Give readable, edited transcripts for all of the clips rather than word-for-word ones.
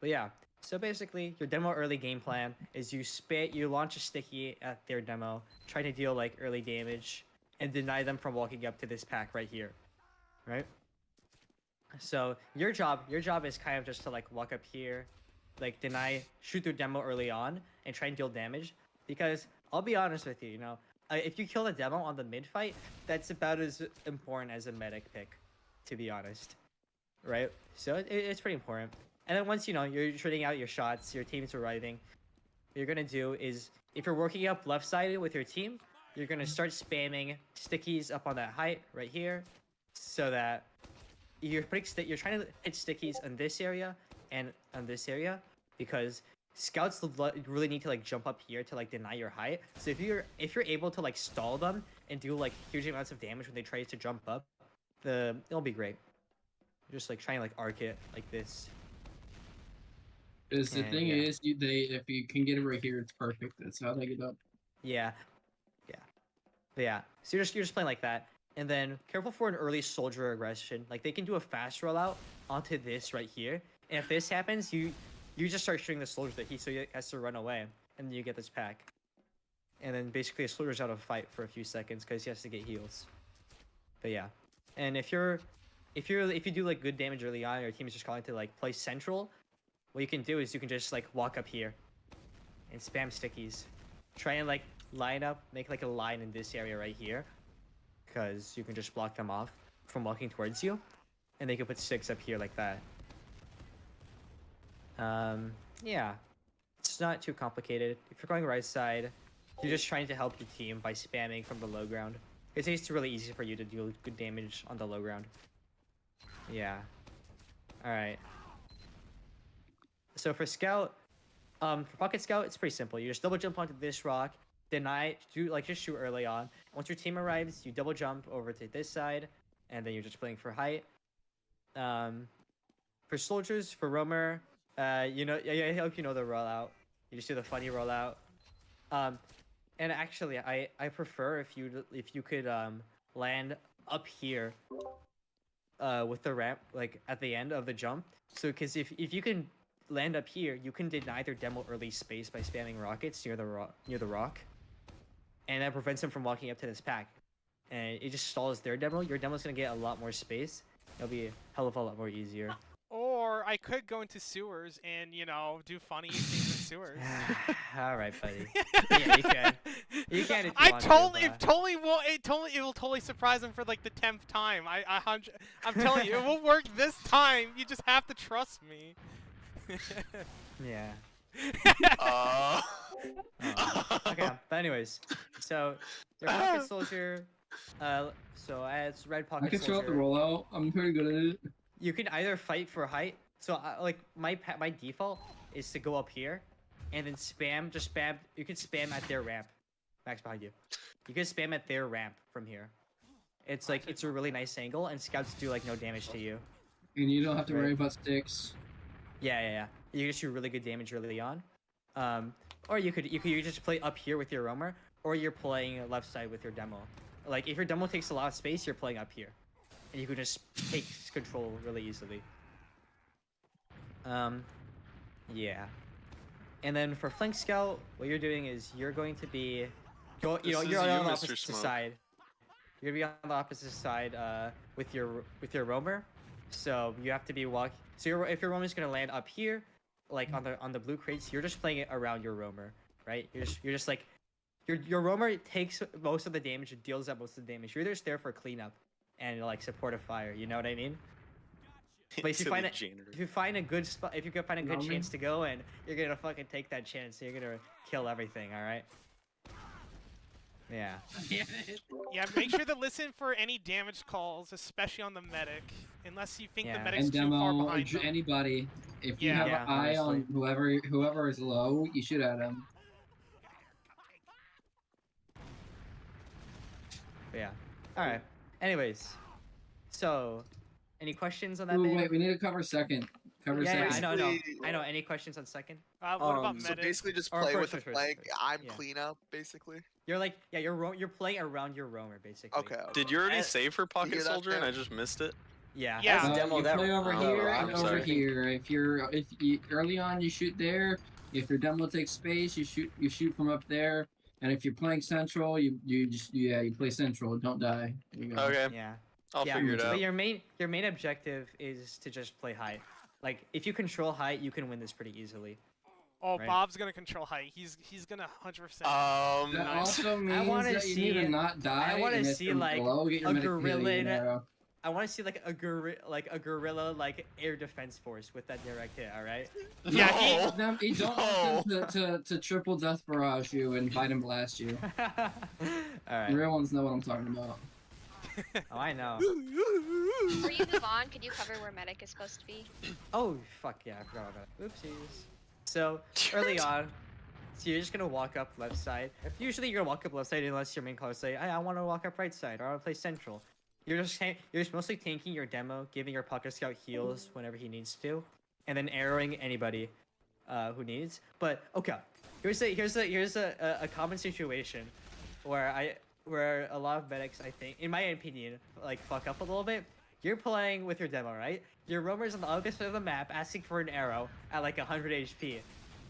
But yeah, so basically, your demo early game plan is you launch a sticky at their demo, try to deal like early damage, and deny them from walking up to this pack right here, right? So your job is kind of just to like walk up here, like shoot their demo early on, and try and deal damage. Because I'll be honest with you, if you kill the demo on the mid fight, that's about as important as a medic pick, to be honest, right? So it's pretty important. And then once you're trading out your shots, your team's arriving, what you're gonna do is if you're working up left sided with your team, you're gonna start spamming stickies up on that height right here, so that you're trying to hit stickies in this area and on this area, because scouts really need to like jump up here to like deny your height. So if you're able to like stall them and do like huge amounts of damage when they try to jump up, it'll be great. Just like trying to like arc it like this. Because the thing is, if you can get it right here, it's perfect. That's how they get up. Yeah, but yeah. So you're just playing like that, and then careful for an early soldier aggression. Like they can do a fast rollout onto this right here, and if this happens, you just start shooting the soldier that he has to run away, and then you get this pack, and then basically a soldier's out of fight for a few seconds because he has to get heals. But yeah, and if you do like good damage early on, your team is just calling to like play central. What you can do is you can just like walk up here and spam stickies. Try and like line up, make like a line in this area right here, because you can just block them off from walking towards you, and they can put sticks up here like that. Yeah, it's not too complicated. If you're going right side, you're just trying to help your team by spamming from the low ground. It's really easy for you to deal good damage on the low ground. Yeah. All right. So for Scout, for Pocket Scout, it's pretty simple. You just double jump onto this rock, just shoot early on. Once your team arrives, you double jump over to this side, and then you're just playing for height. For soldiers, for roamer, I hope you know the rollout. You just do the funny rollout. And actually, I prefer if you could land up here, with the ramp like at the end of the jump. So because if you can land up here, you can deny their demo early space by spamming rockets near the rock, and that prevents them from walking up to this pack, and it just stalls their demo. Your demo's gonna get a lot more space. It'll be a hell of a lot more easier. Or I could go into sewers and do funny things in sewers. All right, buddy. Yeah, you can. You can if you want It will totally surprise them for like the 10th time. I'm telling you, it will work this time. You just have to trust me. Yeah. Okay, but anyways, so your pocket soldier. So as red pocket soldier. I can throw out the rollout. I'm pretty good at it. You can either fight for height. So like my default is to go up here, and then spam. You can spam at their ramp. Max behind you. You can spam at their ramp from here. It's a really nice angle, and scouts do like no damage to you. And you don't have to worry about sticks. Yeah. You just do really good damage early on. Or you could just play up here with your roamer, or you're playing left side with your demo. Like if your demo takes a lot of space, you're playing up here, and you can just take control really easily. Yeah. And then for flank scout, what you're doing is you're going to be, you're on the opposite side. You're gonna be on the opposite side with your roamer. So you have to be walk. So if your roamer is gonna land up here, like on the blue crates, you're just playing it around your roamer, right? You're just like your roamer takes most of the damage and deals out most of the damage. You're just there for cleanup and like support a fire. You know what I mean? But if you find a good spot, if you can find a good chance to go in, you're gonna fucking take that chance. You're gonna kill everything. All right. Yeah. Yeah, make sure to listen for any damage calls, especially on the medic, unless you think the medic's too far behind them. Anybody, if you have an eye on whoever is low, you shoot at him. Yeah. All right. Anyways, so any questions on that? Ooh, wait, we need to cover second. Second. Yeah, I know. Any questions on second? What about medic? So basically, just play with the flank. I'm clean up, basically. You're like, you're playing around your roamer, basically. Okay. Did you already save for pocket soldier and I just missed it? Yeah. Yeah. That's demo You that. play over here I'm and over sorry. here. If you early on, you shoot there. If your demo takes space, you shoot from up there. And if you're playing central, you play central. Don't die. There you go. Okay, Yeah. I'll Yeah, figure it but out. your main objective is to just play height. Like if you control height, you can win this pretty easily. Oh, Right. Bob's gonna control height. He's gonna 100%. That also means wanna that you need to see- not die. wanna and if see, you're like, below, get your a medic to heal you, gorilla an arrow. I want to see like a gorilla like air defense force with that direct hit. All right. Yeah, he- No. You don't want them to triple death barrage you and fight and blast you. All right. Real ones know what I'm talking about. Oh, I know. Before you move on, could you cover where medic is supposed to be? Oh fuck yeah, I forgot about that. Oopsies. So early on, so you're just gonna walk up left side. Usually you're gonna walk up left side unless your main color say, I want to walk up right side or I want to play central. You're just mostly tanking your demo, giving your pocket scout heals whenever he needs to, and then arrowing anybody who needs. But okay, here's a common situation where a lot of medics, I think, in my opinion, like fuck up a little bit. You're playing with your demo, right? Your roamer's on the other side of the map asking for an arrow at like 100 HP,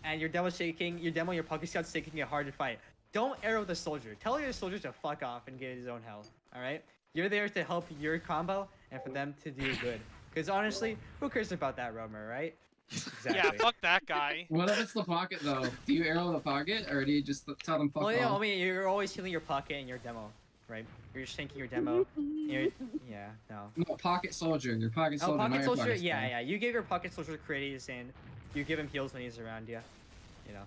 and your pocket scout's taking it hard to fight. Don't arrow the soldier. Tell your soldier to fuck off and get his own health. All right? You're there to help your combo and for them to do good. Because honestly, who cares about that roamer, right? Exactly. Yeah, fuck that guy. What if it's the pocket though? Do you arrow the pocket or do you just tell them fuck Well, yeah, I off? mean, you're always healing your pocket and your demo, right? You're just tanking your demo. Yeah, no. No, pocket soldier. Your pocket Oh, soldier. not pocket your soldier. pocket Yeah, scout. yeah. You give your pocket soldier credits and you give him heals when he's around you. You know.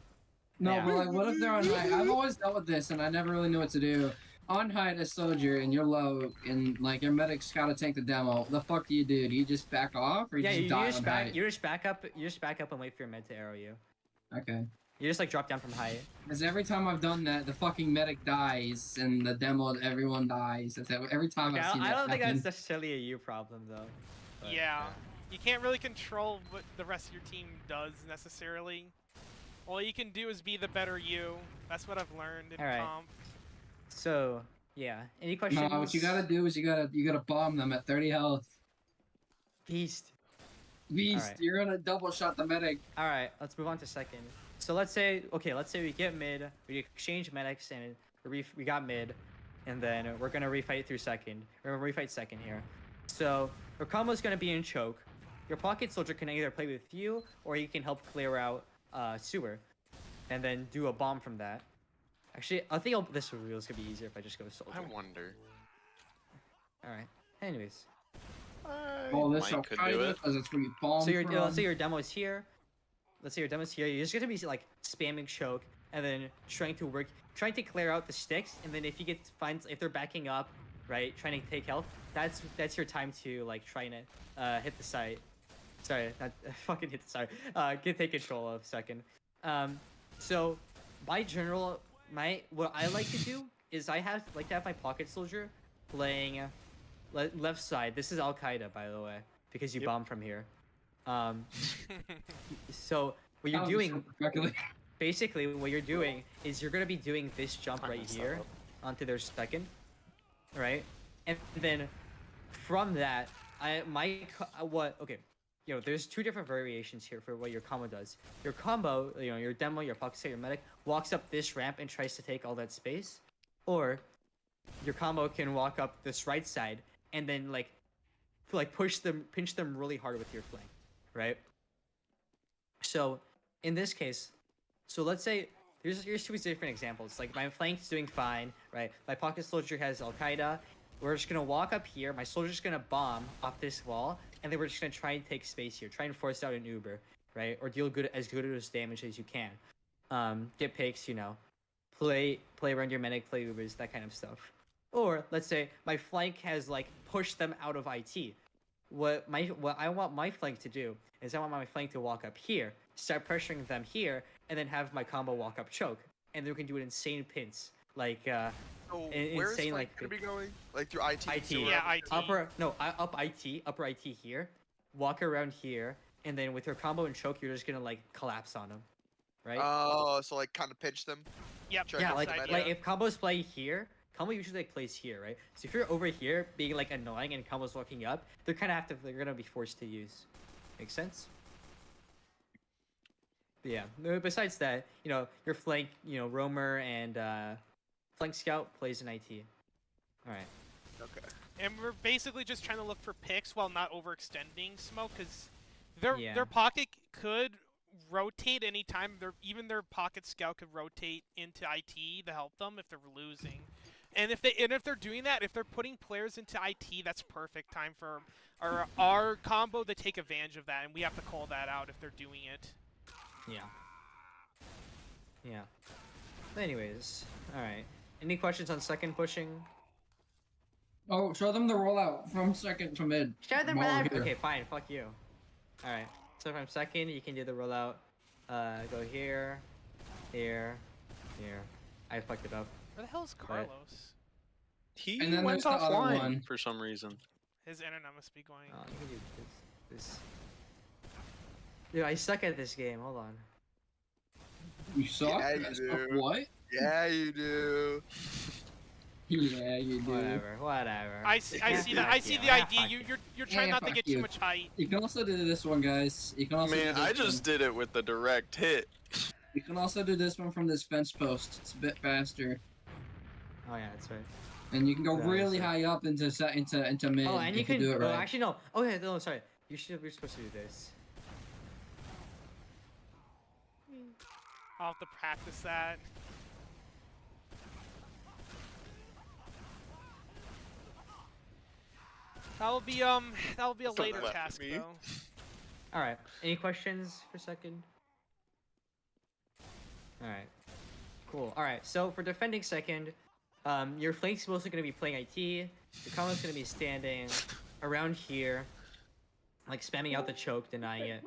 No, Yeah. but like, what if they're on high? I've always dealt with this, and I never really knew what to do. On high as soldier, and you're low, and like your medic's gotta tank the demo. The fuck do you do? Do you just back off, or you Yeah, just you die just on back. height? You just back up. You just back up and wait for your med to arrow you. Okay. You just like drop down from height. Because every time I've done that, the fucking medic dies, and the demo, everyone dies. That's every time Okay, I've seen I that don't think happen. that's necessarily a you problem though. But, Yeah. You can't really control what the rest of your team does necessarily. All you can do is be the better you. That's what I've learned in Alright. comp. So yeah. Any questions? No, what you gotta do is you gotta bomb them at 30 health. Beast. Beast, Alright. you're gonna double shot the medic. All right, let's move on to second. So let's say we get mid, we exchange medics, and we got mid, and then we're gonna refight through second. We're gonna refight second here. So your combo's gonna be in choke. Your pocket soldier can either play with you, or you can help clear out sewer, and then do a bomb from that. Actually, I think this reveal's gonna be easier if I just go soldier. I wonder. All right. Anyways, Oh, this Mike could Al do Qaeda, it. because it's where you bomb so from. let's say your demo is here. Let's say your demo's here. You're just gonna be like spamming choke and then trying to clear out the sticks. And then if you if they're backing up, right, trying to take health, that's your time to like trying to hit the site. Sorry, not fucking hit the site. Take control of second. So what I like to do is like to have my pocket soldier playing left side. This is Al Qaeda, by the way, because you Yep. bomb from here. So what you're That was doing, so perfectly- basically, what you're doing is you're gonna be doing this jump I right messed that here up. onto their second, right? And then from that, okay, there's two different variations here for what your combo does. Your combo, your demo, your pocket scout, your medic walks up this ramp and tries to take all that space, or your combo can walk up this right side and then like pinch them really hard with your flank, right? So in this case, let's say here's two different examples. Like my flank's doing fine, right? My pocket soldier has Al Qaeda. We're just gonna walk up here. My soldier's gonna bomb off this wall, and then we're just gonna try and take space here, try and force out an Uber, right? Or deal as good as damage as you can. Get picks, play around your medic, play Ubers, that kind of stuff. Or let's say my flank has like pushed them out of IT. What I want my flank to do is I want my flank to walk up here, start pressuring them here, and then have my combo walk up choke, and then we can do an insane pinch, like So in- where's insane, like like, gonna be going? Like through IT? IT. sewer? Yeah, IT. upper IT here, walk around here, and then with your combo and choke, you're just gonna like collapse on them, right? Oh, so like kind of pinch them. Yep. Sure, yeah, that's like the side, idea. like if combos play here, combo usually like plays here, right? So if you're over here being like annoying and combo's walking up, they're they're gonna be forced to use. Make sense? But yeah. Besides that, your flank, roamer and flank scout plays in IT. All right. Okay. And we're basically just trying to look for picks while not overextending smoke, because Yeah. their pocket could rotate anytime. Even their pocket scout could rotate into IT to help them if they're losing. And if they're doing that, if they're putting players into IT, that's perfect time for our combo to take advantage of that, and we have to call that out if they're doing it. Yeah. Yeah. But anyways, all right. Any questions on second pushing? Oh, show them the rollout from second to mid. Show them I'm all rollout. here. Okay, fine. Fuck you. All right. So from second, you can do the rollout. Go here, here, here. I fucked it up. Where the hell is Carlos? He And then went there's the other offline one. for some reason. His internet must be going. Oh, you can do this. Dude, I suck at this game. Hold on. You suck? Yeah, you do. What? Yeah, you do. Yeah, you do. Whatever. I see that. I see the idea. You're trying not to fuck get you. too much height. You can also do this one, guys. You can also Man, do this I just one. did it with the direct hit. You can also do this one from this fence post. It's a bit faster, Oh yeah, that's right. and you can go Yeah, really so- high up into mid. Oh, and you if can do it oh, right. actually no. Oh yeah, no, sorry. We're supposed to do this. I'll have to practice that. That'll be a Don't later laugh at task me. though. All right. Any questions for second? All right. Cool. All right. So for defending second, your flank's mostly going to be playing IT. Your combo's going to be standing around here, like spamming out the choke, denying it.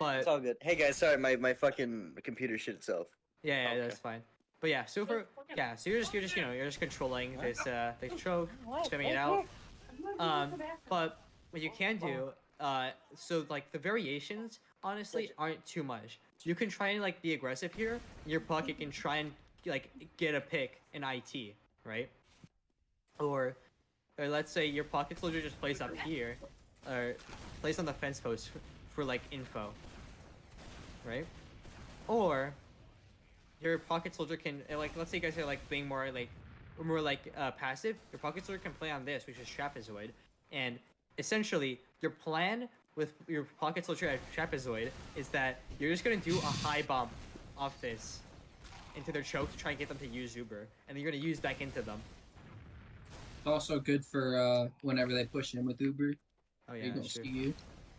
But It's all good. Hey guys, sorry, my fucking computer shit itself. yeah, Okay. that's fine. But yeah, so you're just controlling this choke, spamming it out. But what you can do, so like the variations honestly aren't too much. You can try and like be aggressive here. Your pocket can try and like get a pick in IT, right? Or let's say your pocket soldier just plays up here, or plays on the fence post for like info, right? Or your pocket soldier can like, let's say you guys are like being more passive. Your pocket soldier can play on this, which is trapezoid, and essentially your plan with your pocket soldier at trapezoid is that you're just gonna do a high bump off this into their choke to try and get them to use Uber, and then you're gonna use back into them. It's also good for whenever they push in with Uber. Oh yeah, They don't that's see true. you.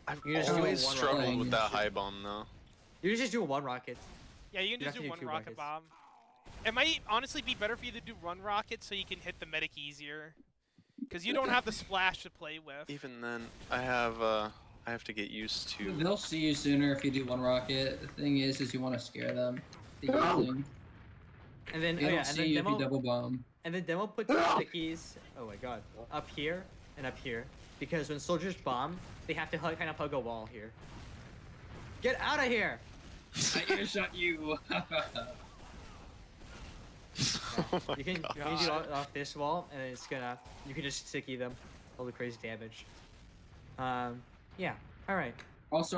I've You just do always one struggled rocket. with that high bomb though. You just do one rocket. Yeah, you You'd can have just to do do one two rocket rockets. bomb. It might honestly be better for you to do one rocket so you can hit the medic easier, because you don't have the splash to play with. Even then, I have to get used to. They'll see you sooner if you do one rocket. The thing is you want to scare them. And then They oh don't yeah, and see then you if you demo double bomb. puts the stickies. Oh my god, up here and up here, because when soldiers bomb, they have to kind of hug a wall here. Get out of here! I earshot you. Oh my You can god. do it off this wall, and it's gonna. You can just sticky them, all the crazy damage. Yeah. All right. Also,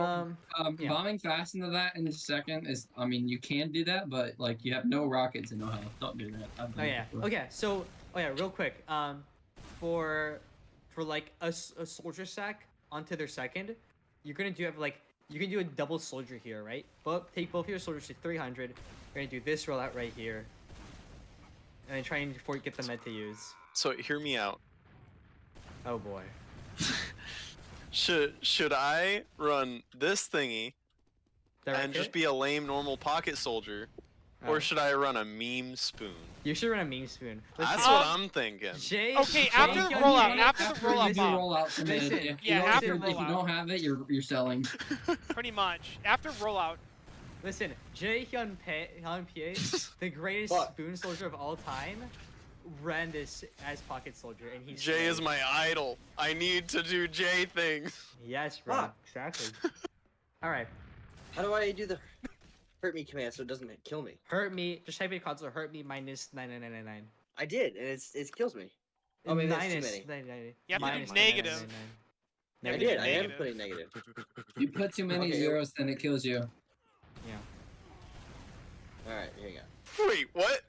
yeah. bombing fast into that in a second is, I mean, you can do that, but like you have no rockets and no health. Don't do that. I've done Oh it yeah. before. Okay. So, oh yeah, real quick. For like a soldier sack onto their second, you're gonna do like you can do a double soldier here, right? But take both of your soldiers to 300. You're gonna do this rollout right here, and then try and get the med to use. So hear me out. Oh boy. Should I run this thingy Direct and just hit? be a lame normal pocket soldier, or Oh. should I run a meme spoon? You should run a meme spoon. Let's That's see- what I'm thinking. Jay. Okay, Jay after the Hyun rollout, Pae- after the rollout you do bomb. roll out to mid. Listen, If you yeah, don't- after if you rollout. don't have it, you're selling. Pretty much. After rollout. Listen, Jay Hyun Pae, the greatest Fuck. spoon soldier of all time, ran this as pocket soldier, and he's Jay is my idol. I need to do Jay things. Yes, bro. Fuck. Exactly. All right. How do I do the hurt me command so it doesn't kill me? Hurt me. Just type in console. Hurt me minus 9999. I did, and it kills me. Oh, maybe that's too many. You have to do Minus negative. 999. I did. I am putting negative. You put too many Okay. zeros, then it kills you. Yeah. All right, here you go. Wait, what?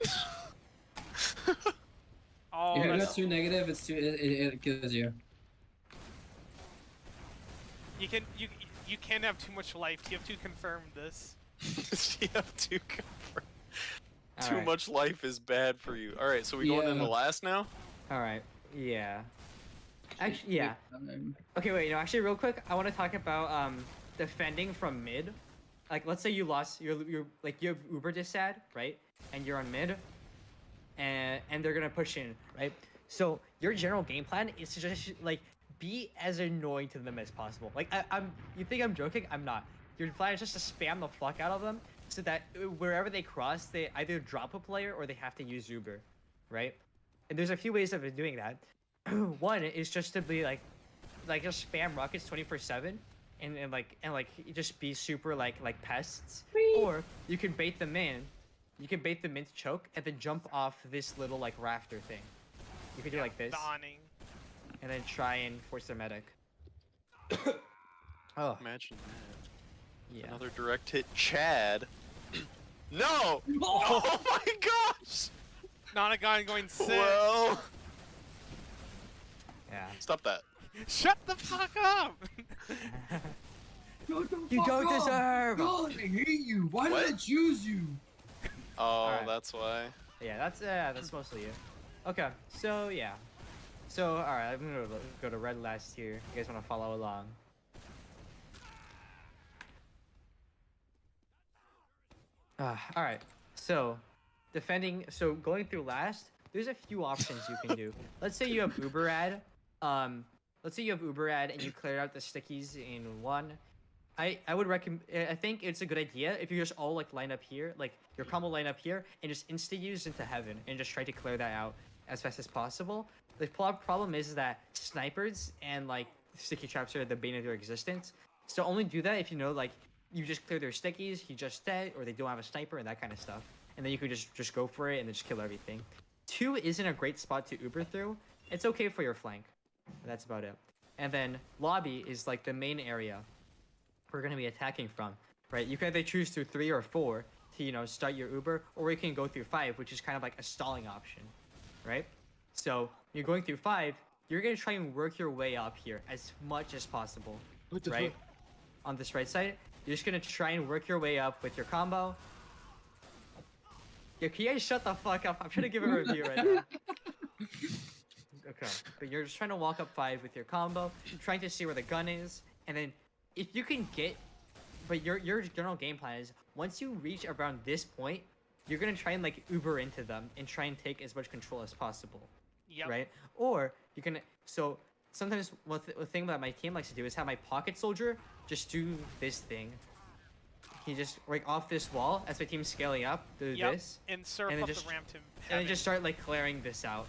Oh, If you go that's, too negative, it kills you. you can't have too much life. You have to confirm this. You have to confirm. All Too right. much life is bad for you. All right, so we going Yeah. into last now? All right. Yeah. Actually, yeah. Um, Okay, wait. No, actually, real quick, I want to talk about defending from mid. Like, let's say you lost. You're like you have Uber Dissad, right? And you're on mid, and they're gonna push in, right? So your general game plan is to just like be as annoying to them as possible. Like I'm. You think I'm joking? I'm not. Your plan is just to spam the fuck out of them, so that wherever they cross, they either drop a player or they have to use Uber, right? And there's a few ways of doing that. One is just to be like just spam rockets 24/7, and just be super like pests. Or you can bait them in. You can bait them in to choke, and then jump off this little like rafter thing. You could do like this, The awning. and then try and force their medic. Oh Imagine that. yeah. Another direct hit, Chad. No! Oh my gosh! Nonagon going sick. Well, Yeah. stop that. Shut the fuck up! You don't deserve. God, I hate you. Why What? did I choose you? Oh, Alright. that's why. Yeah, that's mostly it. Okay, so yeah. So alright, I'm gonna go to red last here. You guys wanna follow along? Alright. So defending going through last, there's a few options you can do. Let's say you have Uber ad. Let's say you have Uber ad and you clear out the stickies in one. I would recommend. I think it's a good idea if you just all like line up here, like your combo line up here, and just insta use into heaven and just try to clear that out as fast as possible. The problem is that snipers and like sticky traps are the bane of their existence. So only do that if you know like you just clear their stickies, he just dead, or they don't have a sniper and that kind of stuff. And then you could just go for it and then just kill everything. 2 isn't a great spot to Uber through. It's okay for your flank. That's about it. And then lobby is like the main area we're going to be attacking from, right? You can either choose through 3 or 4 to, start your Uber, or you can go through 5, which is kind of like a stalling option, right? So you're going through 5, you're going to try and work your way up here as much as possible, right? On this right side, you're just going to try and work your way up with your combo. Yeah, can you guys shut the fuck up? I'm trying to give a review right now. Okay, but you're just trying to walk up 5 with your combo, trying to see where the gun is, and then if you can get, but your general game plan is once you reach around this point, you're gonna try and like Uber into them and try and take as much control as possible, Yep. right? Or you can sometimes the thing that my team likes to do is have my pocket soldier just do this thing. He just like off this wall as my team's scaling up, do Yep. this, And surf and then up just- the ramp to and heaven. then just start like clearing this out,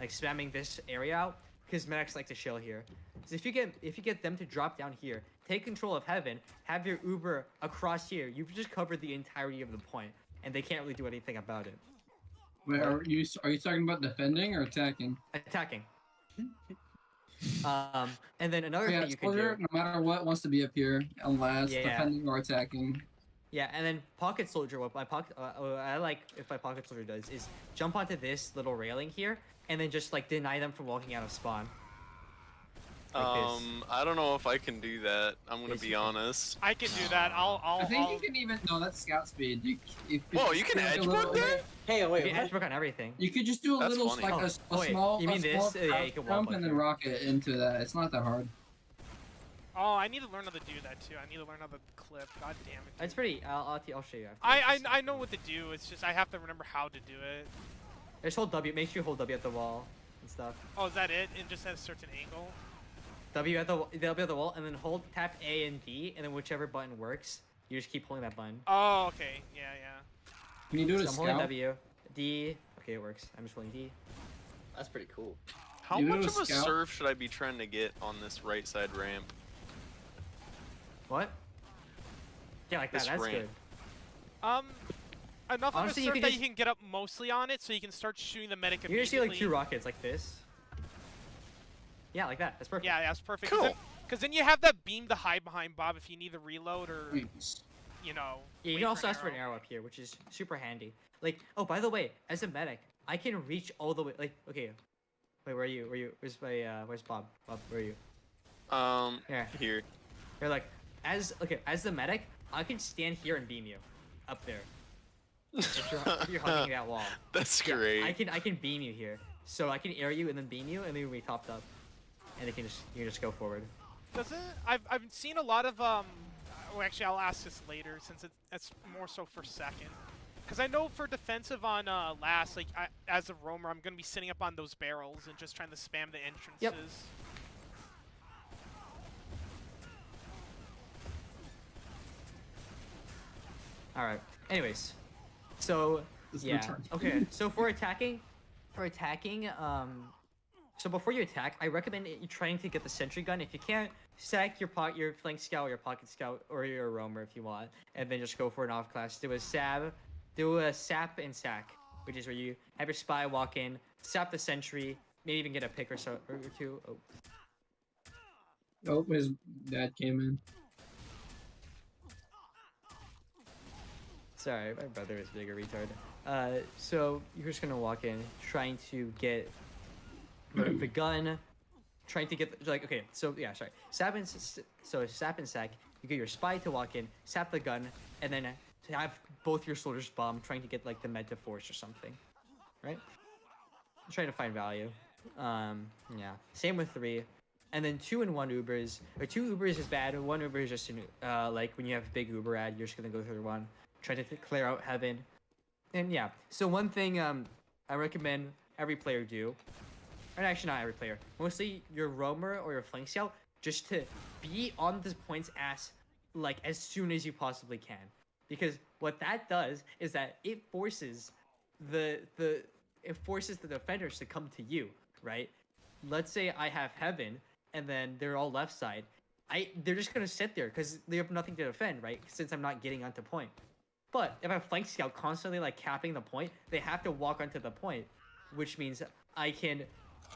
like spamming this area out, because medics like to chill here. So if you get them to drop down here, take control of heaven, have your Uber across here, you've just covered the entirety of the point, and they can't really do anything about it. Wait, are you talking about defending or attacking? Attacking. And then another Yeah, thing you can do. soldier, no matter what, wants to be up here, unless Yeah. defending or attacking. Yeah, and then pocket soldier. What my pocket, I like if my pocket soldier does is jump onto this little railing here, and then just like deny them from walking out of spawn. Like this. I don't know if I can do that. I'm gonna Yes, be you can. honest. I can do that. I think you can even. No, that's scout speed. Whoa, you can do like a edge little- book there? Hey, You wait, can what? edge work on everything. You could just do a That's little, funny. like Oh, a wait, small, you mean a small this? Yeah, you can wall jump bug and then here. rocket into that. It's not that hard. Oh, I need to learn how to do that too. I need to learn how to clip. God damn it. It's pretty. I'll show you after. I know what to do. It's just I have to remember how to do it. Just hold W. Make sure you hold W at the wall and stuff. Oh, is that it? It just at a certain angle. W at the wall, and then hold tap A and D, and then whichever button works, you just keep holding that button. Oh, okay. Yeah, yeah. Can you do it So as I'm holding scout? W, D. Okay, it works. I'm just holding D. That's pretty cool. How You much do of a a scout? serve should I be trying to get on this right side ramp? What? Yeah, like that. This That's ramp. good. enough Honestly, of you a surf can that just- you can get up mostly on it, so you can start shooting the medic You can immediately. just see like 2 rockets like this. Yeah, like that. That's perfect. Yeah, that's perfect. Cool. Because then you have that beam to hide behind Bob if you need to reload or, Nice. you know. Yeah, you wait can also an ask for an arrow up here, which is super handy. Like, oh, by the way, as a medic, I can reach all the way. Like, okay, wait, where are you? Where's my? Where's Bob? Bob, where are you? Yeah. Here. You're like, as the medic, I can stand here and beam you, up there. If you're hugging that wall. That's Yeah, great. I can beam you here, so I can air you and then beam you, and then we topped up, and you can just go forward. Does it? I've seen a lot of well, actually, I'll ask this later since it's more so for second. Because I know for defensive on last, like as a roamer, I'm gonna be sitting up on those barrels and just trying to spam the entrances. Yep. All right. Anyways, so This yeah. return. Okay. So for attacking, so before you attack, I recommend you trying to get the sentry gun. If you can't, sack your flank scout, your pocket scout, or your roamer if you want, and then just go for an off class. Do a sap and sack, which is where you have your spy walk in, sap the sentry, maybe even get a pick or two. Oh. Oh, his dad came in. Sorry, my brother is bigger retard. So you're just gonna walk in, trying to get the gun, trying to get like okay. So yeah, sorry. Sap and sack. You get your spy to walk in, sap the gun, and then to have both your soldiers bomb, trying to get like the med to force or something, right? Trying to find value. Yeah. Same with 3. And then 2 and 1 Ubers. Or 2 Ubers is bad. 1 Uber is just like when you have big Uber ad, you're just gonna go through 1. Try to clear out heaven. And yeah. So one thing I recommend every player do, or actually not every player, mostly your roamer or your flank scout, just to be on this point's ass like as soon as you possibly can. Because what that does is that it forces the defenders to come to you, right? Let's say I have heaven and then they're all left side. They're just gonna sit there because they have nothing to defend, right? Since I'm not getting onto point. But if I have flank scout constantly like capping the point, they have to walk onto the point, which means I can,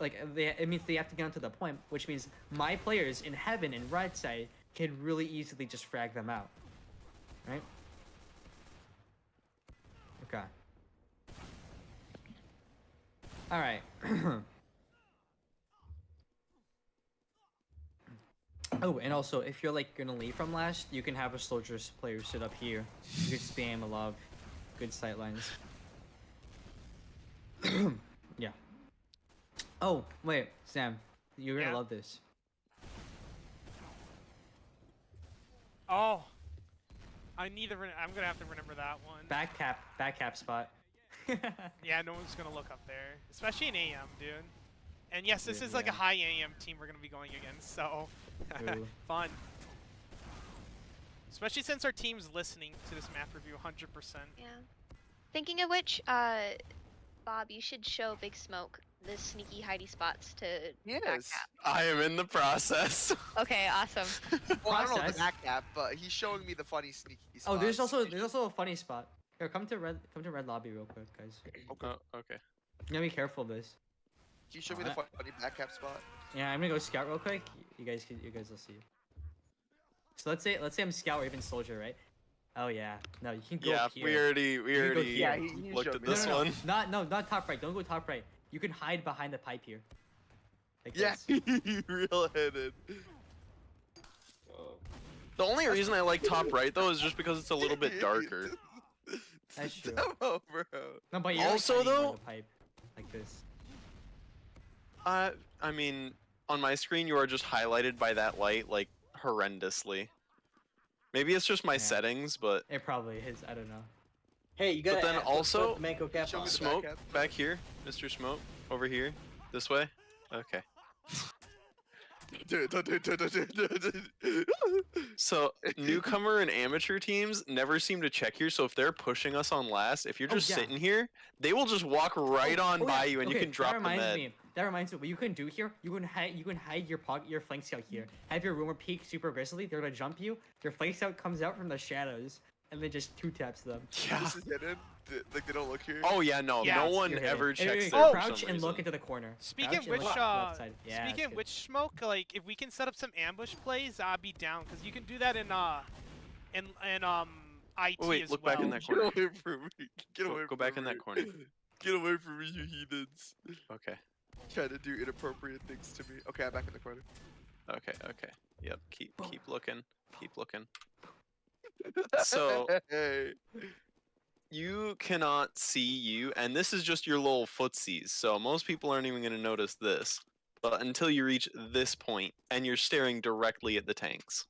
it means they have to get onto the point, which means my players in heaven and right side can really easily just frag them out, right? Okay. All right. Oh, and also, if you're like gonna leave from last, you can have a soldiers player sit up here. You can spam a lot of good sight lines. Yeah. Oh, wait, Sam, you're gonna Yeah? love this. Oh, I'm gonna have to remember that one. Back cap spot. Yeah, no one's gonna look up there, especially in AM, dude. And yes, this Dude, is like yeah. a high AM team we're gonna be going against, so Ooh. fun. Especially since our team's listening to this map review 100%. Yeah. Thinking of which, Bob, you should show Big Smoke the sneaky hidey spots to Yes. backcap. I am in the process. Okay, awesome. Well, I don't know the Process. back cap, but he's showing me the funny sneaky Oh, there's spots. also a funny spot. Here, come to red lobby real quick, guys. Okay. Oh, okay. You gotta be careful of this. Can you show me the funny back cap spot? Yeah, I'm gonna go scout real quick. You guys will see. So let's say I'm scout or even soldier, right? Oh yeah. No, you can go Yeah, up here. we already here. Yeah, he looked showed at me. this No, one. Not top right. Don't go top right. You can hide behind the pipe here. Like Yeah, this. he real headed. The only reason I like top right though is just because it's a little bit darker. That's true. Demo, bro. No, but you're Also, like hiding though- behind the pipe, like this. I mean, on my screen you are just highlighted by that light like horrendously. Maybe it's just my Yeah. settings, but It probably is. I don't know. Hey, you gotta then put also- the mango cap Show me on. the Smoke back cap. back here, Mr. Smoke, over here, this way. Okay. So newcomer and amateur teams never seem to check here. So if they're pushing us on last, if you're Oh, just yeah. sitting here, they will just walk right on Oh, by yeah. you, and Okay, you can drop that the reminds med. me. That reminds me. What you can do here, you can hide your flank scout here. Have your rumor peek super aggressively. They're gonna jump you. Your flank scout comes out from the shadows, and then just two taps them. Yeah. This is hidden. Like they don't look here. Oh yeah, no, Yeah, no it's- one You're hidden. ever And checks you there for crouch some and look reason. into the corner. Speaking Crouch of and which, look left side. Yeah, speaking that's of good. which, Smoke, like if we can set up some ambush plays, I'd be down because you can do that in IT Oh, wait, as look well. back in that Get corner. away from me. Get away Go from back in me. that corner. Get away from me, you heathens. Okay. Trying to do inappropriate things to me. Okay, I'm back in the corner. Okay. Yep. Keep looking. Keep looking. So Hey. you cannot see you, and this is just your little footsies. So most people aren't even going to notice this. But until you reach this point, and you're staring directly at the tanks.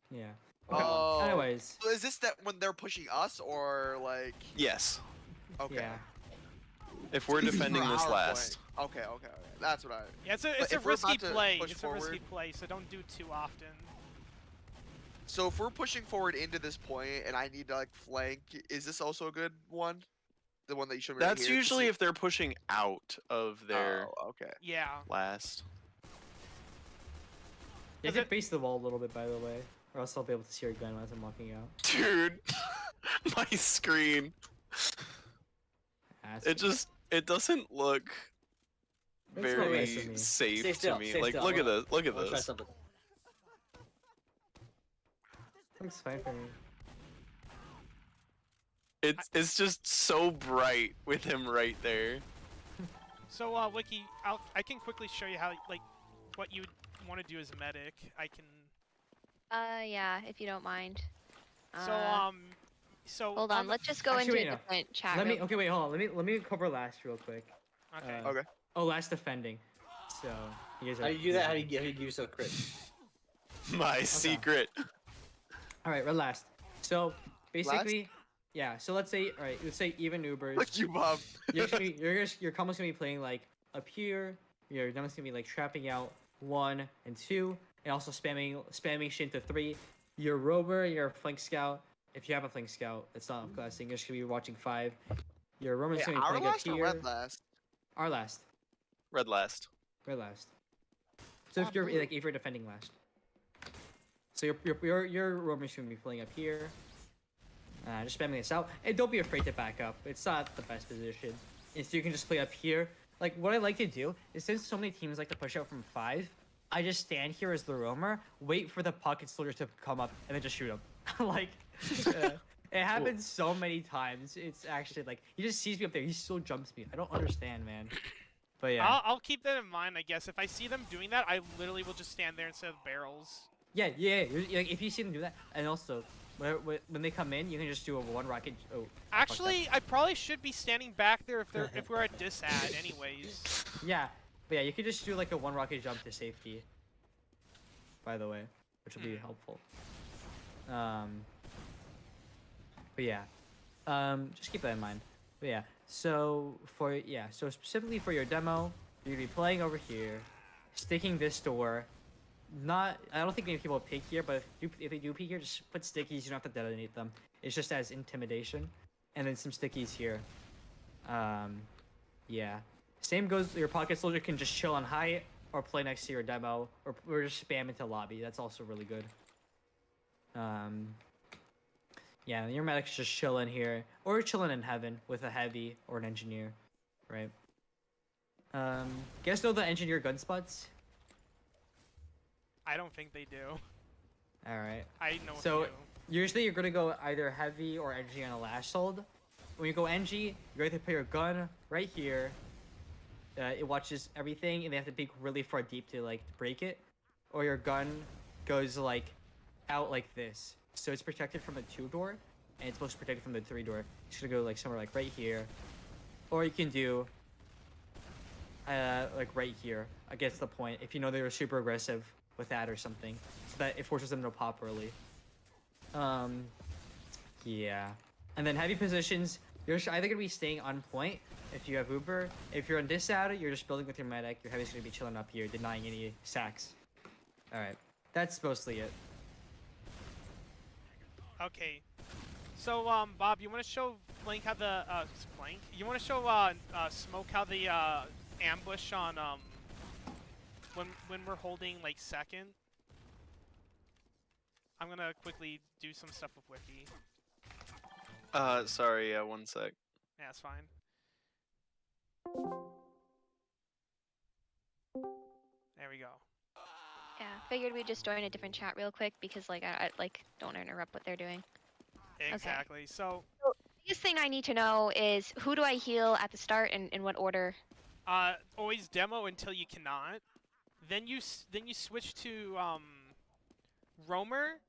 Yeah. Okay. Oh. Anyways. So is this that when they're pushing us or like? Yes. Okay. Yeah. If we're This is for defending this our last. point. Okay. That's what I. Yeah, it's But a if we're risky about to play. push It's a risky forward- play, so don't do too often. So if we're pushing forward into this point and I need to like flank, is this also a good one? The one that you showed me. right That's here? usually if they're pushing out of their Oh, okay. Yeah. last. You Is have to it- face the wall a little bit, by the way, or else I'll be able to see your gun as I'm walking out. Dude, my screen. It doesn't look It's not very nice of me. safe Stay still, to me. stay Like, still. look at this. Look at I wanna try this. something. Looks fine for me. It's just so bright with him right there. So, Wiki, I can quickly show you how, like, what you want to do as a medic. I can. Yeah, if you don't mind. So Hold on, let's just go Actually, into wait, a no. different chat. Let me. real Okay, wait, hold on. Let me cover last real quick. Okay. Okay. Oh, last defending. So you guys How are. do you do that? How do you give yourself crit? My secret. All right, we're last. So basically, yeah. So let's say, all right, let's say even Ubers. Look you, Bob. Your combo's gonna be playing like up here. Your demo's gonna be like trapping out 1 and 2, and also spamming shit into 3. Your rover, your flank scout. If you have a flank scout, it's not classing. You're just gonna be watching 5. Your rover's Wait, gonna be our playing up last or here. red last? Our last. Red last. Red last. So if you're like if you're defending last. So your rover's gonna be playing up here. Just spamming this out, and don't be afraid to back up. It's not the best position, and so you can just play up here. Like what I like to do is since so many teams like to push out from 5, I just stand here as the roamer, wait for the pocket soldier to come up, and then just shoot him. Like it happens so many times. It's actually like he just sees me up there, he still jumps me. I don't understand, man. But yeah, I'll keep that in mind, I guess. If I see them doing that, I literally will just stand there instead of barrels. yeah. Like if you see them do that, and also when they come in, you can just do a 1 rocket. Oh, I fucked up. Actually, I probably should be standing back there if we're at disad, anyways. Yeah, but yeah, you could just do like a 1 rocket jump to safety. By the way, which will be helpful. But yeah, just keep that in mind. But yeah, so specifically for your demo, you're gonna be playing over here, sticking this door. I don't think many people peek here, but if they do peek here, just put stickies. You don't have to detonate them. It's just as intimidation, and then some stickies here. Yeah. Same goes. Your pocket soldier can just chill on height or play next to your demo, or just spam into lobby. That's also really good. Yeah, and your medic's just chilling here, or chilling in heaven with a heavy or an engineer, right? Guys know the engineer gun spots? I don't think they do. All right. I know what So they do. usually you're gonna go either heavy or NG on a lash hold. When you go NG, you're going to put your gun right here. It watches everything, and they have to peek really far deep to like break it, or your gun goes like out like this. So it's protected from the 2 door, and it's supposed to protect it from the 3 door. It's gonna go like somewhere like right here, or you can do like right here against the point if you know they were super aggressive with that or something, so that it forces them to pop early. Yeah, and then heavy positions, you're either gonna be staying on point if you have Uber. If you're on disad, you're just building with your medic. Your heavy's gonna be chilling up here, denying any sacks. All right, that's mostly it. Okay. So, Bob, you want to show Flank how the Flank? You want to show Smoke how the ambush on when we're holding like second? I'm gonna quickly do some stuff with Wiki. Sorry, yeah, 1 sec. Yeah, it's fine. There we go. Yeah, figured we'd just join a different chat real quick because like I like don't interrupt what they're doing. Exactly. So, Biggest thing I need to know is who do I heal at the start and in what order? always demo until you cannot. Then you switch to roamer.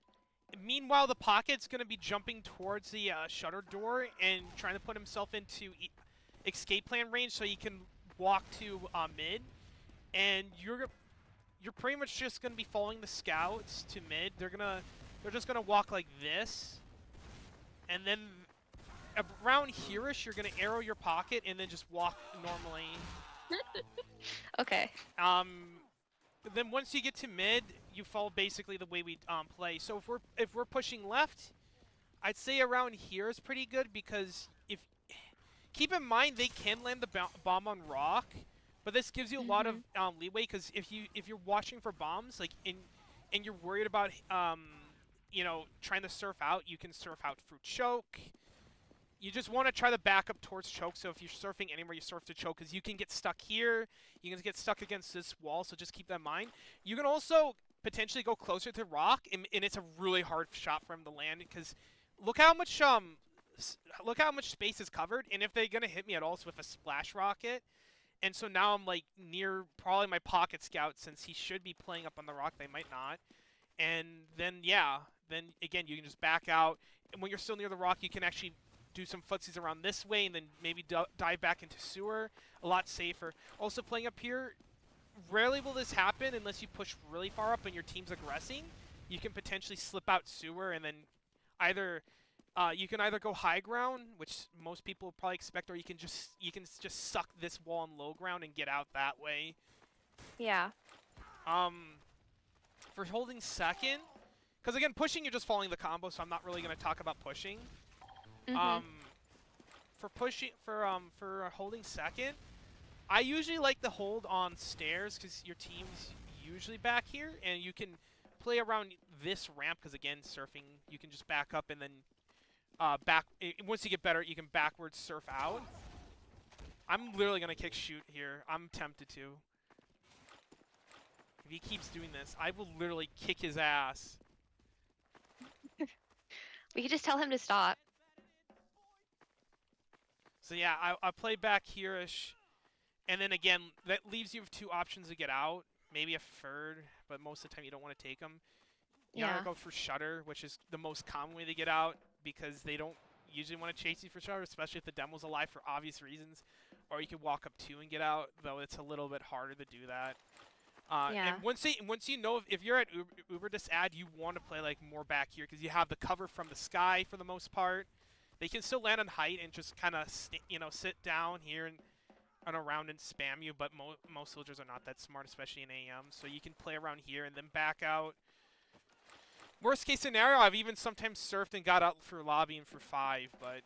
Meanwhile, the pocket's gonna be jumping towards the shutter door and trying to put himself into escape plan range so he can walk to mid. And you're pretty much just gonna be following the scouts to mid. They're just gonna walk like this, and then around here-ish, you're gonna arrow your pocket and then just walk normally. Okay. Then once you get to mid, you follow basically the way we play. So if we're pushing left, I'd say around here is pretty good because keep in mind they can land the bomb on rock, but this gives you a lot of leeway because if you're watching for bombs like and you're worried about you know, trying to surf out, you can surf out through choke. You just want to try to back up towards choke, so if you're surfing anywhere, you surf to choke, because you can get stuck here, you can get stuck against this wall, so just keep that in mind. You can also potentially go closer to rock, and it's a really hard shot for him to land, because look how much space is covered, and if they're going to hit me at all, it's with a splash rocket. And so now I'm like near probably my pocket scout, since he should be playing up on the rock, they might not. And then, yeah, then again, you can just back out, and when you're still near the rock, you can actually do some footsies around this way and then maybe dive back into sewer. A lot safer. Also playing up here, rarely will this happen unless you push really far up and your team's aggressing. You can potentially slip out sewer and then either you can either go high ground, which most people will probably expect, or you can just suck this wall on low ground and get out that way. Yeah. For holding second, because again, pushing, you're just following the combo, so I'm not really going to talk about pushing. For holding second, I usually like to hold on stairs because your team's usually back here, and you can play around this ramp because again, surfing, you can just back up and then once you get better, you can backwards surf out. I'm literally gonna kick shoot here. I'm tempted to. If he keeps doing this, I will literally kick his ass. We could just tell him to stop. So yeah, I play back here-ish, and then again, that leaves you with two options to get out. Maybe a third, but most of the time you don't want to take them. You want to go for shutter, which is the most common way to get out because they don't usually want to chase you for shutter, especially if the demo's alive for obvious reasons. Or you could walk up two and get out, though it's a little bit harder to do that. And once you know if you're at Uber this ad, you want to play like more back here because you have the cover from the sky for the most part. They can still land on height and just kind of sit down here and around and spam you, but most soldiers are not that smart, especially in AM. So you can play around here and then back out. Worst case scenario, I've even sometimes surfed and got out for lobby and for 5, but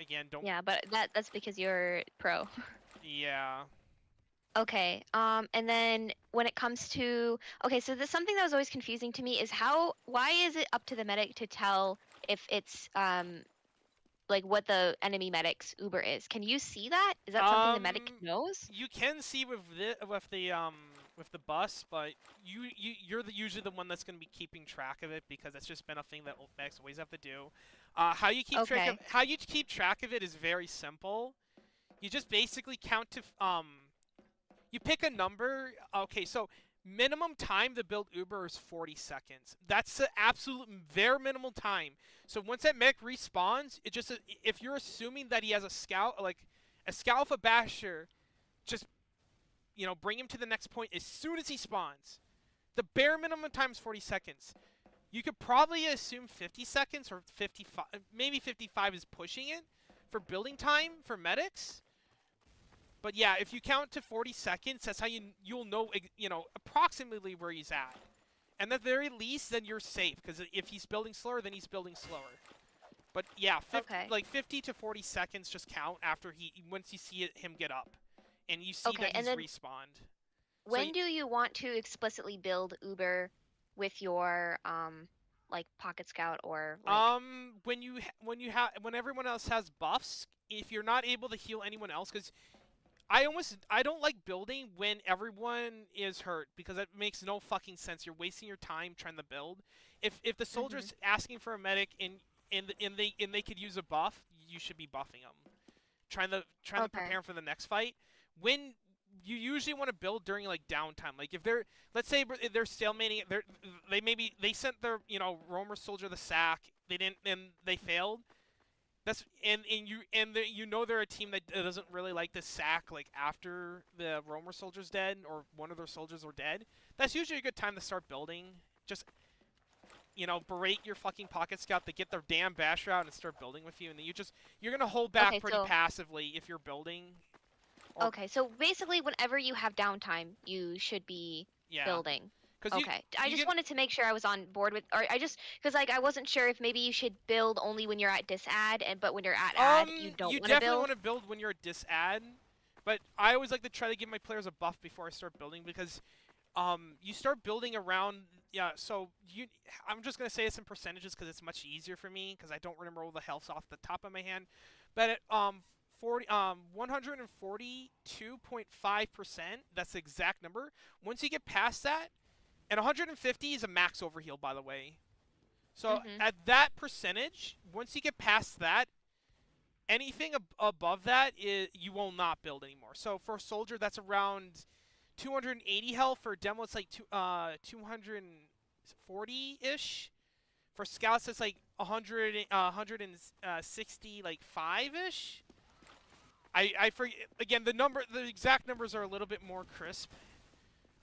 again, don't. Yeah, but that's because you're pro. Yeah. Okay. And then when it comes to so there's something that was always confusing to me is why is it up to the medic to tell if it's like what the enemy medic's Uber is? Can you see that? Is that something the medic knows? You can see with the bus, but you're usually the one that's going to be keeping track of it because that's just been a thing that medics always have to do. How you keep track of it is very simple. You just basically count to you pick a number. Okay, so minimum time to build Uber is 40 seconds. That's the absolute bare minimal time. So once that medic respawns, it just if you're assuming that he has a scout, like a scout with a basher, just bring him to the next point as soon as he spawns. The bare minimum time is 40 seconds. You could probably assume 50 seconds or 55, maybe 55 is pushing it for building time for medics. But yeah, if you count to 40 seconds, that's how you'll know approximately where he's at. And at the very least, then you're safe because if he's building slower, then he's building slower. But yeah, 50 to 40 seconds just count after once you see him get up, and you see that he's respawned. When do you want to explicitly build Uber with your like Pocket Scout or like? When everyone else has buffs, if you're not able to heal anyone else, because I don't like building when everyone is hurt because that makes no fucking sense. You're wasting your time trying to build. If the soldier's asking for a medic and they could use a buff, you should be buffing them. Trying to Okay. prepare for the next fight. When you usually want to build during like downtime, like if they're, let's say they're stalemating, they sent their roamer soldier the sack, they didn't, and they failed. That's you know they're a team that doesn't really like the sack like after the roamer soldier's dead or one of their soldiers are dead. That's usually a good time to start building. Just berate your fucking pocket scout to get their damn basher out and start building with you, and then you're gonna hold back Okay, pretty so- passively if you're building. Or- Okay, so basically, whenever you have downtime, you should be Yeah. building. 'Cause you- Okay, I you just get- wanted to make sure I was on board with, or because like I wasn't sure if maybe you should build only when you're at disad, but when you're at ad, you don't You want to definitely build. want to build when you're a disad, but I always like to try to give my players a buff before I start building because you start building around. Yeah, so I'm just gonna say this in percentages because it's much easier for me because I don't remember all the healths off the top of my hand. But at 142.5%, that's the exact number. Once you get past that, and 150 is a max overheal, by the way. So at that percentage, once you get past that, anything above that you will not build anymore. So for a soldier, that's around 280 health. For a demo, it's like 240-ish. For scouts, it's like 160, like 5-ish. I forget again. The exact numbers are a little bit more crisp.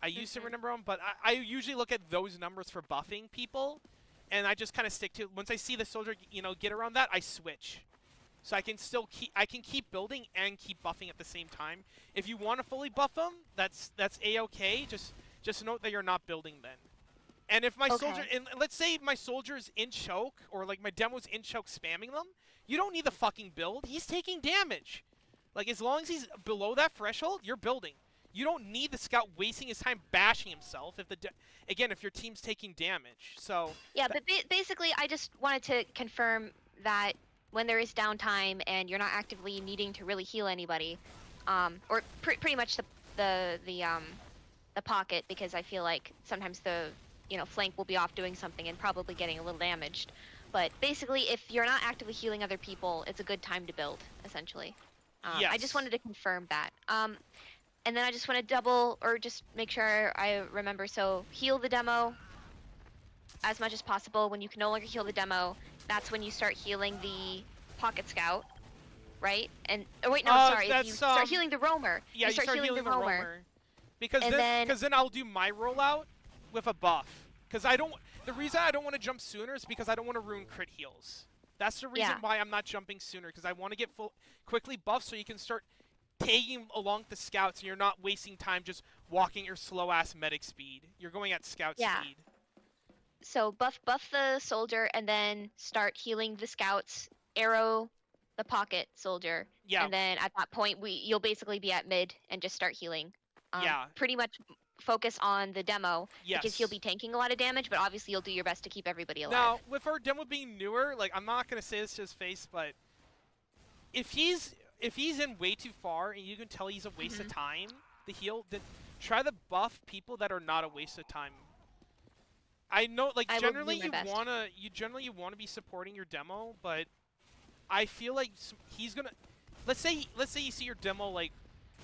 I used to remember them, but I usually look at those numbers for buffing people, and I just kind of stick to. Once I see the soldier, get around that, I switch. So I can still keep building and keep buffing at the same time. If you want to fully buff them, that's a-okay. Just note that you're not building then. And if my soldier, and let's say my soldier's in choke or like my demo's in choke spamming them, you don't need the fucking build. He's taking damage. Like as long as he's below that threshold, you're building. You don't need the scout wasting his time bashing himself if if your team's taking damage. So yeah, but basically, I just wanted to confirm that when there is downtime and you're not actively needing to really heal anybody, or pretty much the pocket, because I feel like sometimes the flank will be off doing something and probably getting a little damaged. But basically, if you're not actively healing other people, it's a good time to build, essentially. Yes. I just wanted to confirm that. And then I just want to double, or just make sure I remember. So heal the demo as much as possible. When you can no longer heal the demo, that's when you start healing the pocket scout, right? And wait, no, sorry. If you start healing the roamer, yeah, you start healing the roamer. Because then I'll do my rollout with a buff. Because the reason I don't want to jump sooner is because I don't want to ruin crit heals. That's the reason why I'm not jumping sooner, because I want to get quickly buffed so you can start tagging along the scouts and you're not wasting time just walking your slow ass medic speed. You're going at scout speed. So buff the soldier and then start healing the scouts, arrow the pocket soldier. Yeah. And then at that point you'll basically be at mid and just start healing. Pretty much focus on the demo because he'll be tanking a lot of damage, but obviously you'll do your best to keep everybody alive. Now, with our demo being newer, like I'm not gonna say this to his face, but if he's in way too far and you can tell he's a waste of time to heal, then try to buff people that are not a waste of time. I know, like generally you wanna be supporting your demo, but I feel like he's gonna. Let's say you see your demo like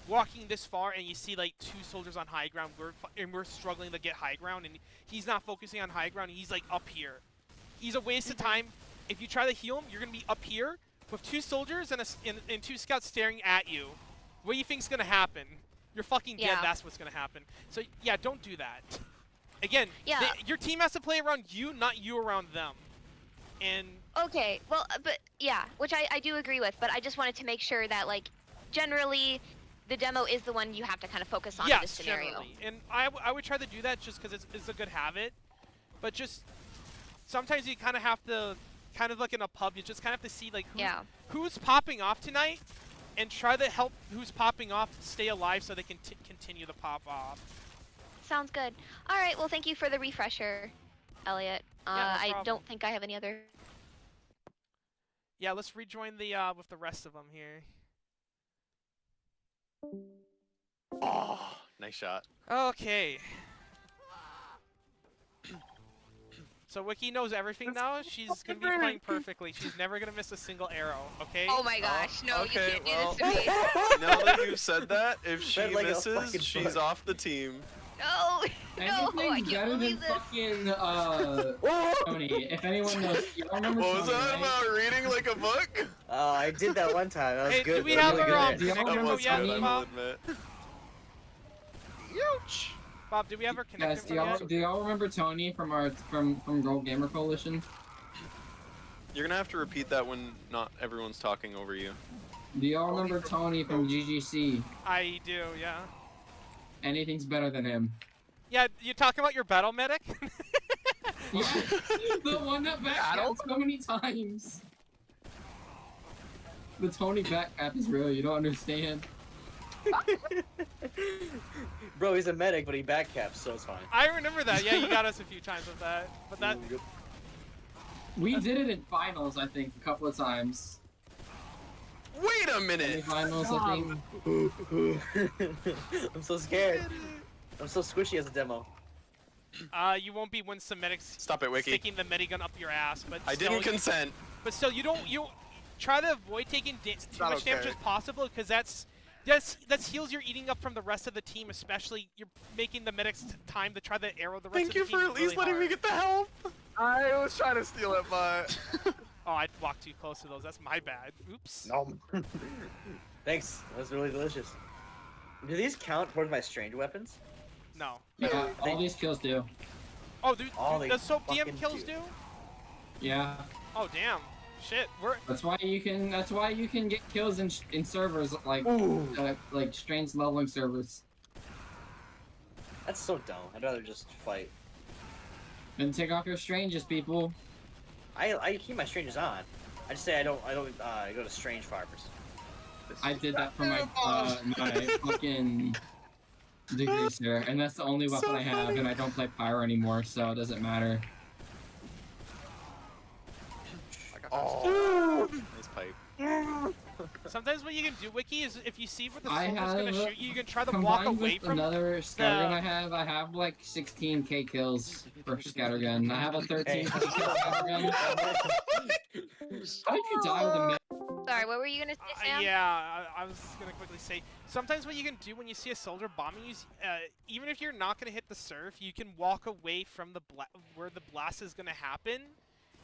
walking this far and you see like 2 soldiers on high ground, we're struggling to get high ground, and he's not focusing on high ground, and he's like up here. He's a waste of time. If you try to heal him, you're gonna be up here with 2 soldiers and 2 scouts staring at you. What do you think's gonna happen? You're fucking dead. That's what's gonna happen. So yeah, don't do that. Again, your team has to play around you, not you around them. And okay, well, but yeah, which I do agree with, but I just wanted to make sure that like generally the demo is the one you have to kind of focus on in this scenario. Generally. And I would try to do that just because it's a good habit. But just sometimes you kind of have to, kind of like in a pub, you just kind of have to see like who's popping off tonight and try to help who's popping off stay alive so they can continue to pop off. Sounds good. All right, well, thank you for the refresher. Elliot. no I problem. don't think I have any other. Yeah, let's rejoin the with the rest of them here. Oh, nice shot. Okay. So Wiki knows everything now. She's gonna be playing perfectly. She's never gonna miss a single arrow. Okay. Oh my gosh! No, okay, you can't well- do this to me. Now that you've said that, if she Read like a misses, fucking she's book. off the team. No, no, I Anything's can't better than believe this. fucking Tony. If anyone knows, you all remember What was Tony, that right? about reading like a book? Oh, I did that one time. That was Hey, good. do we That was have really our good. Do y'all connection remember info yet, Tony? I will Bob? admit. Ouch. Bob, do we have our Guys, connection do info y'all yet? do y'all remember Tony from our from Girl Gamer Coalition? You're gonna have to repeat that when not everyone's talking over you. Do y'all remember Tony from GGC? I do, yeah. Anything's better than him. Yeah, you talking about your battle medic? Yeah, the one that backcapped so many times. The Tony backcap is real. You don't understand. Bro, he's a medic, but he backcaps, so it's fine. I remember that. Yeah, you got us a few times with that. But that We did it in finals, I think, a couple of times. Wait a minute! Semi-finals, I think. I'm so scared. I'm so squishy as a demo. you won't be when some medics Stop it, Wiki. sticking the medigun up your ass, but I still, didn't consent. But still, you try to avoid taking too not much damage okay. as possible, because that's heals you're eating up from the rest of the team. Especially, you're making the medics time to try to arrow the rest Thank of the you team. for at least really letting me hard. get the help. I was trying to steal it, but Oh, I walked too close to those. That's my bad. Oops. No. Thanks. That was really delicious. Do these count towards my strange weapons? No. Yeah, all these kills do. Oh, dude, All they does Soap DM fucking kills do. do? Yeah, Oh, damn. Shit, we're that's why you can get kills in servers like strange leveling servers. That's so dumb. I'd rather just fight. And take off your stranges, people. I keep my strangers on. I just say I don't go to strange farmers. I did that for my my fucking degree, sir, and that's the only weapon So I have, funny. and I don't play pyro anymore, so it doesn't matter. I got Oh, nice pipe. sometimes what you can do, Wiki, is if you see where the I soldier's gonna have, shoot you, you can try to walk Combined away with from. another scatter gun the- I have like 16k kills for scattergun. I have a 13k scattergun. How did you die with a minute? Sorry, what were you gonna say, Sam? Yeah, I was gonna quickly say. Sometimes what you can do when you see a soldier bombing you, even if you're not gonna hit the surf, you can walk away from the where the blast is gonna happen,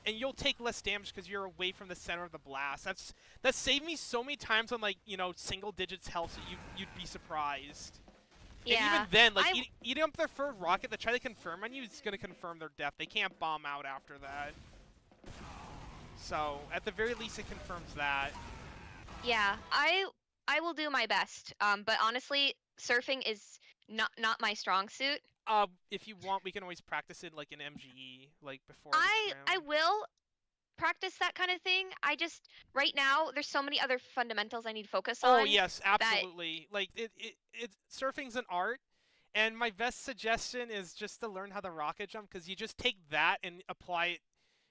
and you'll take less damage because you're away from the center of the blast. That's saved me so many times on like single digits health that you'd be surprised. And Yeah. even then, like I- eating up their third rocket to try to confirm on you is gonna confirm their death. They can't bomb out after that. So at the very least, it confirms that. Yeah, I will do my best. But honestly, surfing is not my strong suit. If you want, we can always practice it like in MGE, like before. I the scrim. will practice that kind of thing. I just right now there's so many other fundamentals I need to focus on. Oh yes, absolutely. Like it surfing's an art, and my best suggestion is just to learn how to rocket jump, because you just take that and apply it,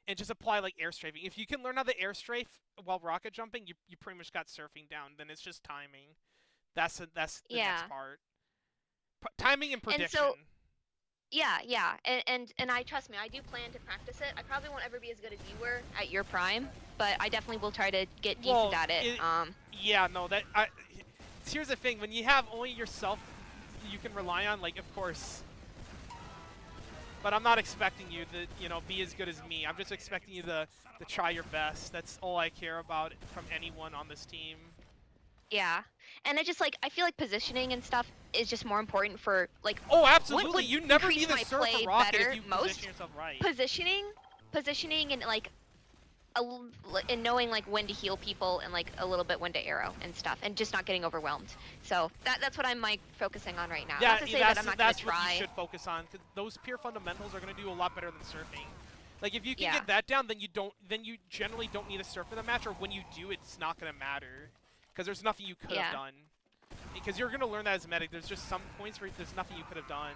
and just apply like air strafing. If you can learn how to air strafe while rocket jumping, you pretty much got surfing down. Then it's just timing. That's the Yeah. next part. Timing and prediction. so- Yeah, and I trust me, I do plan to practice it. I probably won't ever be as good as you were at your prime, but I definitely will try to get decent Well, at it. Yeah, no, here's the thing: when you have only yourself, you can rely on. Like, of course. But I'm not expecting you to, be as good as me. I'm just expecting you to try your best. That's all I care about from anyone on this team. Yeah, and I feel like positioning and stuff is just more important for like Oh, absolutely. would You never increase need to my surf play a rocket better if you most? position yourself right. positioning and like and knowing like when to heal people and like a little bit when to arrow and stuff, and just not getting overwhelmed. So that's what I'm like focusing on right now. Yeah, not to say that I'm not gonna that's what try. you should focus on, because those pure fundamentals are going to do a lot better than surfing. Like, if you can Yeah. get that down, then you generally don't need a surf for the match, or when you do, it's not going to matter, because there's nothing you could Yeah. have done. Because you're going to learn that as a medic. There's just some points where there's nothing you could have done.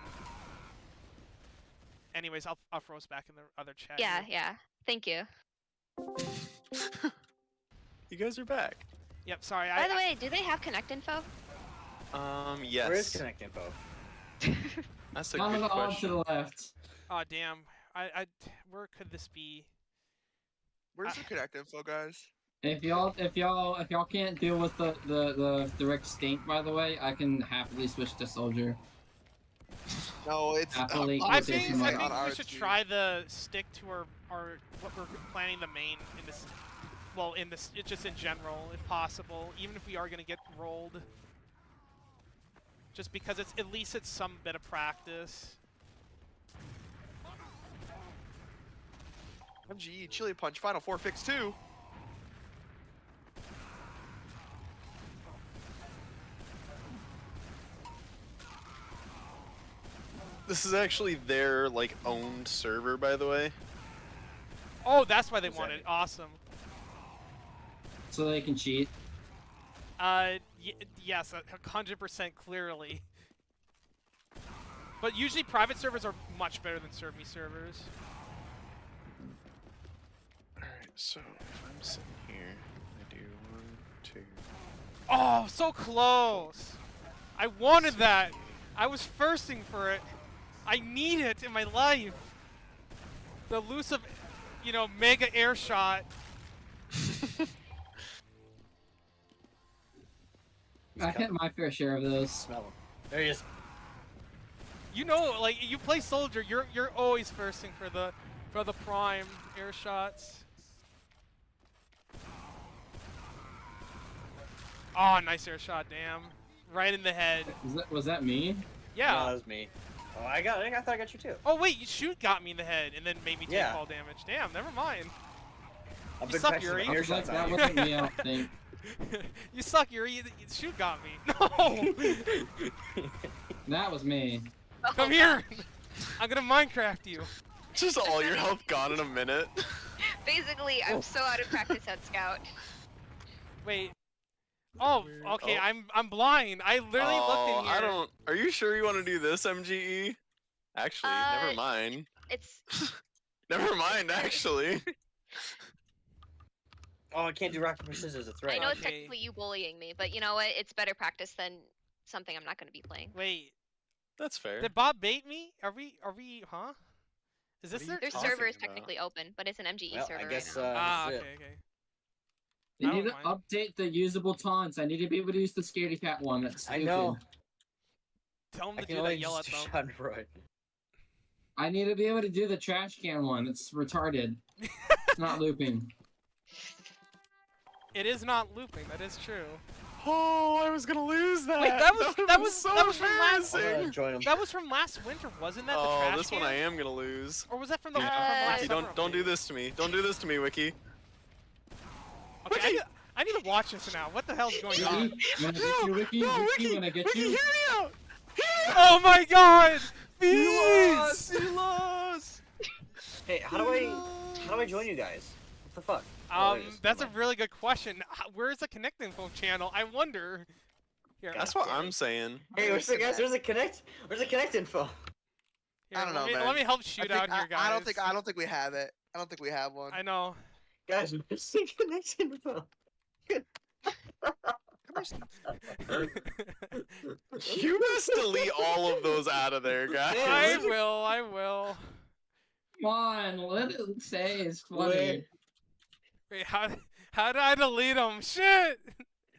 Anyways, I'll froze back in the other chat. Yeah, here. yeah. Thank you. You guys are back. Yep. Sorry. By the way, do they have connect info? Yes. Where is Connect Info? That's a Down good on to question. the left. Oh damn. Where could this be? Where's the connect info, guys? If y'all can't deal with the direct stink, by the way, I can happily switch to soldier. No, it's. Happily I Rotation think mode. we should try the stick to our what we're planning the main in this. Well, in this, just in general, if possible, even if we are gonna get rolled. Just because it's at least it's some bit of practice. MGE Chili Punch Final Four Fix 2. This is actually their like owned server, by the way. Oh, that's why they What's want that it. Awesome. So they can cheat. Yes, 100% clearly. But usually private servers are much better than serve me servers. Alright, so if I'm sitting here, I do 1, 2. Oh, so close! I wanted that! I was thirsting for it. I need it in my life. The elusive, you know, mega air shot. I hit my fair share of those. Smell him. There he is. You know, like you play soldier, you're always thirsting for the prime air shots. Oh, nice air shot, damn. Right in the head. Was that me? Yeah. No, that was me. Oh, I thought I got you too. Oh wait, you shoot got me in the head and then made me take Yeah. fall damage. Damn, never mind. I've You been suck, practicing Yuri. air Like, shots that on you. wasn't me, I don't think. You suck, Yuri. You shoot got me. No! That was me. Oh, Come here! I'm gonna Minecraft you. Just all your health gone in a minute. Basically, I'm so out of practice at Scout. Wait. Oh, okay. Oh. I'm blind. I literally looked in here. I don't. Are you sure you want to do this, MGE? Actually, never mind. It's Never mind, actually. Oh, I can't do rock paper scissors. That's right. I know it's Okay. technically you bullying me, but you know what? It's better practice than something I'm not going to be playing. Wait. That's fair. Did Bob bait me? Are we? Huh? Is this What are their? you Their talking server is about? technically open, but it's an MGE Well, server I guess right now. Ah, this okay, is it. okay. They I need to don't mind. update the usable taunts. I need to be able to use the scaredy cat one. That's I stupid. know. Tell them I to can do only that. Yell at just them. do Schadenfreude. I need to be able to do the trash can one. It's retarded. It's not looping. It is not looping. That is true. Oh, I was gonna lose that. Wait, that would've was been so that was from last. I'm gonna embarrassing. join him. That was from last winter, wasn't that? The Oh, trash this can? one I am gonna lose. Or was that from the Here, from last Wiki, summer don't do update? this to me. Don't do this to me, Wiki. Okay, I need to watch this now. What the hell's going Wiki, on? when I get you, Wiki, no, Wiki, Wiki, when I get Wiki, you. hear me out. Oh my God! He Please! lost! He lost! Hey, how do I join you guys? What the fuck? Oh, there it is. That's a Never mind. really good question. Where's the Connect Info channel? I wonder. Here, That's what I'm saying. Hey, where's the guys? Where's the connect? Where's the connect info? here, I don't let know, me, man. Let me help shoot out here, guys. I don't think we have it. I don't think we have one. I know. Guys, where's the connect info? You best delete all of those out of there, guys. I will. I will. Come on, let it say it's funny. Wait. Wait, how did I delete them? Shit!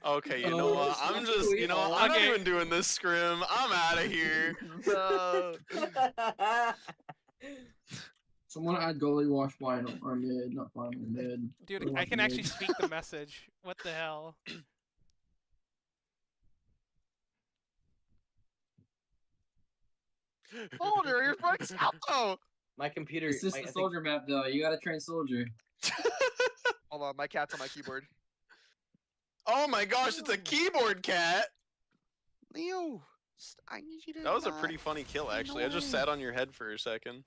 Okay, you know what? I'm just, you know, what? I'm Okay. not even doing this scrim. I'm out of here. No. Someone add goalie wash final or mid, not final, mid. Dude, Goalie I can mid. actually speak the message. What the hell? Soldier, you're fucking scout though. My computer. It's just I the think- soldier map though. You gotta train soldier. Hold on, my cat's on my keyboard. Oh my gosh, it's a keyboard cat. Leo, I need you to. That was a pretty funny kill, actually. I just sat on your head for a second.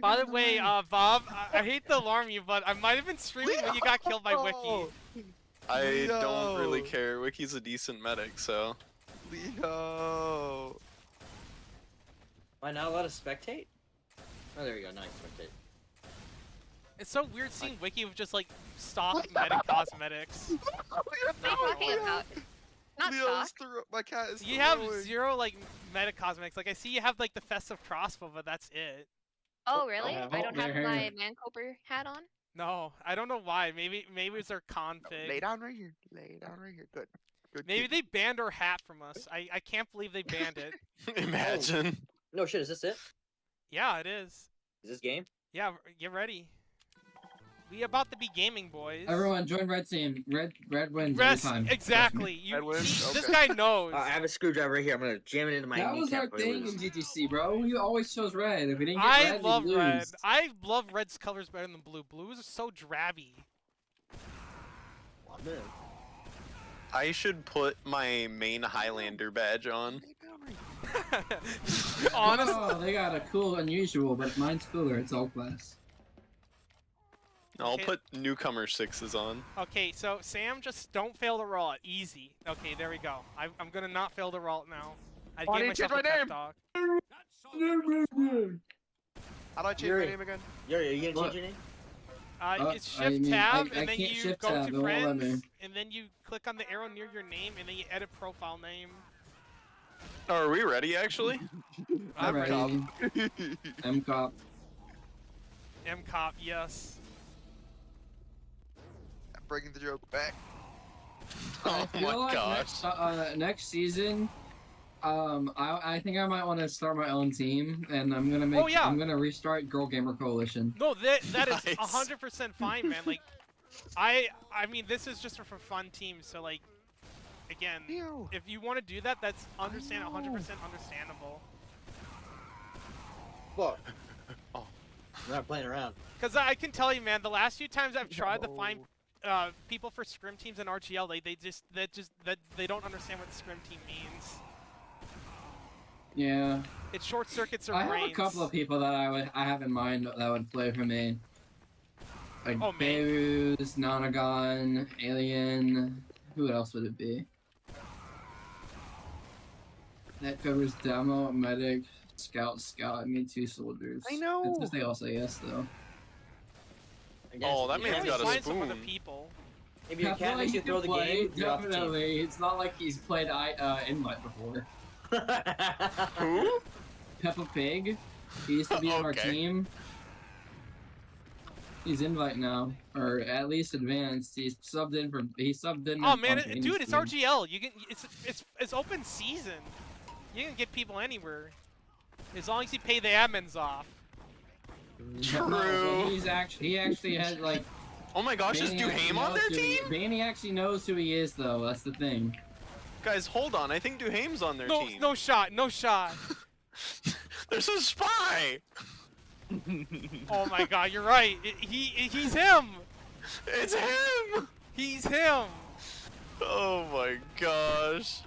By the way, Bob, I hate to alarm you, but I might have been streaming when you got killed by Wiki. I don't really Leo. care. Wiki's a decent medic, so. Leo. Am I not allowed to spectate? Oh, there we go. Nice. Rotate. It's so weird seeing Wiki with just like stock meta cosmetics. What are you talking about? Not Leo's stock. my cat is You have throwing. 0 like meta cosmetics. Like I see you have like the festive crossbow, but that's it. Oh, really? Yeah. I don't have There. my Mancoper hat on. No, I don't know why. Maybe it's their config. Lay down right here. Lay down right here. Good. Good. Maybe kid. they banned our hat from us. I can't believe they banned it. Imagine. No shit. Is this it? Yeah, it is. Is this game? Yeah, get ready. We about to be gaming, boys. Everyone, join red team. Red wins Rest, every time. exactly. You Red wins? see, this Okay. guy knows. I have a screwdriver right here. I'm gonna jam it into my That was our kneecap before we thing in lose. GGC, bro. We always chose red. If we didn't get I red, love we red. lose. I love red's colors better than blue. Blue is so drabby. Oh, man. I should put my main Highlander badge on. Lay down right here. Honestly, Oh, they got a cool unusual, but mine's cooler. It's all class. I'll Okay. put newcomer 6s on. okay, so Sam, just don't fail to roll it. Easy. Okay, there we go. I'm gonna not fail to roll it now. I Oh, I gave need to myself change a my pep name. talk. How do I change my Yuri. name again? Yuri, are you gonna What? change your name? It's I Shift mean, Tab, I and then can't you Shift go tab, to it won't let me. Friends, and then you click on the arrow near your name, and then you edit profile name. Oh, are we ready actually? I'm ready. Cop. M-Cop. MCOP, yes. Bringing the joke back. Oh I feel my like gosh. next season, I think I might want to start my own team, and I'm gonna make. Oh, yeah. I'm gonna restart Girl Gamer Coalition. No, that is Nice. 100% fine, man. Like, I mean, this is just for fun teams. So like, again, Ew. if you want to do that, that's 100% know. understandable. Fuck. Oh. I'm not playing around. Because I can tell you, man, the last few times I've tried to find people for scrim teams in RGL, they don't understand what scrim team means. Yeah, It short circuits their I have brains. a couple of people that I have in mind that would play for me. Like Oh, man. Beirut, Nonagon, Alien. Who else would it be? That covers Demo, Medic, Scout. I need 2 soldiers. I know. It's just they all say yes though. I guess Oh, that if You your man's can cat- got a find some other spoon. people. If your I feel cat makes he you throw the can play, game, you're off the team. definitely. It's not like he's played Invite before. Who? Peppa Pig. He used to be on our Okay. team. He's Invite now, or at least advanced. He subbed in. Oh man, on Danny's dude, it's team. RGL. You can it's open season. You can get people anywhere, as long as you pay the admins off. No, but True. he actually had like. Oh my gosh, is Danny actually Duhame on knows their who he- team? Danny actually knows who he is, though. That's the thing. Guys, hold on. I think Duhame's on their No, team. no shot, no shot. There's a spy! Oh my God, you're right. He's him. It's him! He's him. Oh my gosh.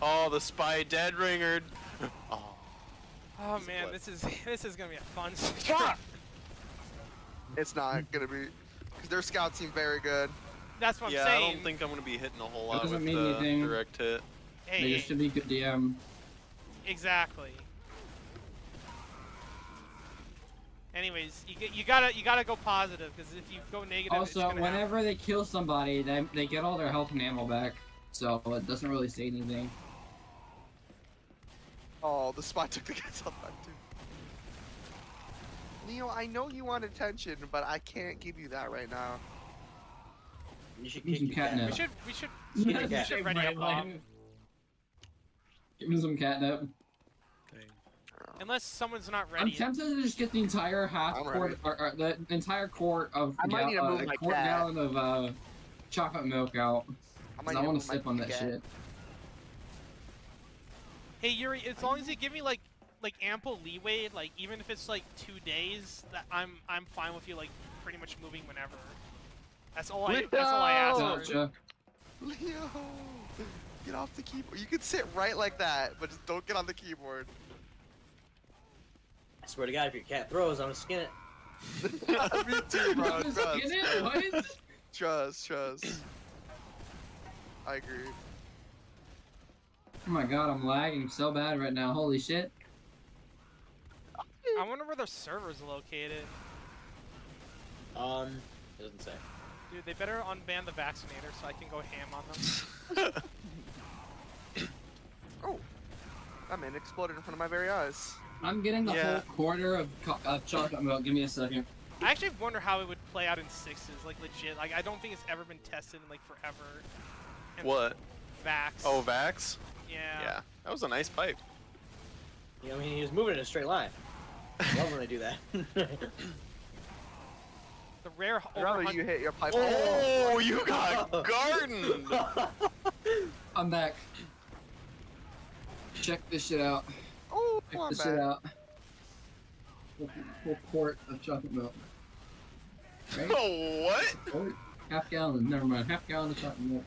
Oh, the spy dead ringered. Oh. Oh He's man, what? this is gonna be a fun. It's not gonna be, because their scouts seem very good. That's what I'm Yeah, I saying. don't think I'm gonna be hitting a whole That lot doesn't with mean the anything. direct hit. They Hey, just should be good DM. exactly. Anyways, you gotta go positive, because if you go negative, it's Also, gonna happen. whenever they kill somebody, they get all their health and ammo back. So it doesn't really say anything. Oh, the spot took the guy's health back too. Neo, I know you want attention, but I can't give you that right now. You should Give kick him your cat. catnip. We should Yeah, we should ready up off. Give him some catnip. Unless someone's not I'm ready. tempted to just get the entire half I'm quart, or the entire quart of I might need to move a my quart cat. gallon of chocolate milk out. I 'Cause might I need want move to my sip on that cat. shit. Hey Yuri, as long as you give me like ample leeway, like even if it's like 2 days, that I'm fine with you like pretty much moving whenever. That's all I ask Leo! for. Gotcha. Leo, get off the keyboard. You can sit right like that, but just don't get on the keyboard. I swear to God, if your cat throws, I'm gonna skin it. Me too, bro. Just trust. get it? What? Trust. I agree. Oh my god, I'm lagging so bad right now. Holy shit. I wonder where their server's located. It doesn't say. Dude, they better unban the vaccinator so I can go ham on them. Oh, that man exploded in front of my very eyes. I'm getting the Yeah. whole quarter of chocolate milk. Give me a second. I actually wonder how it would play out in sixes, like legit. Like I don't think it's ever been tested in like forever. And What? Vax. Oh, Vax? Yeah. Yeah, that was a nice pipe. You know, I mean, he was moving in a straight line. I love when they do that. The rare I'd rather over you hit your pipe. Oh, you got gardened! I'm back. Check this shit out. Oh, Check I'm this back. shit out. Whole quart of chocolate milk. Right? Oh, what? Oh, half gallon. Never mind. Half gallon of chocolate milk.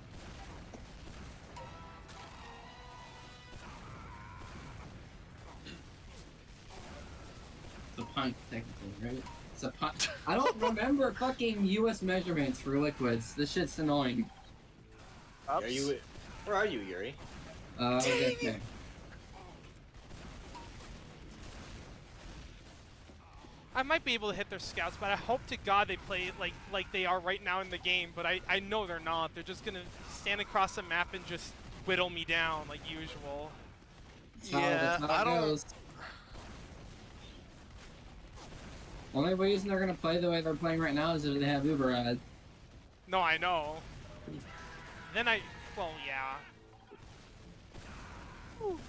It's a pint, technically, right? It's a pint. I don't remember fucking U.S. measurements for liquids. This shit's annoying. Are you? Where are you, Yuri? Okay. I might be able to hit their scouts, but I hope to God they play it like they are right now in the game. But I know they're not. They're just gonna stand across the map and just whittle me down like usual. Yeah, I don't. Only reason they're gonna play the way they're playing right now is if they have Uber ad. No, I know. Then well, yeah.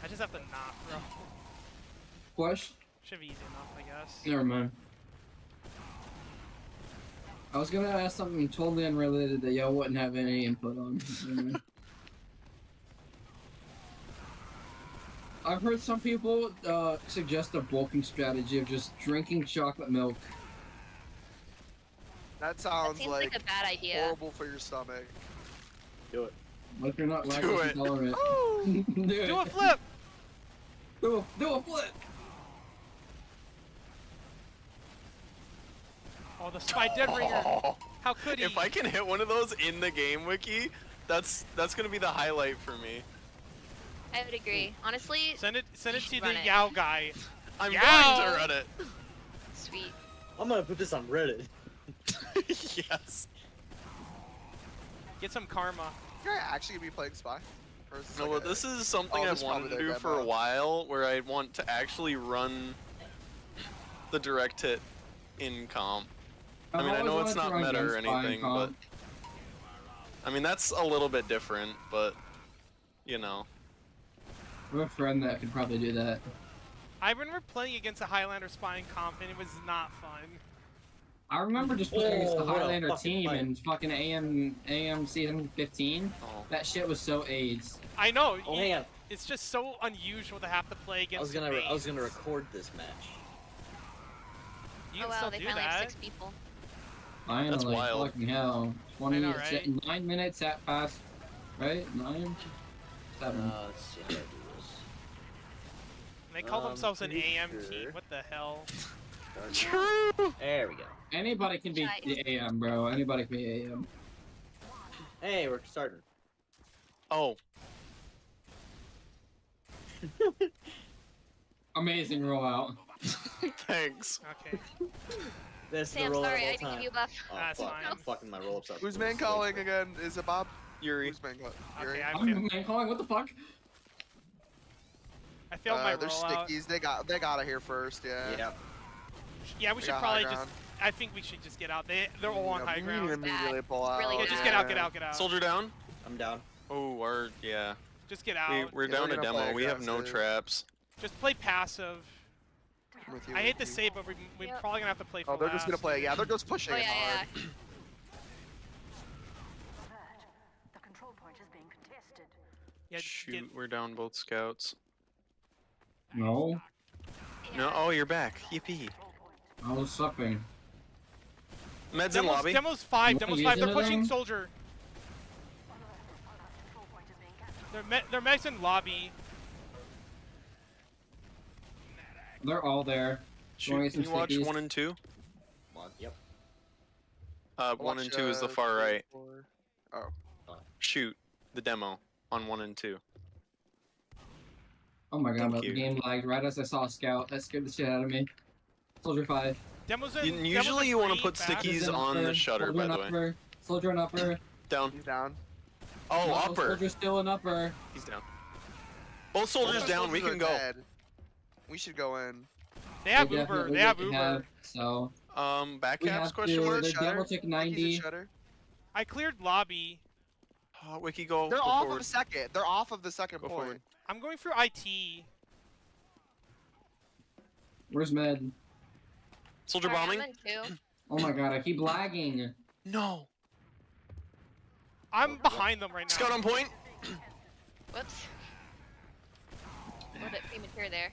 I just have to not throw. Push? Should be easy enough, I guess. Never mind. I was gonna ask something totally unrelated that y'all wouldn't have any input on. I've heard some people suggest a bulking strategy of just drinking chocolate milk. That That sounds seems like a bad idea. horrible for your stomach. Do it. Like you're not Do lactose it. intolerant. Oh, Do a flip! Do a flip! Oh, the spy dead ringer. How could he? If I can hit one of those in the game, Wiki, that's gonna be the highlight for me. I would agree. Honestly, Send it to the Run it. Yao guy. I'm Yow! going to run it. sweet. I'm gonna put this on Reddit. Yes. Get some karma. Can I actually be playing Spy? Or is this No, like but a- this is something Oh, I've this is wanted to probably do their for a demo. while, where I want to actually run the direct hit in comp. I mean, I know it's not meta or anything, but I mean that's a little bit different, but you know. I have a friend that could probably do that. I remember playing against a Highlander spy in comp, and it was not fun. I remember just playing against the Oh, what a Highlander fucking team fight. in fucking AM season 15. Oh. That shit was so AIDS. I know. Oh, hang on. It's just so unusual to have to play I against. was gonna mains. record this match. You Oh can wow, still they do found like that. 6 people. Finally, wild. fucking hell. 20 I know, minutes, right? 9 minutes at past, right? 9? 7. Let's see how I do this. They call themselves an pretty AM sure. team. What the hell? True. There we go. Anybody can be Try. the AM, bro. Anybody can be AM. Hey, we're starting. Oh. Amazing rollout. Thanks. Okay. This is Sam, the roll sorry, of I all didn't time. give you a buff. Oh, That's fuck. fine. I'm fucking my roll-ups up. Who's man calling again? Is it Bob? Yuri. Who's man calling? Yuri? Okay, I'm man calling, what the fuck? I failed my They're rollout. stickies. They got it here first. Yeah. Yeah. Yeah, we They should got probably high just. ground. I think we should just get out. They're all on Yeah, high we need ground. to immediately pull out. Really Yeah, bad. just get out, get out, get out. Soldier down. I'm down. Oh, our yeah. Just get out. We're Yeah, down we're to gonna play demo. We have no aggressive. traps. Just play passive. I'm with you, I hate to with you. say, but we're Yep. probably gonna have to play. Oh, full they're just gonna ass. play. Yeah, they're just pushing Oh it yeah, hard. yeah. The control point is being contested. Yeah, Shoot, get, we're down both scouts. No. No, oh, you're back. Yippee. I was supping. Meds in lobby. Demo's 5. You Demo's wanna 5. use They're pushing anything? soldier. Control point is being captured. They're Megs in lobby. They're all there. Shoot, Wanna can get you some watch stickies? 1 and 2? Come on. Yep. 1 and 2 is the far right. Shoot the demo on 1 and 2. Oh my god, Thank my you. game lagged right as I saw a scout. That scared the shit out of me. Soldier 5. Demos in. Usually you want to free, put back. stickies Soldier's on upper, the shutter, soldier by and the way. upper, soldier and upper. Down. He's down. Oh, No, upper. Soldier's still an upper. He's down. Both soldiers Both down. We soldiers can are go. dead. We should go in. They have We Uber. definitely They have have, Uber. so Back we caps? have Question to. mark. The Shutter? demo took Wiki's a 90. shutter. I cleared lobby. Wiki, go. They're go off forward. of the second. They're off of the second Go point. forward. I'm going through IT. Where's Med? Soldier Sorry, bombing. I'm in 2. Oh my god, I keep lagging. No. I'm behind them right now. Scout on point. Whoops. A little bit premature there.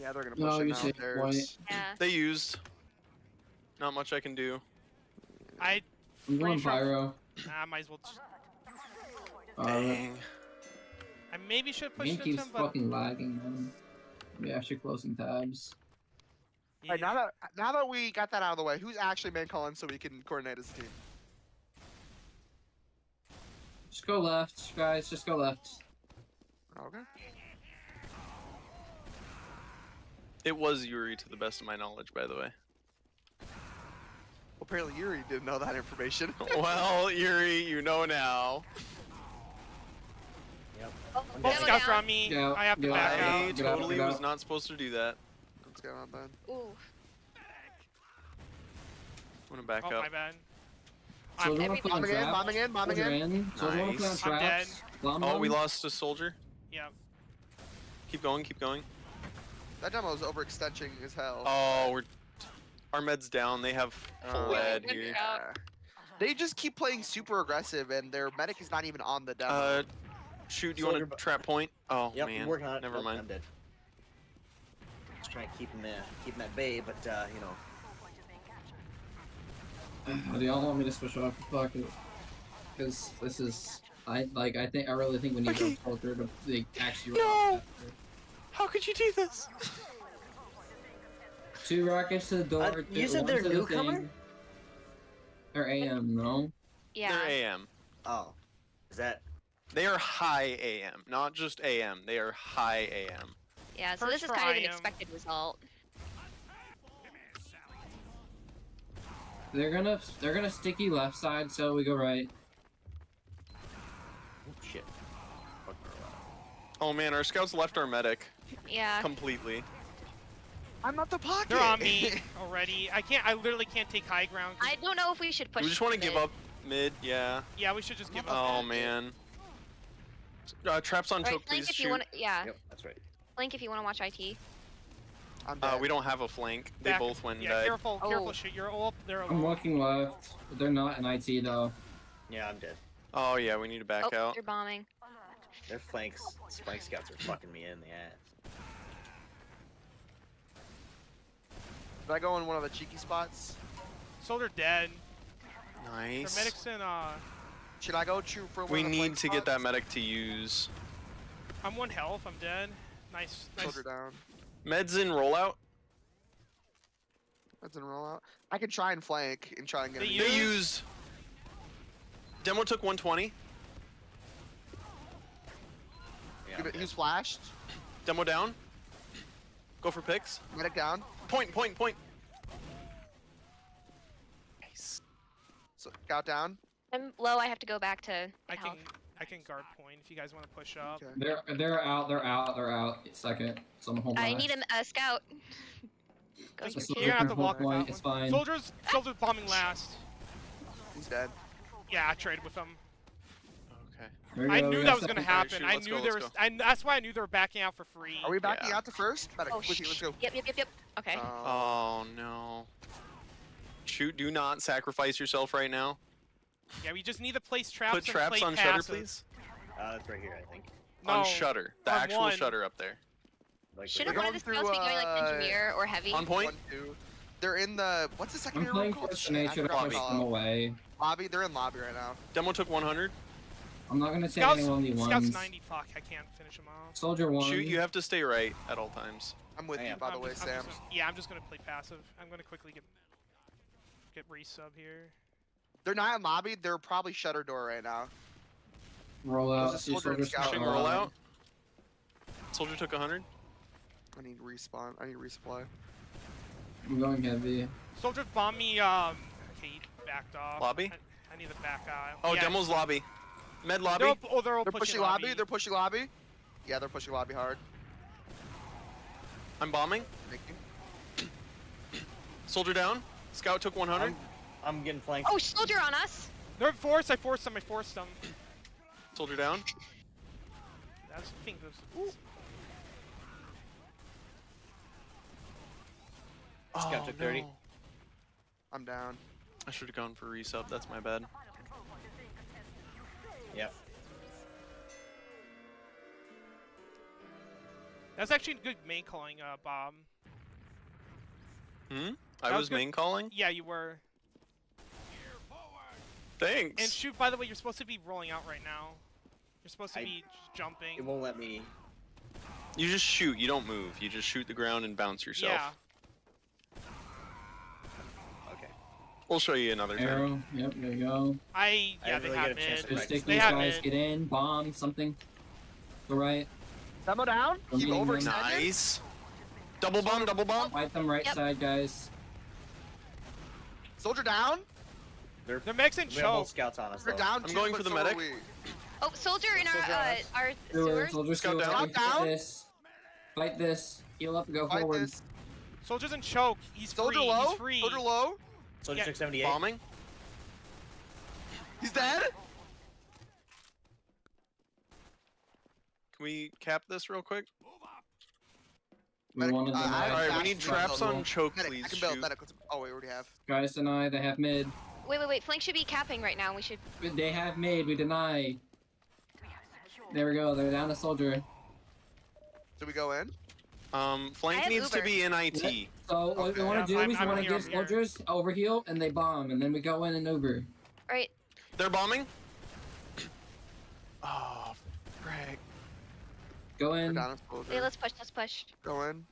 Yeah, they're gonna No, push it you said downstairs. Yeah. They used. Not much I can do. I I'm going Pretty sure- pyro. I might as well. Dang. I maybe should push Game it keeps to him, but fucking lagging, man. We actually closing tabs. Alright, now that we got that out of the way, who's actually man calling so we can coordinate as a team? Just go left, guys. Just go left. Okay. It was Yuri, to the best of my knowledge, by the way. Well, apparently Yuri didn't know that information. Well, Yuri, you know now. Oh, both demo scouts are down. on me. Go, I have to go. back I out. Get out, totally get was out. not supposed to do that. What's going on then? Ooh. I'm gonna back Oh, up. my bad. Soldier wanna everything- play on Bombing in, traps. bombing in, bombing Soldier in. Soldier wanna play on Nice. I'm traps. Bomb Oh, we them. lost a soldier. Yeah. Keep going, keep going. That demo's overextending as hell. Oh, our med's down. They have full Oh, ed good here. job. They just keep playing super aggressive, and their medic is not even on the demo. Shoot, you want Soldier to trap point? Oh Yep, man, I'm working on it. never Nope, mind. I'm dead. Just trying to keep him at bay, but you know. Do y'all want me to switch off the clock? Because this is, I really think we need Okay. a soldier to actually. No! How could you do this? 2 rockets to the door. You said one they're to the newcomer? thing. They're AM, no? Yeah. They're AM. Oh, is that? They are high AM, not just AM. They are high AM. Yeah, so First this is for kind of an IM. expected result. They're gonna sticky left side, so we go right. Oh, shit. Oh man, our scouts left our medic Yeah. completely. I'm not the pocket. They're on me already. I literally can't take high ground. I don't know if we should push. Do we just want to give mid. up mid? Yeah. Yeah, we should just give up. Oh man. Traps on Right, choke, flank please if you shoot. want. Yeah, Yep, that's right. flank if you want to watch IT. I'm dead. We don't have a flank. They Back. both went and Yeah, died. careful, careful, Oh. shit. You're all up there I'm alone. walking left. But they're not in IT though. Yeah, I'm dead. Oh yeah, we need to back Oh, out. they're bombing. Their flank scouts are fucking me in the ass. Did I go in one of the cheeky spots? Soldier dead. Their Nice. medic's in. Should I go shoot for one We of the need flank to get that spots? medic to use. I'm 1 health. I'm dead. Nice, nice. Soldier down. Meds in rollout. That's in rollout. I can try and flank and try and get They him. They Used. used. Demo took 120. Yeah, Give I'm it- dead. He's flashed. Demo down. Go for picks. Medic down. Point, point, point. Nice. So got down. I'm low. I have to go back to I health. can guard point if you guys want to push up. Okay. They're out. Second. Someone hold I left. need a scout. Goes Just for You're gonna have to 2. walk with point. that It's one. fine. Soldiers bombing last. He's dead. Yeah, I traded with them. Okay. There we I go, we knew got that was second. gonna Alright, happen. shoot, I let's knew go, there let's was. And that's why I knew they were backing out for free. Are we backing Yeah. out to first? Medic, Oh, Wiki, let's go. Yep. Okay. Oh no. Shoot, do not sacrifice yourself right now. Yeah, we just need to place traps. Put and traps play on shutter, passive. please. That's right here, I think. No, On shutter. The on actual one. shutter up there. Like Shouldn't right one of the We're going scouts be going like through, engineer or heavy? On point. 1, 2. They're in the what's the I'm secondary playing room called? first Shit, I nature to forgot what push it's them called. away. Lobby. They're in lobby right now. Demo took 100. I'm not gonna take Scouts, any only Scouts ones. 90. Fuck, I can't finish them off. Soldier 1. Shoot, you have to stay right at all times. I'm with I you, am. by the I'm way, just- Sam. I'm just gonna play passive. I'm gonna quickly get resub here. They're not in lobby. They're probably shutter door right now. Roll There's out. a See soldier and soldiers scout. Pushing roll rollout. Soldier took 100. I need respawn. I need resupply. I'm going heavy. Soldiers bomb me. Okay, he backed off. Lobby? I need to back out. Oh, Yeah, demo's lobby. Med lobby. They're all, they're all They're pushing pushing lobby. They're pushing lobby. Yeah, they're pushing lobby hard. I'm bombing. Thank you. Soldier down. Scout took 100. I'm getting flanked. Oh, soldier on us. They're forced. I forced them. I forced them. Soldier down. That's the thing. Ooh. Scout took 30. no. I'm down. I should have gone for resub. That's my bad. Yep. That's actually good main calling, Bob. Hmm? That I was was good. main calling? Yeah, you were. Thanks. And shoot, by the way, you're supposed to be rolling out right now. You're supposed to I- be jumping. It won't let me. You just shoot. You don't move. You just shoot the ground and bounce yourself. Yeah. Okay. We'll show you another time. Arrow. Yep, there you go. I didn't they really have get a chance mid. to Just stick They these have guys. mid. Get in. Bomb. Something. Go right. Demo down. I'm Keep getting overextended. Nice. Double bomb. Double bomb. Fight them right Yep. side, guys. Soldier down. They're mixing We have both choke. scouts on us. We're Though. down. I'm two, going but for the so are medic. we. Oh, soldier in Soldier on us. our Sewer. sewers. Soldier Scout sewer. down. Fight Down. this. Fight this. Heal up. Go Fight forward. this. Soldiers in choke. He's Soldier free. low. He's free. Soldier low. Soldier Yeah. took 78. Bombing. He's dead. Can we cap this real quick? We Medic- wanted them I- out. Alright, we fast need build. traps on choke, Medic. please. I can build Shoot. medic. Oh wait, we already have. Guys deny. They have mid. Wait. Flank should be capping right now. We should. They have mid. We deny. There we go. They're down a soldier. Do we go in? I Flank have needs to Uber. be in IT. So what Okay. we want to Yeah, do is we I'm want to here, give I'm here. soldiers overheal and they bomb, and then we go in and Uber. Right. They're bombing. Oh, frick. Go We're in. down a soldier. Hey, let's push. Let's push. Go in.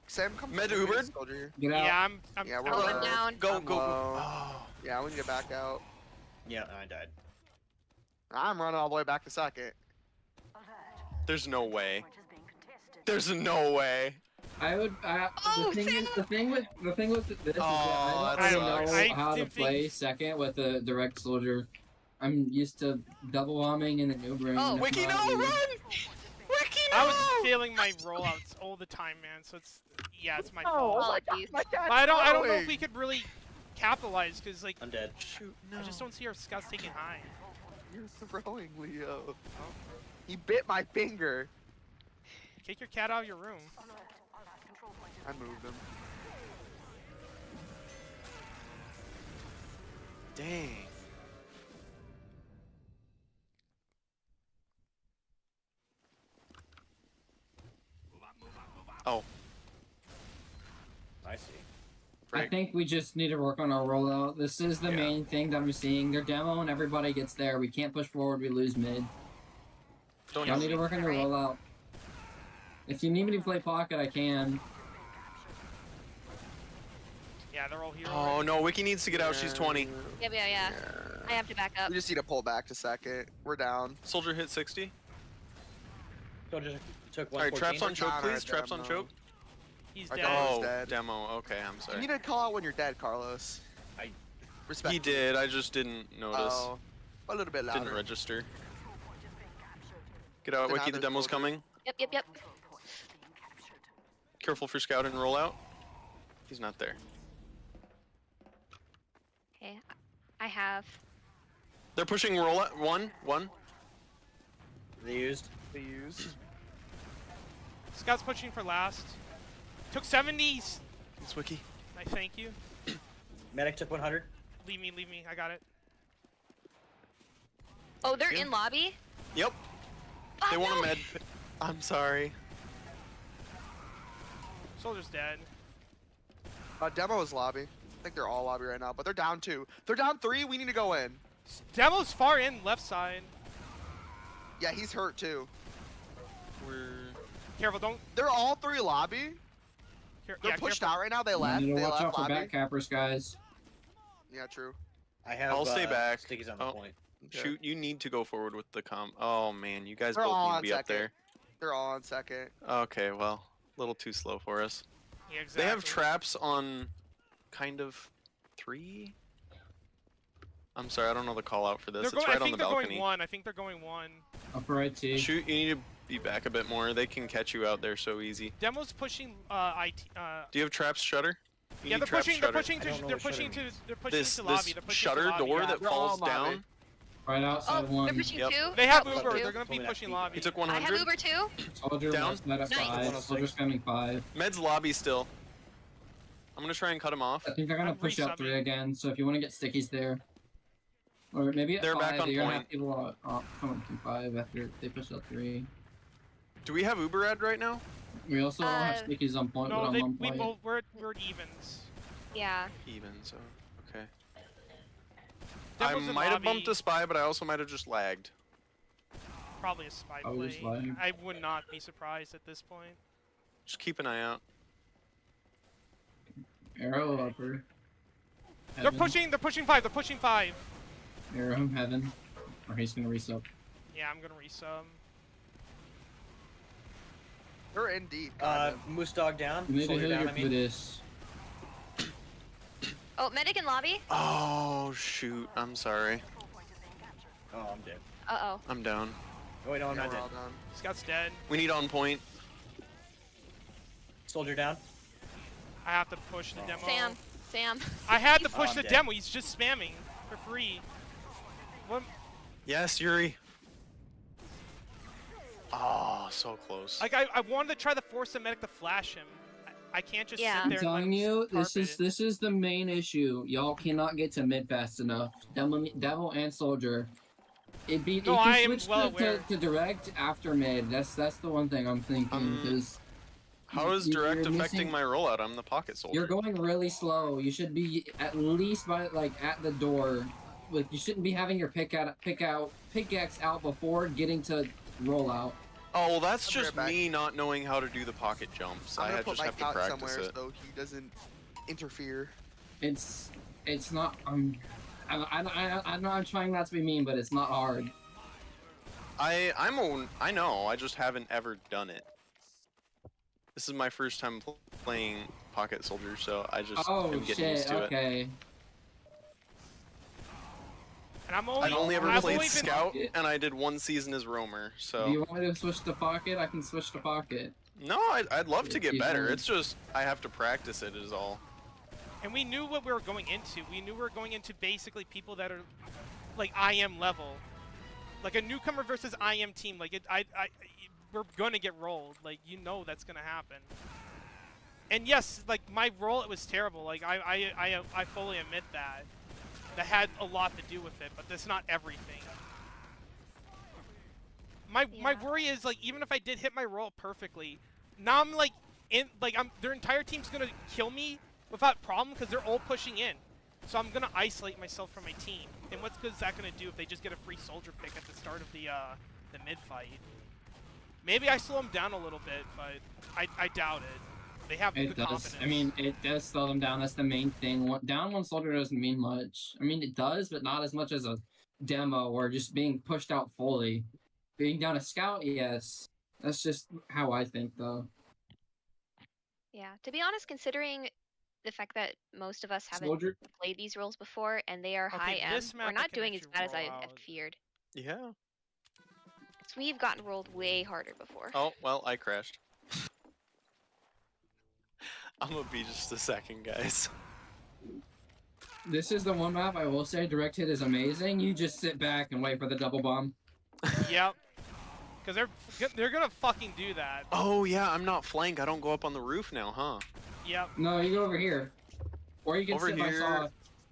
Sam, come. Med come Ubered? in, soldier. Get out. Yeah, I'm. Yeah, we're Oh, low. I'm down. Go, I'm go. low. Oh. Yeah, we need to back out. Yeah, I died. I'm running all the way back to second. There's no way. Point is being contested. There's no way. I would. Oh, the thing is, the thing with this is that Oh, I that don't really sucks. know I how to didn't think- play second with a direct soldier. I'm used to double bombing and then Ubering. Oh. and Wiki, if no, not, we- run! Wiki, no! I was failing my rollouts all the time, man. So it's yeah, it's my fault. Apologies. But I don't know if we could really capitalize because like I'm dead. Shoot, no. I just don't see our scouts taking high. You're throwing, Leo. He bit my finger. Take your cat out of your room. I moved him. Dang. Oh, I see. I frick. think we just need to work on our rollout. This is the Yeah. main thing that I'm seeing. Their demo and everybody gets there. We can't push forward. We lose mid. Don't Y'all use need to me. work on your Alright. rollout. If you need me to play pocket, I can. Yeah, they're all here. Oh already. no, Wiki needs to get out. She's 20. Yeah. I have to back up. We just need to pull back to second. We're down. Soldier hit 60. Soldier took Alright, 114. traps on We're choke, down please. our Traps on demo. choke. He's I dead. got Oh, He's dead. demo. Okay, I'm You sorry. need to call out when you're dead, Carlos. I- Respect. He did. I just didn't notice. Oh, a little bit louder. Didn't register. Get out, Then Wiki. The others demo's soldier. coming. Yep. Careful for scout and rollout. He's not there. Okay. I have. They're pushing rollout. One. They used. They used. Scouts pushing for last. Took 70s. It's Wiki. I thank you. Medic took 100. Leave me. I got it. Oh, they're Yeah. in lobby. Yep. Oh, They want no. a med. I'm sorry. Soldier's dead. Demo is lobby. I think they're all lobby right now, but they're down 2. They're down 3. We need to go in. Demo's far in left side. Yeah, he's hurt too. We're. Careful, don't. They're all 3 lobby. They're pushed out right now. They We left. need to They watch left out for lobby. back cappers, guys. Yeah, true. I have. I'll stay back. Stickies on the Oh. point. Okay. Shoot, you need to go forward with the Oh man, you guys They're both all need to on be up second. there. They're all on second. Okay, well, a little too slow for us. Yeah, exactly. They have traps on kind of 3. I'm sorry, I don't know the call out for this. They're It's going, right I on think the they're balcony. going 1. I think they're going 1. Upper right T. Shoot, you need to be back a bit more. They can catch you out there so easy. Demo's pushing IT. Do you have traps shutter? You Yeah, need they're traps pushing. shutter. They're pushing I don't to. know They're what shutter pushing to. means. They're pushing This to lobby. They're pushing shutter to lobby. door Yeah. that they're all falls lobby. down. Right Oh, outside one. they're pushing Yep. 2. They have Oh, Uber. two. They're gonna be Told me that pushing peak. lobby. He took I 100. have Uber too. Soldier Down. was met at Nice. 5. 106. Soldier spamming 5. Med's lobby still. I'm gonna try and cut him off. I think they're gonna I'm push out 3 resubbing. again. So if you want to get stickies there, or maybe at They're 5, back on you're gonna have point. people come up to 5 after they push out 3. Do we have Uber ad right now? We also don't have Uh, stickies on point, but No, I'm they. on We point. both. We're at evens. Yeah. Even, so okay. Demo's I in might have bumped lobby. a spy, but I also might have just lagged. Probably a spy I was play. lying. I would not be surprised at this point. Just keep an eye out. Arrow upper. They're Heaven. pushing. They're pushing 5. They're pushing 5. Arrow heaven. Or he's gonna resub. Yeah, I'm gonna resub. They're in deep. kind of. Moose dog down. You need to Soldier heal down. your I mean. Buddhist. Oh, medic in lobby. Oh shoot! I'm sorry. Oh, I'm dead. Uh I'm down. Oh wait, no, I'm Yeah, not we're dead. all done. Scout's dead. We need on point. Soldier down. I have to push the demo. oh. Sam. I had to Oh, push I'm the dead. demo. He's just spamming for free. What? Yes, Yuri. Oh, so close. Like I wanted to try to force the medic to flash him. I can't just Yeah. sit I'm there. telling and let him you, this carpet is it. this is the main issue. Y'all cannot get to mid fast enough. Devil and soldier. It'd be No, if I you am switch well to, aware. to direct after mid. That's the one thing I'm thinking because How is you're direct affecting missing- my rollout? I'm the pocket soldier. you're going really slow. You should be at least by like at the door. Like you shouldn't be having your pickaxe out before getting to rollout. Oh, well, that's I'll be right just back. me not knowing how to do the pocket jumps. I'm I gonna had put just my have to couch practice somewhere it. so he doesn't interfere. It's not. I'm not trying not to be mean, but it's not hard. I know. I just haven't ever done it. This is my first time playing pocket soldier, so I just Oh am getting used shit! to it. Okay. And I'm only. I've only ever I've played only been- scout, and I did 1 season as roamer. Do So you want me to switch to pocket? I can switch to pocket. no, I'd love to get Keep better. going. It's just I have to practice it. Is all. And we knew what we were going into. We knew we were going into basically people that are like IM level, like a newcomer versus IM team. Like we're gonna get rolled. Like that's gonna happen. And yes, like my role, it was terrible. Like I fully admit that. That had a lot to do with it, but that's not everything. My Yeah. worry is like even if I did hit my role perfectly, now I'm like their entire team's gonna kill me without problem because they're all pushing in. So I'm gonna isolate myself from my team. And what's good is that gonna do if they just get a free soldier pick at the start of the mid fight? Maybe I slow them down a little bit, but I doubt it. They have It good does. confidence. I mean, it does slow them down. That's the main thing. Down one soldier doesn't mean much. I mean, it does, but not as much as a demo or just being pushed out fully. Being down a scout, yes. That's just how I think, though. Yeah. To be honest, considering the fact that most of us haven't Soldier. played these roles before and they are Okay, high M, this map we're I not can doing as actually bad as I roll had out. feared. Yeah. 'Cause we've gotten rolled way harder before. Oh well, I crashed. I'm gonna be just a second, guys. This is the one map I will say direct hit is amazing. You just sit back and wait for the double bomb. Yep. Because they're gonna fucking do that. Oh yeah, I'm not flank. I don't go up on the roof now, huh? Yep. No, you go over here. Or you can Over sit by here.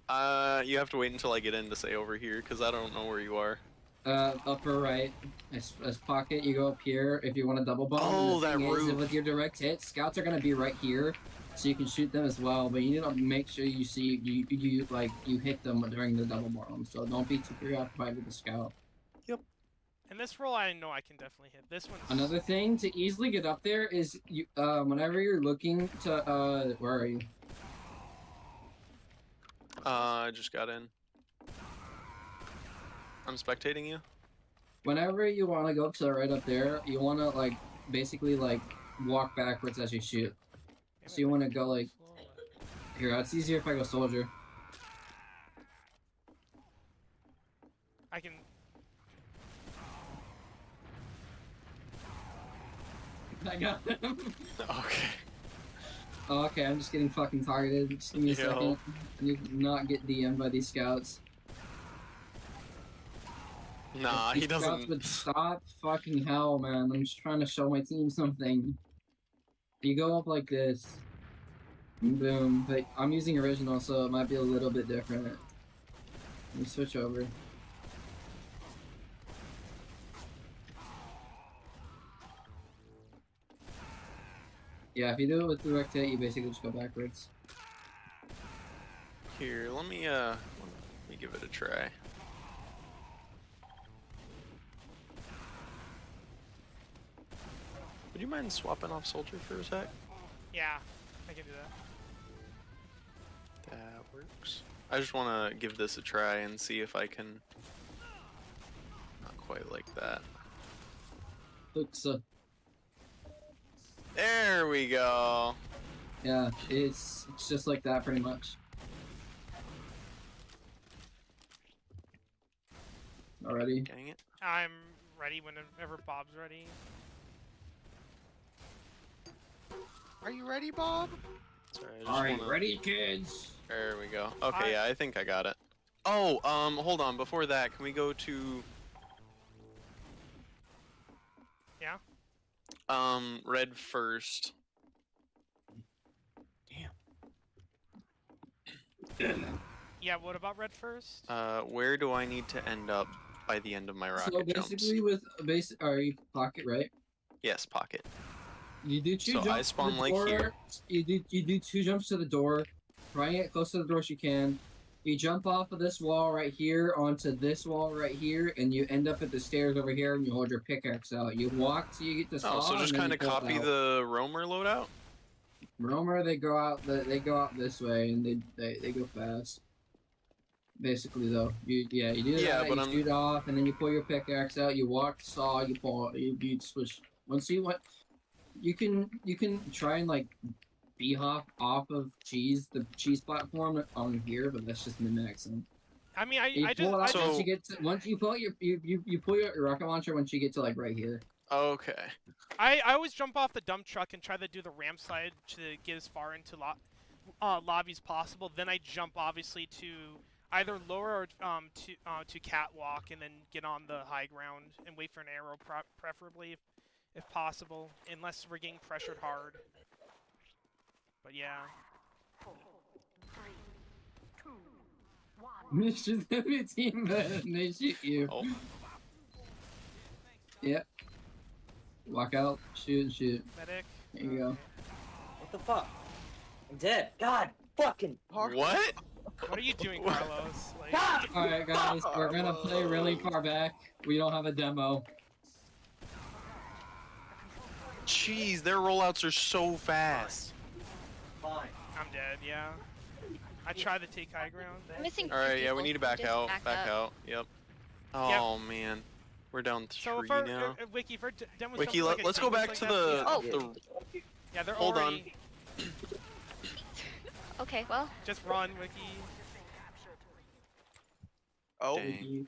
saw. You have to wait until I get in to say over here, because I don't know where you are. Upper right. As pocket, you go up here if you want to double bomb. And Oh, the that thing is, roof. with your direct hit, scouts are gonna be right here, so you can shoot them as well. But you need to make sure you see you hit them during the double bomb. So don't be too preoccupied with the scout. And this roll, I know I can definitely hit. This one's Another thing to easily get up there is you whenever you're looking to where are you? I just got in. I'm spectating you. Whenever you want to go up to right up there, you want to like basically like walk backwards as you shoot. So you want to go like here. It's easier if I go soldier. I can. I got him. Okay. Oh, okay, I'm just getting fucking targeted. Just give me a Yo. second. I need to not get DM'd by these scouts. Nah, If these he scouts doesn't. would stop fucking hell, man. I'm just trying to show my team something. You go up like this. Boom. But I'm using original, so it might be a little bit different. Let me switch over. Yeah, if you do it with direct hit, you basically just go backwards. Here, let me give it a try. Would you mind swapping off soldier for a sec? Yeah, I can do that. That works. I just want to give this a try and see if I can. Not quite like that. Looks, There we go. yeah, it's just like that pretty much. Already. Getting it? I'm ready whenever Bob's ready. Are you ready, Bob? Sorry, I just Alright, wanna... ready, kids? There we go. Okay, yeah, I think I got it. Oh, hold on. Before that, can we go to... Yeah? Red first. Yeah, what about red first? Where do I need to end up by the end of my rocket So jumps? basically, with pocket, right? Yes, pocket. You do two So jumps I spawn to the like door. here. You do two jumps to the door. Try and get close to the door as you can. You jump off of this wall right here onto this wall right here, and you end up at the stairs over here, and you hold your pickaxe out. You walk till you get to saw. Oh, so just kind of copy the roamer loadout? roamer. They go out. They go out this way, and they go fast. Basically, though, you do Yeah, that. but You I'm- shoot off, and then you pull your pickaxe out. You walk the saw. You pull. You switch. Once you want, you can try and like hop off of the cheese platform on here, but that's just min-maxing. I mean, You I pull it out just So- once you get to, once you pull out you pull your rocket launcher once you get to like right here. Okay. I always jump off the dump truck and try to do the ramp slide to get as far into lobby as possible. Then I jump obviously to either lower or to catwalk and then get on the high ground and wait for an arrow, preferably if possible, unless we're getting pressured hard. But yeah. 4, 3, 2, 1. It's just gonna be a team and they shoot you. Oh. Yep. Walk out, shoot. Medic. There you go. What the fuck? I'm dead. God fucking. What? What are you doing, Carlos? Like, God! Alright guys, we're gonna play really far back. We don't have a demo. Jeez, their rollouts are so fast. Fine. I'm dead, yeah. I tried to take high ground. I'm missing. All right, two yeah, we people, need to so back just out. back Back up. out. Yep. Oh man, we're down So three if our, now. Wiki, if our demos Wiki, jump like let's a go demo back like to that, Oh. the. yeah, they're Hold on. already. Okay, well, Just run, Wiki. Oh, Dang.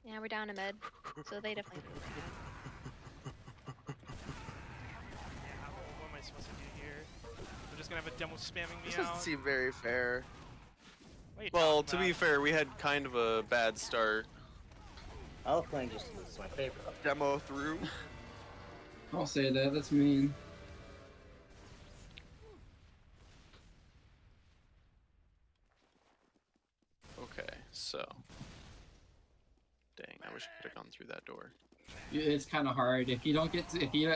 yeah, we're down a med, so they definitely. Yeah, what am I supposed to do here? We're just gonna have a demo spamming me this doesn't out. seem very fair. What are you Well, talking to be about? fair, we had kind of a bad start. I love playing just it's my favorite. Demo through. I'll say that, that's mean. Okay, so. Dang, I wish I could have gone through that door. It's kind of hard if you don't get to, if you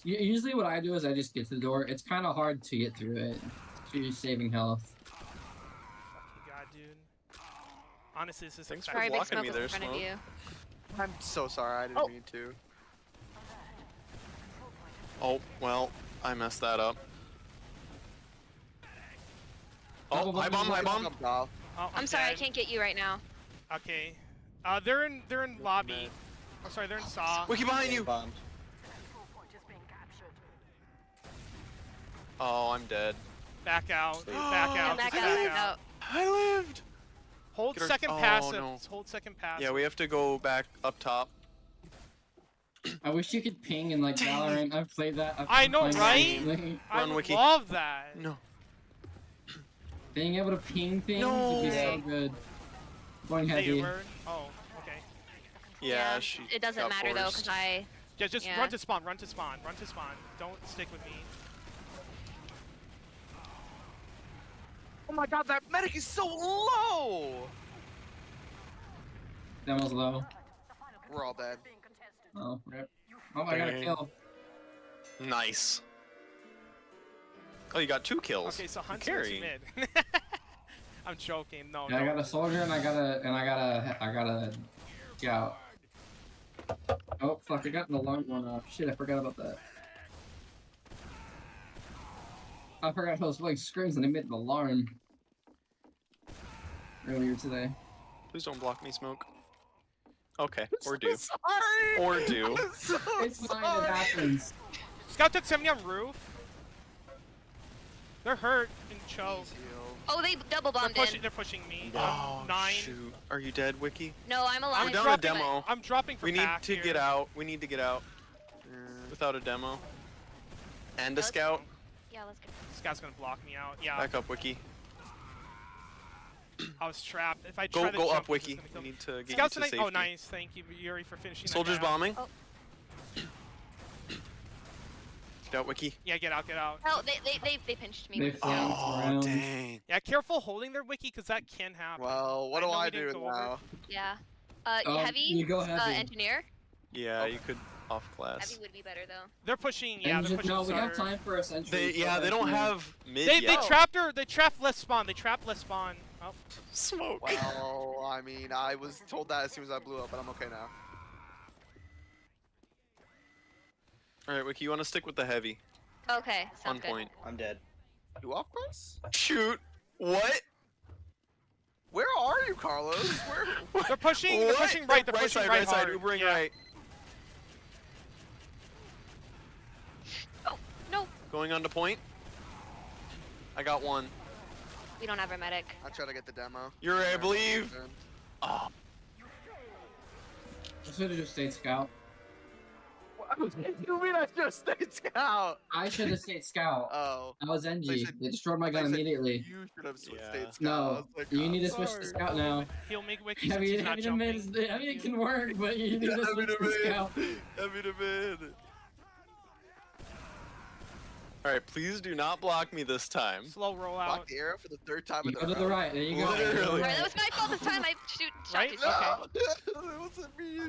usually what I do is I just get to the door. It's kind of hard to get through it. You're saving health. Fucking god, dude. Honestly, this is Thanks for Sorry, big blocking smoke me was there, in front of Smoke. you. I'm so sorry. I didn't Oh. mean to. Oh, well, I messed that up. Oh, high bomb, high bomb. Off. Oh, I'm sorry, I dead. can't get you right now. Okay. They're in lobby. Oh, sorry, they're in saw. Wiki behind you! Bombed. Control point is being captured. Oh, I'm dead. Back out. Sleep. Back Yeah, out. back just out, back back out. out. I lived! Hold Get our- second oh, passive. no. Hold second passive. Yeah, we have to go back up top. I wish you could ping in like Valorant. I've played that. I know, played that right? recently. I Run, would Wiki. love that. No. Being able to ping things No. would be so good. Going Hey, heavy. Uber. Oh, okay. Yeah, she It doesn't got matter though, forced. because I. Yeah, just Yeah. run to spawn. Run to spawn. Run to spawn. Don't stick with me. Oh my god, that medic is so low! Demo's low. We're all dead. Being contested. Oh, rip. Oh, I got a Dang. kill. Nice. Oh, you got 2 kills. Okay, so Hunt's carrying. mid. I'm joking. No, Yeah, I no. got a soldier and I got a scout. Oh fuck! I got an alarm going off. Shit, I forgot about that. I forgot I was playing screams and I made an alarm earlier today. Please don't block me, Smoke. Okay, or I'm do. sorry! Or do. I'm so It's fine. It sorry. happens. Scout took 70 on roof. They're hurt and choke. Easy, yo. Oh, they double bombed in. They're pushing me. Oh, 9. shoot. Are you dead, Wiki? No, I'm alive. We're down a dropping- demo. I'm dropping for We need back to here. get out. We need to get out. Without a demo. And a Let's- scout. Yeah, let's go. Scout's gonna block me out. Yeah, Back up, Wiki. I was trapped. If I Go try to go jump, up, he's just Wiki. gonna We kill me. need to get Scout's you to tonight. safety. Oh, nice. Thank you, Yuri, for finishing that Soldiers gap. bombing. Oh. Get out, Wiki. Yeah, get out, get out. Oh, they pinched me. They So- flanked around. dang. Yeah, careful holding their wiki, because that can happen. Well, what I do know I we didn't do go over- now? Yeah. Oh, Heavy. you go heavy. Engineer. Yeah, you could off Heavy class. would be better though. They're pushing. Yeah, they're Engine- pushing. no, we have starter. time for a sentry. They don't have mid They yet. trapped her. They trapped left spawn. They trapped left spawn. Oh, Smoke. Well, I mean, I was told that as soon as I blew up, but I'm okay now. Alright, Wiki, you want to stick with the heavy. Okay, On sounds good. point. I'm dead. You off bus? Shoot. What? Where are you, Carlos? Where? they're pushing. They're What? pushing right. They're right pushing side, right right side. hard. Ubering Yeah. right. Oh no, Going on to point. I got one. we don't have a medic. I try to get the demo. You're right, I believe. Good. Oh, I should have just stayed scout. What do you mean I just stayed scout? I should have stayed scout. Oh. I was NG. said- They destroyed my gun They said immediately. You should have Yeah. stayed scout. I No, was like, you I'm need to switch to sorry. scout now. He'll make wiki. I since mean, he's not jumping. it can work, but you need to switch to scout. Alright, please do not block me this time. Slow roll Block out. the arrow for the third time You in go a to the row. right. There you go. Literally. Alright, that was my fault this time. I shot Right? you. No, it wasn't me. The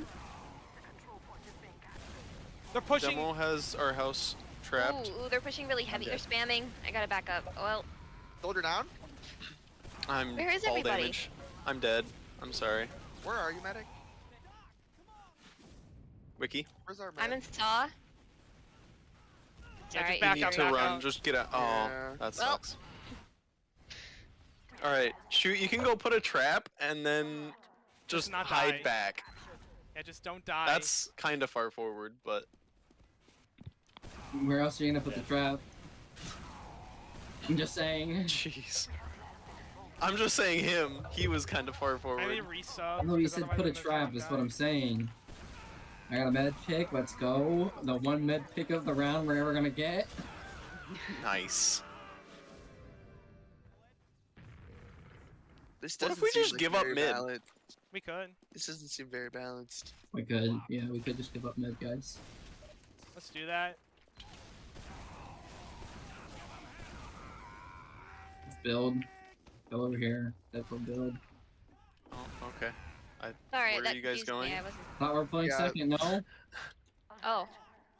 control point is being captured. They're pushing. Demo has our house trapped. Ooh, they're pushing really heavy. They're dead. spamming. I gotta back up. Well, Soldier down. I'm Where is fall everybody? damage. I'm dead. I'm sorry. Where are you, medic? Wiki. Where's our I'm medic? in saw. Yeah, Sorry. just back You need out, to back run. out. Just get out. Oh, Yeah. that Well. sucks. Alright, shoot. You can go put a trap and then just not hide die. back. Yeah, just don't die. That's kind of far forward, but Where else are you gonna put the trap? I'm just saying. jeez. I'm just saying him. He was kind of far I forward. need resub. No, you because said otherwise put a I'm gonna trap. Is die. what I'm saying. I got a med pick. Let's go. The one med pick of the round we're ever gonna get. Nice. This What if doesn't we seem just like give up very mid? balanced. We could. This doesn't seem very balanced. We could. Yeah, we could just give up med, guys. Let's do that. Let's build. Go over here. Definitely build. Oh, okay. Sorry, Where are that you guys confused going? me. I wasn't. Thought we're playing Yeah. second. No. Oh.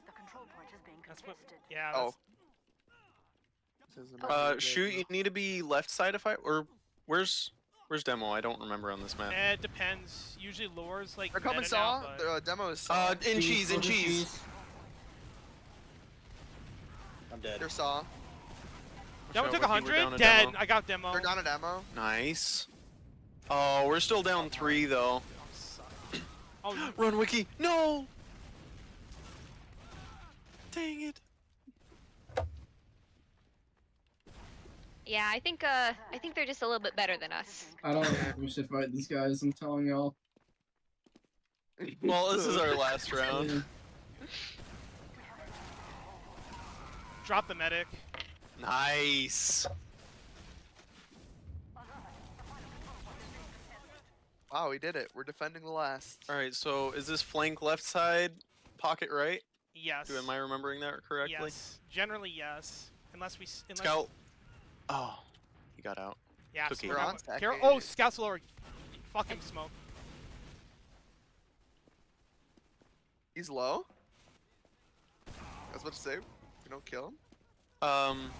The control point is being That's what. contested. Yeah. Oh. That's, This isn't very Shoot. You good. need to be left side if I or where's demo? I don't remember on this map. it depends. Usually lures like. They're coming meta saw. now, but- The demo is saw. In cheese, in cheese. I'm dead. They're saw. Demo Watch took out, Wiki, we're down 100. a Dead. demo. I got demo. They're down a demo. Nice. Oh, we're still down 3 though. Oh, you- Run, Wiki! No! Dang it! Yeah, I think they're just a little bit better than us. I don't think we should fight these guys. I'm telling y'all. Well, this is our last round. drop the medic. Nice. Wow, we did it. We're defending the last. All right, so is this flank left side, pocket right? Yes. Am I remembering that correctly? Yes. Generally, yes. Unless we. Unless, Scout. Oh, he got out. Yeah. Cookie. So We're on Carol. second. Oh, Scout's lower. Fucking smoke. He's low? I was about to say, if we don't kill him.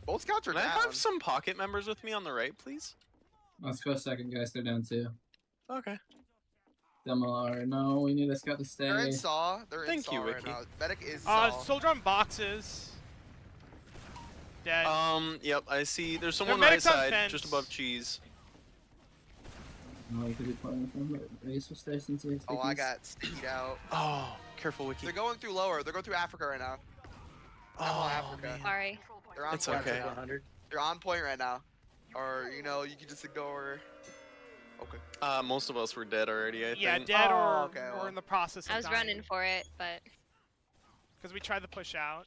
Both scouts are Can I down. have some pocket members with me on the right, please? Let's go second, guys. They're down 2. Okay. Demolar. No, we need a scout to stay. They're in saw. They're in Thank saw you, right Ricky. now. Medic is saw. Soldier on boxes. Dead. Yep, I see. There's Their someone right medic's on side, fence. just above cheese. No, we could be playing from the base with stations. Oh, I got sticked out. Oh, careful, Wiki. They're going through lower. They're going through Africa right now. Oh, Africa. man. Sorry. They're on It's point okay. right now. 100. They're on point right now. Or, you know, you can just ignore. Okay. Most of us were dead already, I yeah, think. dead Oh, or okay, or well. in the process of I was running for it, but because we tried to push out.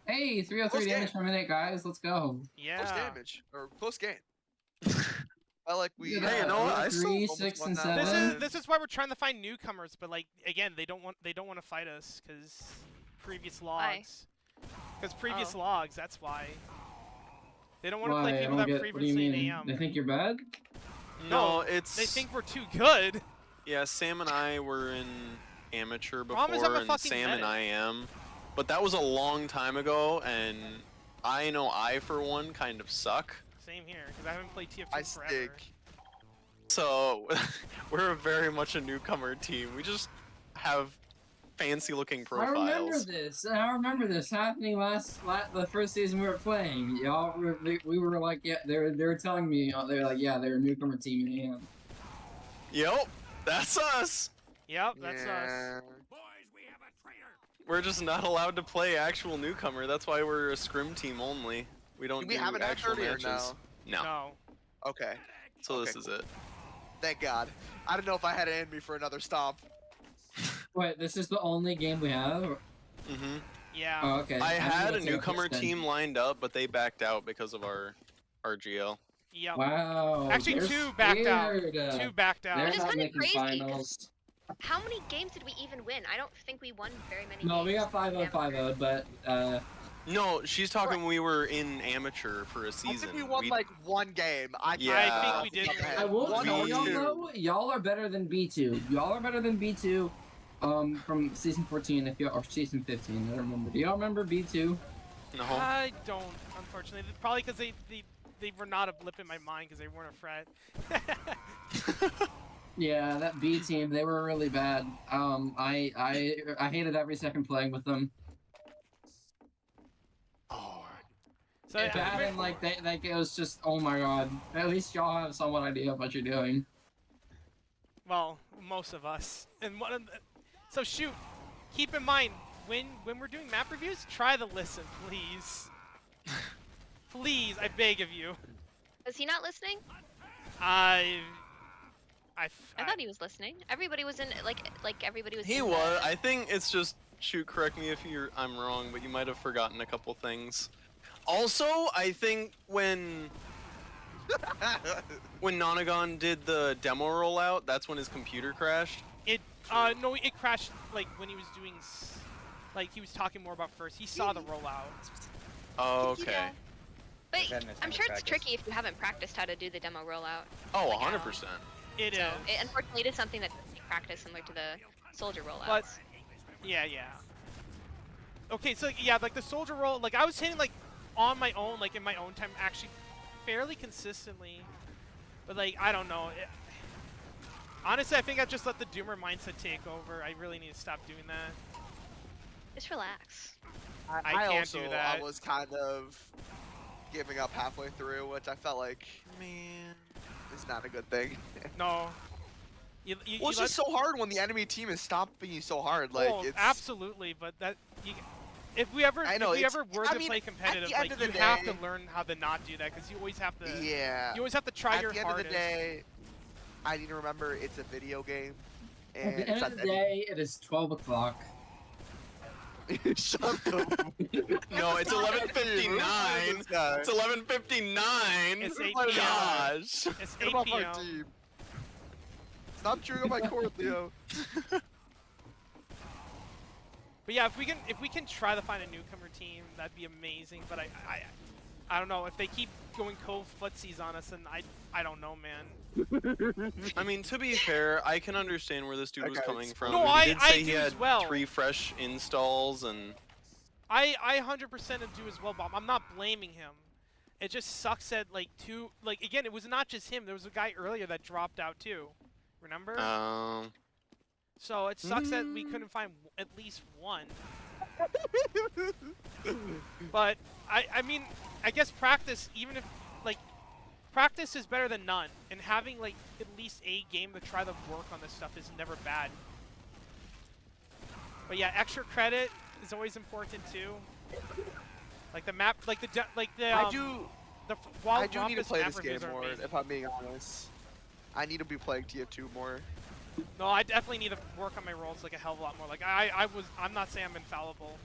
Hey, 303 Close damage per minute, guys. Let's go. Yeah. Close damage. Or close game. I like we. Look at Hey, you that. know what? I 3, almost 6, won and that 7. one. This is why we're trying to find newcomers, but like again, they don't want to fight us because previous Why? logs. Because previous Oh. logs, that's why. They don't want to Why? play I people don't that get. What do you previously in mean? AM. They think you're bad? No, No, it's... They think we're too good. Yeah, Sam and I were in amateur Problem is before, I'm a and fucking Sam and medic. I am. But that was a long time ago, and I know I, for one, kind of suck. Same here, because I haven't played TF2 I forever. stick. So, we're very much a newcomer team. We just have fancy-looking I remember profiles. this. I remember this happening the first season we were playing. Y'all, we were like, yeah, they were telling me, they're like, yeah, they're a newcomer team in AM. Yep, that's us! Yep, that's us. Yeah. We're just not allowed to play actual newcomer. That's why we're a scrim team only. We don't Do we do have an actual F30 or matches. no? No. Okay. So this Okay, is cool. it. Thank God. I don't know if I had it in me for another stomp. Wait, this is the only game we have? Mm-hmm. Yeah. Oh, okay. I had a think that's newcomer then. team lined up, but they backed out because of our RGL. Yep. Wow. Actually, they're 2 backed out. scared. 2 backed out. They're Which is not kinda making crazy, 'cause- finals. how many games did we even win? I don't think we won very many No, games. we got 5-0, 5-0, but No, she's talking we were in amateur for a I season. think we won like one game. Yeah. I think we did. I will One tell or y'all two. though, y'all are better than B2. Y'all are better than B2 from season 14 or season 15, I don't remember. Do y'all remember B2? No. I don't, unfortunately. Probably because they were not a blip in my mind because they weren't a threat. Yeah, that B team, they were really bad. I hated every second playing with them. Oh. So Bad and like it was just, oh my god. At least y'all have somewhat idea of what you're doing. well, most of us. And one of the, so shoot, keep in mind when we're doing map reviews, try to listen, please. Please, I beg of you. Was he not listening? I I thought he was listening. Everybody was in like everybody was. He in was. the- I think it's just, shoot, correct me if I'm wrong, but you might have forgotten a couple things. Also, I think when Nonagon did the demo rollout, that's when his computer crashed. no, it crashed like when he was doing like he was talking more about first. He saw the rollout. Oh, okay. Yeah. But Then it's I'm not sure it's practice. tricky if you haven't practiced how to do the demo rollout. Oh, Like, 100%. It is. So unfortunately, it is something that you practice similar to the soldier rollouts. But yeah. Okay, so yeah, like the soldier roll, like I was hitting like on my own, like in my own time, actually fairly consistently. But like I don't know. Honestly, I think I just let the doomer mindset take over. I really need to stop doing that. just relax. I I can't also do that. I was kind of giving up halfway through, which I felt like Man. is not a good thing. No. Well, it's just so hard when the enemy team is stopping you so hard. Like Oh, it's absolutely, but that if we ever I know, if we it's- ever were I to mean, play at the competitive, end like of the you have to day- learn how to not do that because you always have to. yeah. You always have to try At your the end hardest. of the day, I need to remember it's a video game. At And the end it's of not the day, it is 12 o'clock. Shut up. No, it's 11:59. This guy. It's 11:59. It's 8 Oh my p.m. Gosh. It's Get 8 him off my p.m. team. Stop chewing on my cord, Leo. But yeah, if we can try to find a newcomer team, that'd be amazing. But I don't know if they keep going cold footsies on us, and I don't know, man. I mean, to be fair, I can understand where this dude was Okay, coming it's- from. No, he did I say he do as had well. 3 fresh installs, and I 100% do as well, Bob. I'm not blaming him. It just sucks that again, it was not just him. There was a guy earlier that dropped out too. Remember? So it sucks that we couldn't find at least one. But I mean, I guess practice, even if practice is better than none, and having at least a game to try to work on this stuff is never bad. But yeah, extra credit is always important too. Like the map, I do need to play this game more, if I'm being honest. I need to be playing TF2 more. No, I definitely need to work on my rolls a hell of a lot more. I'm not saying I'm infallible.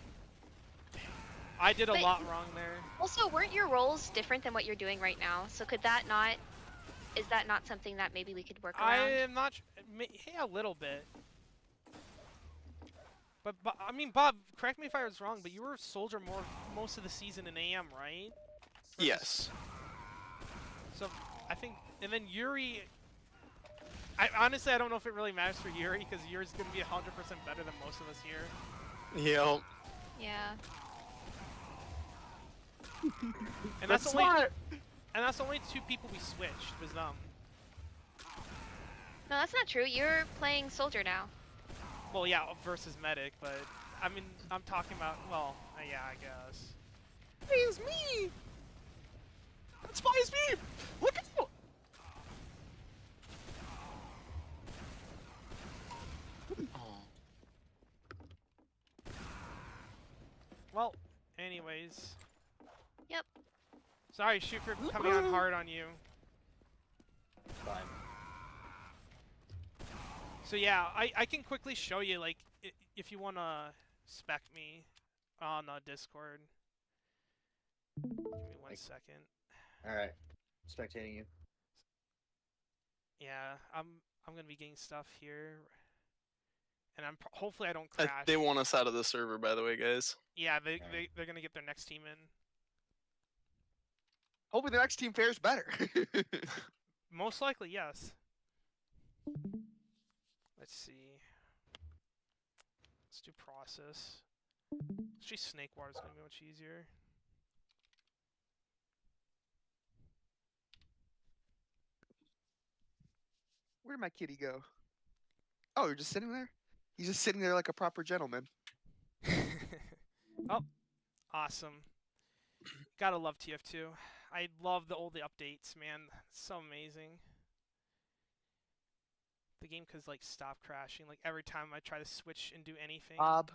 I did a But- lot wrong there. Also, weren't your roles different than what you're doing right now? So could that not? Is that not something that maybe we could work I around? am not. Hey, a little bit. But I mean, Bob, correct me if I was wrong, but you were a soldier most of the season in AM, right? yes. So I think, and then Yuri. Honestly, I don't know if it really matters for Yuri because Yuri's gonna be 100% better than most of us here. Yep. Yeah. And that's only 2 people we switched. Was No, that's not true. You're playing soldier now. Well, yeah, versus medic, but I mean, I'm talking about. Well, yeah, I guess. It's me! That's Spy's me! Look at you! Well, anyways. Yep. Sorry, Shoot, for coming on hard on you. Fine. So yeah, I can quickly show you if you wanna spec me on Discord. Give me one second. Alright. Spectating you. Yeah, I'm gonna be getting stuff here, and hopefully I don't crash. They want us out of the server, by the way, guys. Yeah, they're gonna get their next team in. Hopefully the next team fares better. Most likely, yes. Let's see. Let's do process. Actually, snake water is gonna be much easier. Where'd my kitty go? Oh, you're just sitting there? He's just sitting there like a proper gentleman. Oh, awesome. Gotta love TF2. I love all the updates, man. It's so amazing. The game could stop crashing every time I try to switch and do anything. Bob,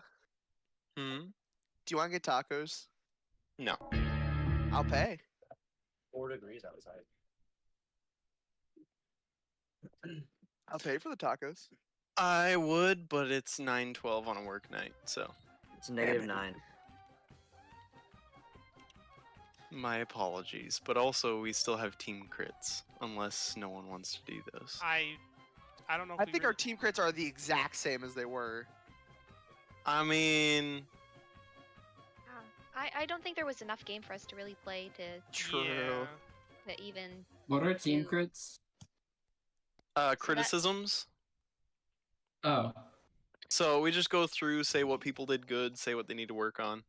Hmm. do you want to get tacos? No. I'll pay. 4 degrees outside. I'll pay for the tacos. I would, but it's 9:12 on a work night, so It's -9. my apologies. But also, we still have team crits, unless no one wants to do this. I don't know if I we think our really- team crits are the exact same as they were. I mean, I don't think there was enough game for us to really play to True. even. What are team crits? criticisms. Oh. So we just go through, say what people did good, say what they need to work on.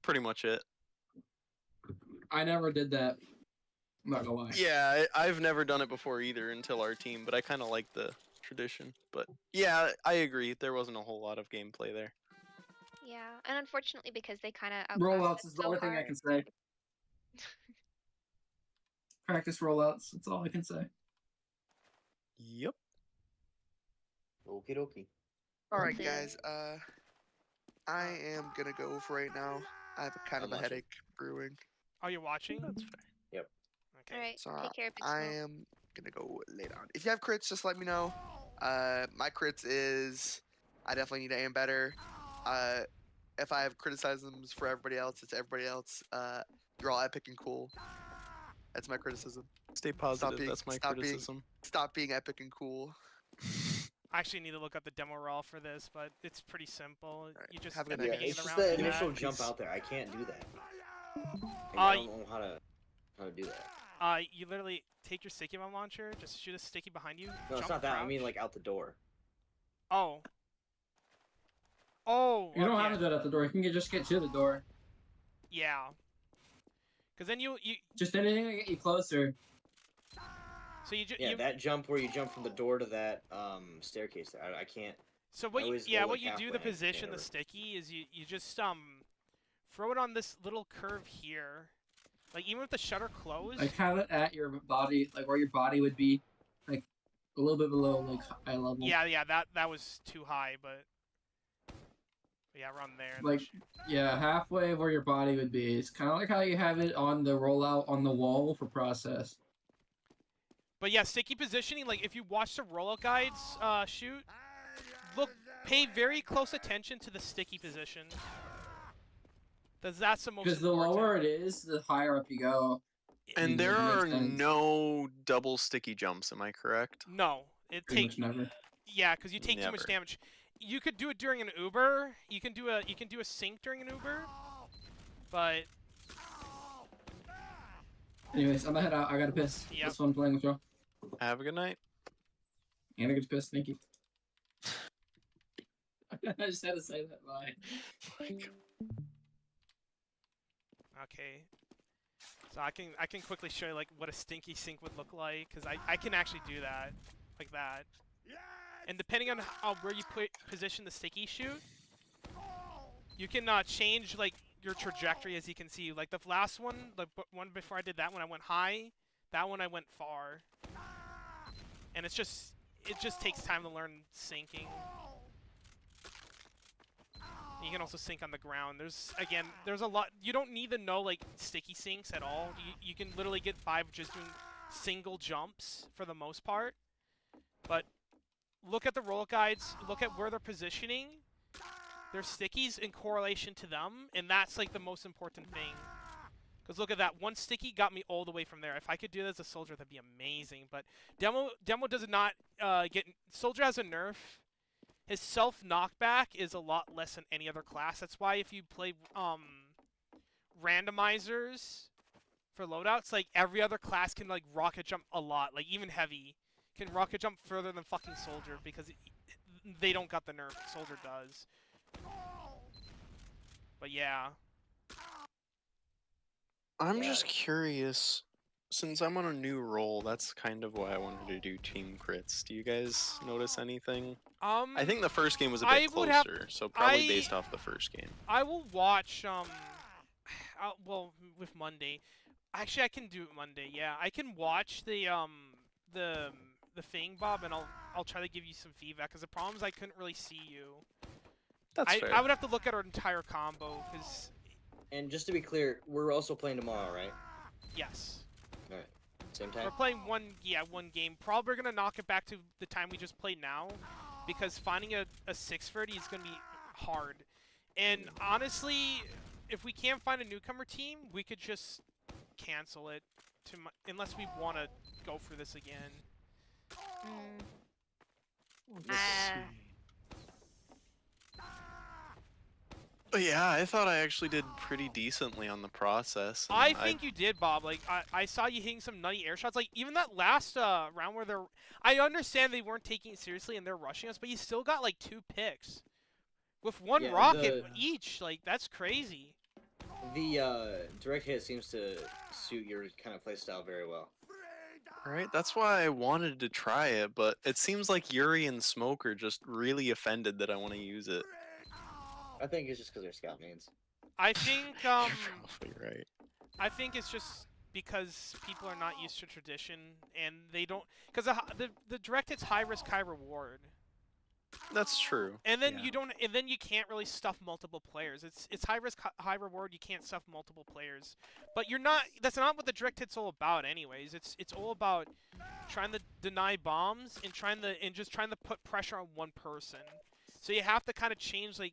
Pretty much it. I never did that. I'm not gonna lie. Yeah, I've never done it before either until our team, but I kind of like the tradition. But yeah, I agree. There wasn't a whole lot of gameplay there. Yeah, and unfortunately, because they kind of Rollouts is the only thing I can say. practice rollouts. That's all I can say. Yep. Okie dokie. All right, Hopefully guys. I am gonna go for right now. I have a kind I'm of a watching. headache brewing, Are you watching? That's fair. Okay. All right. so Take care, Big I Smoke. am gonna go lay down. If you have crits, just let me know. My crits is I definitely need to aim better. If I have criticisms for everybody else, it's everybody else. You're all epic and cool. That's my criticism. Stay positive. being- That's my stop being- criticism. Stop being epic and cool. I actually need to look up the demo raw for this, but it's pretty simple. You just have a end good up Yeah, night. getting it's it just around the with that. initial jump Peace. out there. I can't do that. Like, Uh, I don't know how to do that. You literally take your sticky bomb launcher, just shoot a sticky behind you. No, jump, it's not that. I mean, crouch. like out the door. Oh. Oh. You don't okay. have to do it at the door. You can just get to the door. Yeah. Because then you Just anything to get you closer. so you Yeah, you that jump where you jump from the door to that staircase. There. I can't. so what you always yeah go, what like, you do halfway, the I can't position the ever. sticky is you just throw it on this little curve here. Like even with the shutter closed. Like kind of at your body, like where your body would be, like a little bit below like eye level. Yeah, that was too high, but yeah, around there. and Like yeah, halfway of where your body would be. It's kind of like how you have it on the rollout on the wall for process. But yeah, sticky positioning. Like if you watch the rollout guides shoot, pay very close attention to the sticky position. That's the most Because the important. lower it is, the higher up you go. And there Makes are sense. no double sticky jumps. Am I correct? No, it Pretty takes much never. yeah, because you take too much Never. damage. You could do it during an Uber. You can do a sync during an Uber, but Anyways, I'm gonna head out. I gotta piss. Yep. It's fun playing with y'all. Have a good night. And I get to piss. Thank you. I just had to say that. Bye. okay. So I can quickly show you like what a stinky sync would look like because I can actually do that like that. And depending on where you position the sticky shoot, you can change like your trajectory as you can see. Like the last one, the one before I did that one, I went high. That one I went far. And it just takes time to learn syncing. You can also sync on the ground. There's a lot. You don't need to know like sticky syncs at all. You can literally get by with just doing single jumps for the most part. But look at the roll guides. Look at where they're positioning their stickies in correlation to them, and that's like the most important thing. Because look at that, one sticky got me all the way from there. If I could do that as a soldier, that'd be amazing. But demo does not get. Soldier has a nerf. His self knockback is a lot less than any other class. That's why if you play randomizers for loadouts, like every other class can like rocket jump a lot. Like even heavy can rocket jump further than fucking soldier because they don't got the nerf. Soldier does. But yeah. I'm Yeah. just curious. Since I'm on a new role, that's kind of why I wanted to do team crits. Do you guys notice anything? I think the first game was a I bit would have- closer, so probably I- based off the first game. I will watch well with Monday. Actually, I can do it Monday. Yeah, I can watch the thing, Bob, and I'll try to give you some feedback. Because the problem is I couldn't really see you. That's fair. I would have to look at our entire combo. Because And just to be clear, we're also playing tomorrow, right? yes, All right. Same we're time. playing one game. Probably gonna knock it back to the time we just played now, because finding a 630 is gonna be hard. And honestly, if we can't find a newcomer team, we could just cancel it unless we want to go for this again. But yeah, I thought I actually did pretty decently on the process. and I think you did, Bob. Like I saw you hitting some nutty air shots. Like even that last round where I understand they weren't taking it seriously and they're rushing us, but you still got like 2 picks with one Yeah, rocket each. Like that's crazy. The direct hit seems to suit your kind of playstyle very well. Right, that's why I wanted to try it, but it seems like Yuri and Smoke are just really offended that I want to use it. I think it's just because they're scout mains. I think You're probably right. I think it's just because people are not used to tradition and they don't because the direct hit's high risk, high reward. That's true. And then yeah. you don't, and then you can't really stuff multiple players. It's high risk, high reward. You can't stuff multiple players. But you're not. That's not what the direct hit's all about, anyways. It's all about trying to deny bombs and just trying to put pressure on one person. So you have to kind of change, like,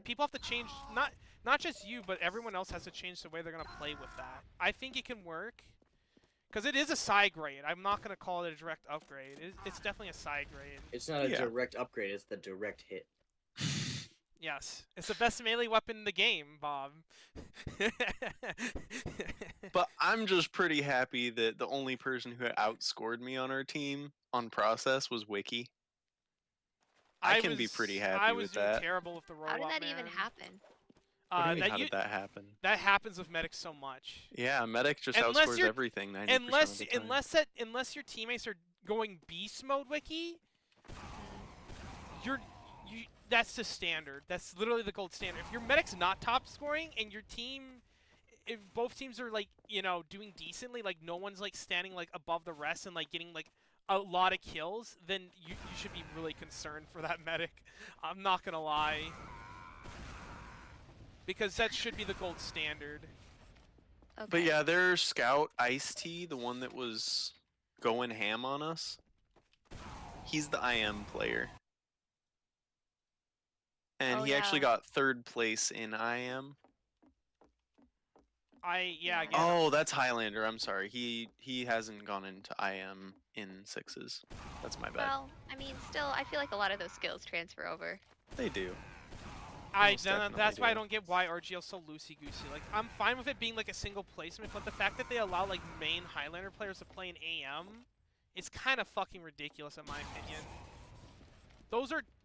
people have to change, not just you, but everyone else has to change the way they're gonna play with that. I think it can work. Because it is a side grade. I'm not going to call it a direct upgrade. It's definitely a side grade. It's not a Yeah. direct upgrade. It's the direct hit. Yes. It's the best melee weapon in the game, Bob. But I'm just pretty happy that the only person who outscored me on our team on process was Wiki. I can be pretty happy I was with doing that. terrible with the robot. How did that man. even happen? What do you mean, that how did that happen? That happens with medics so much. Yeah, medic just Unless outscores you're- everything 90% of the time. Unless your teammates are going beast mode, Wiki, that's the standard. That's literally the gold standard. If your medic's not top scoring and your team, if both teams are like, you know, doing decently, like no one's like standing like above the rest and like getting like a lot of kills, then you should be really concerned for that medic. I'm not gonna lie. Because that should be the gold standard. Okay. But yeah, their scout Ice-T, the one that was going ham on us, he's the IM player. And Oh, he actually yeah. got 3rd place in IM. Again, Oh, that's Highlander. I'm sorry. He hasn't gone into IM in 6s. That's my bad. Well, I mean, still, I feel like a lot of those skills transfer over. They do. that's definitely why I do. don't get why RGL's so loosey-goosey. Like, I'm fine with it being like a single placement, but the fact that they allow like main Highlander players to play in AM is kind of fucking ridiculous in my opinion.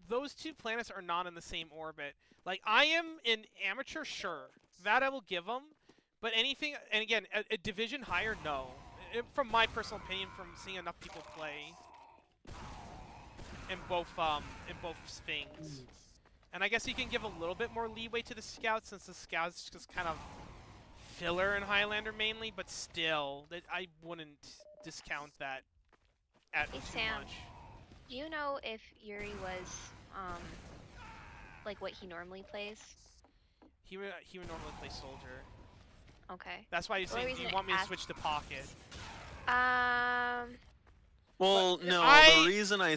Those two planets are not in the same orbit. Like, I am in amateur, sure, that I will give them, but anything, and again, a division higher, no. From my personal opinion, from seeing enough people play in both things. And I guess you can give a little bit more leeway to the scouts since the scouts just kind of filler in Highlander mainly, but still, I wouldn't discount that at Hey, too Sam. much. Do you know if Yuri was, like what he normally plays? He would normally play soldier. Okay. That's why you're The only saying, do you reason want me to I switch to pocket? Well, But no, I- the reason I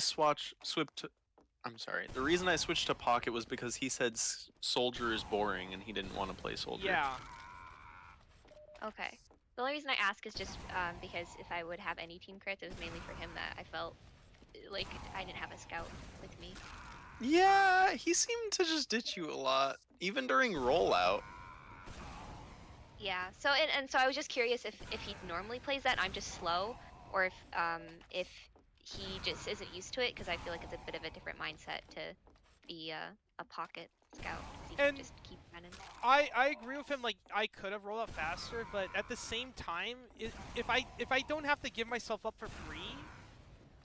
the reason I switched to Pocket was because he said Soldier is boring and he didn't want to play Soldier. Yeah. Okay. The only reason I ask is just because if I would have any team crits, it was mainly for him that I felt like I didn't have a scout with me. Yeah, he seemed to just ditch you a lot, even during rollout. Yeah. So and so I was just curious if he normally plays that and I'm just slow, or if he just isn't used to it, because I feel like it's a bit of a different mindset to be a pocket scout. 'Cause he And- can just keep running. I agree with him. Like, I could have rolled out faster, but at the same time, if I don't have to give myself up for free,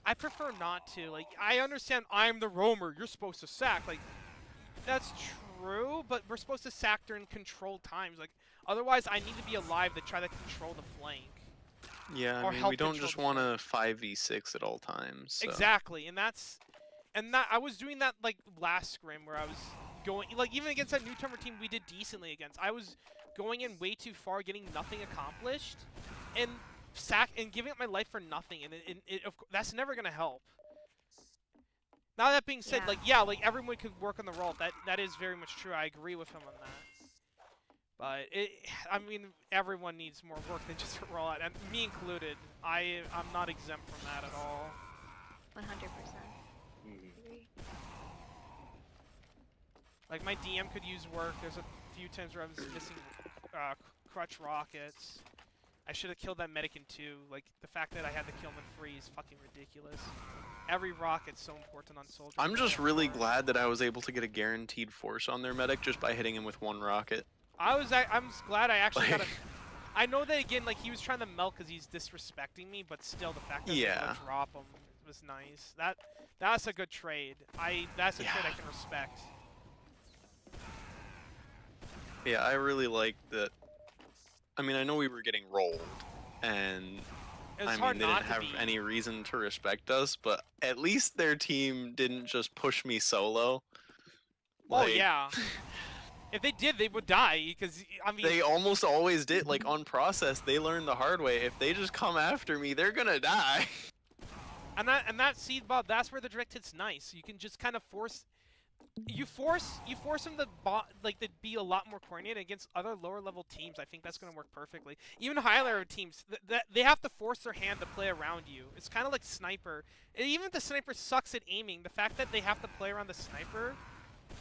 I prefer not to. Like, I understand I'm the roamer. You're supposed to sack. Like, that's true, but we're supposed to sack during controlled times. Like, otherwise, I need to be alive to try to control the flank. Yeah, Or I mean, help we don't control just the want to 5v6 at all times. So. Exactly, and I was doing that like last scrim where I was going, like, even against that Newcomer team we did decently against. I was going in way too far, getting nothing accomplished, and giving up my life for nothing, and that's never gonna help. Now that being said, Yeah. like everyone could work on the roll. That is very much true. I agree with him on that. But I mean, everyone needs more work than just a rollout, and me included. I'm not exempt from that at all. 100%. Mhm. Agree. Like, my DM could use work. There's a few times where I was missing crutch rockets. I should have killed that medic in 2. Like, the fact that I had to kill him in 3 is fucking ridiculous. Every rocket's so important on soldiers. I'm just really glad that I was able to get a guaranteed force on their medic just by hitting him with 1 rocket. I'm glad I actually got a... Like- I know that, again, like, he was trying to melt because he's disrespecting me, but still, the fact that I was able Yeah. to drop him was nice. That's a good trade. That's a trade I Yeah. can respect. Yeah, I really like that I mean, I know we were getting rolled, and It's I hard mean, they not didn't to have be. any reason to respect us, but at least their team didn't just push me solo. Oh Like, yeah. If they did, they would die because I mean. they almost always did. Like on process, they learned the hard way. If they just come after me, they're gonna die. And that seed bob, that's where the direct hit's nice. You can just kind of force them to be a lot more coordinated against other lower level teams. I think that's going to work perfectly. Even higher level teams, they have to force their hand to play around you. It's kind of like sniper. And even if the sniper sucks at aiming, the fact that they have to play around the sniper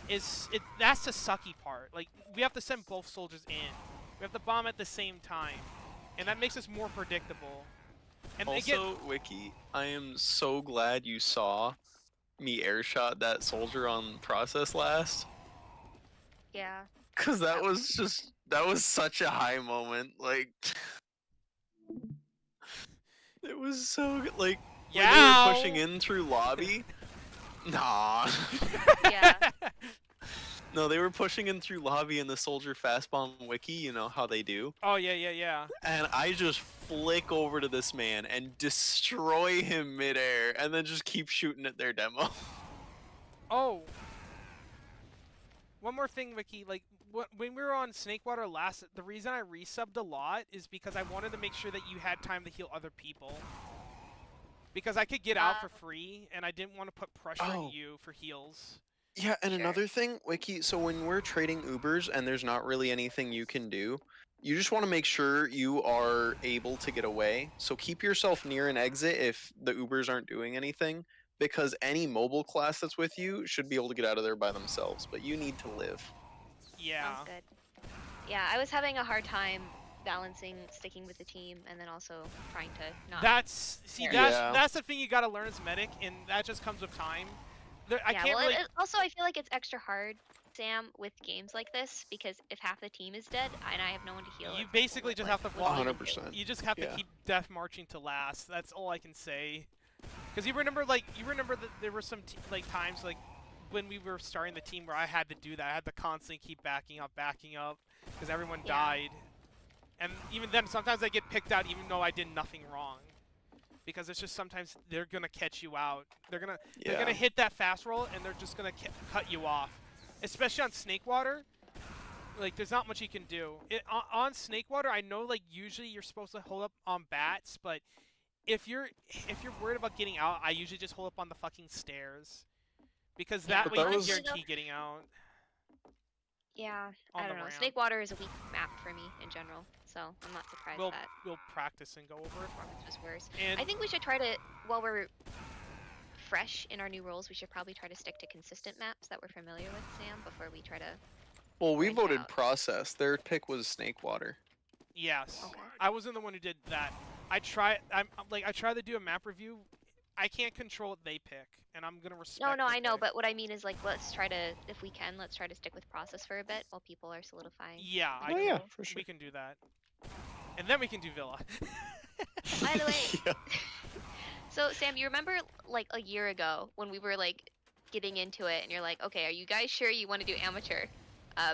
that's the sucky part. Like we have to send both soldiers in. We have to bomb at the same time, and that makes us more predictable. And again, Also, Wiki, I am so glad you saw me airshot that soldier on process last. Yeah. Cause that was such a high moment. Like it was so good. Like when they were pushing in through lobby. Nah. Yeah. No, they were pushing in through lobby and the soldier fast bomb Wiki, you know how they do. Oh yeah. And I just flick over to this man and destroy him midair and then just keep shooting at their demo. Oh. One more thing, Vicky. Like when we were on Snakewater last, the reason I resubbed a lot is because I wanted to make sure that you had time to heal other people. Because I could get out for free, and I didn't want to put pressure on you for heals. Yeah, and Sure. another thing, Wiki, so when we're trading Ubers and there's not really anything you can do, you just want to make sure you are able to get away. So keep yourself near an exit if the Ubers aren't doing anything, because any mobile class that's with you should be able to get out of there by themselves, but you need to live. Yeah. Sounds good. Yeah, I was having a hard time balancing sticking with the team and then also trying to not. That's Yeah. that's the thing you gotta learn as medic, and that just comes with time. I Yeah, can't well, really. also I feel like it's extra hard, Sam, with games like this because if half the team is dead and I have no one to heal, You it's basically what- just what- have to what walk. do you do? 100%. You just have to Yeah. keep death marching to last. That's all I can say. Because you remember that there were some times like when we were starting the team where I had to do that. I had to constantly keep backing up, because everyone Yeah. died. And even then, sometimes I get picked out even though I did nothing wrong. Because it's just sometimes they're gonna catch you out. They're gonna hit that fast roll and they're just gonna cut you off. Especially on Snakewater, like there's not much you can do. On Snakewater, I know like usually you're supposed to hold up on bats, but if you're worried about getting out, I usually just hold up on the fucking stairs. Because Yeah, that But way that you can was- guarantee getting out. Yeah, On I the don't know. ramp. Snakewater is a weak map for me in general, so I'm not surprised that We'll practice and go over it. performance was worse. And I think we should try to, while we're fresh in our new roles, we should probably try to stick to consistent maps that we're familiar with, Sam, before we try to. Well, we branch voted out. process. Their pick was Snakewater. yes, Okay. I wasn't the one who did that. I try to do a map review. I can't control what they pick, and I'm gonna respect. No, their I know, pick. but what I mean is like, let's try to, if we can, let's try to stick with process for a bit while people are solidifying. Yeah, Oh, yeah, for sure. we can do that, and then we can do Villa. By the way, Yeah. so Sam, you remember like a year ago when we were like getting into it, and you're like, okay, are you guys sure you want to do amateur?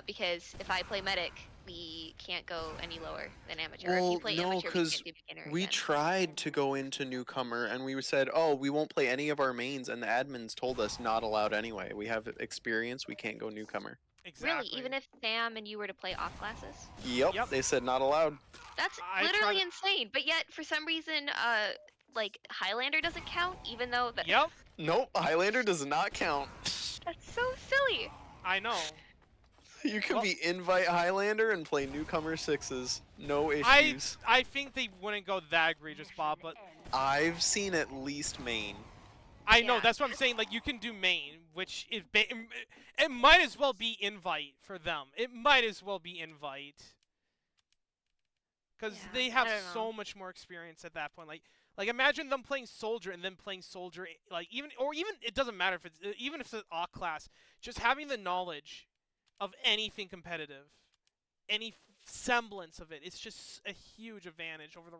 Because if I play medic, we can't go any lower than amateur. Or if Well, you play no, amateur, we 'cause can't do beginner. We again. tried to go into newcomer and we said, oh, we won't play any of our mains, and the admins told us not allowed anyway. We have experience, we can't go newcomer. Exactly. Really, even if Sam and you were to play off classes? Yep, they said not allowed. That's I literally tried insane. But yet, for some reason, like Highlander doesn't count, even though that. Yep, Nope, Highlander does not count. That's so silly. I know. You can Well- be invite Highlander and play newcomer sixes. No I issues. think they wouldn't go that egregious, Bob, but I've seen at least main. I know Yeah. that's what I'm saying. Like you can do main, which is it might as well be invite for them. It might as well be invite. Because Yeah, they I have don't so know. much more experience at that point. Like imagine them playing soldier and then playing soldier. Like even it doesn't matter if it's even if it's an AUK class. Just having the knowledge of anything competitive, any semblance of it, it's just a huge advantage over the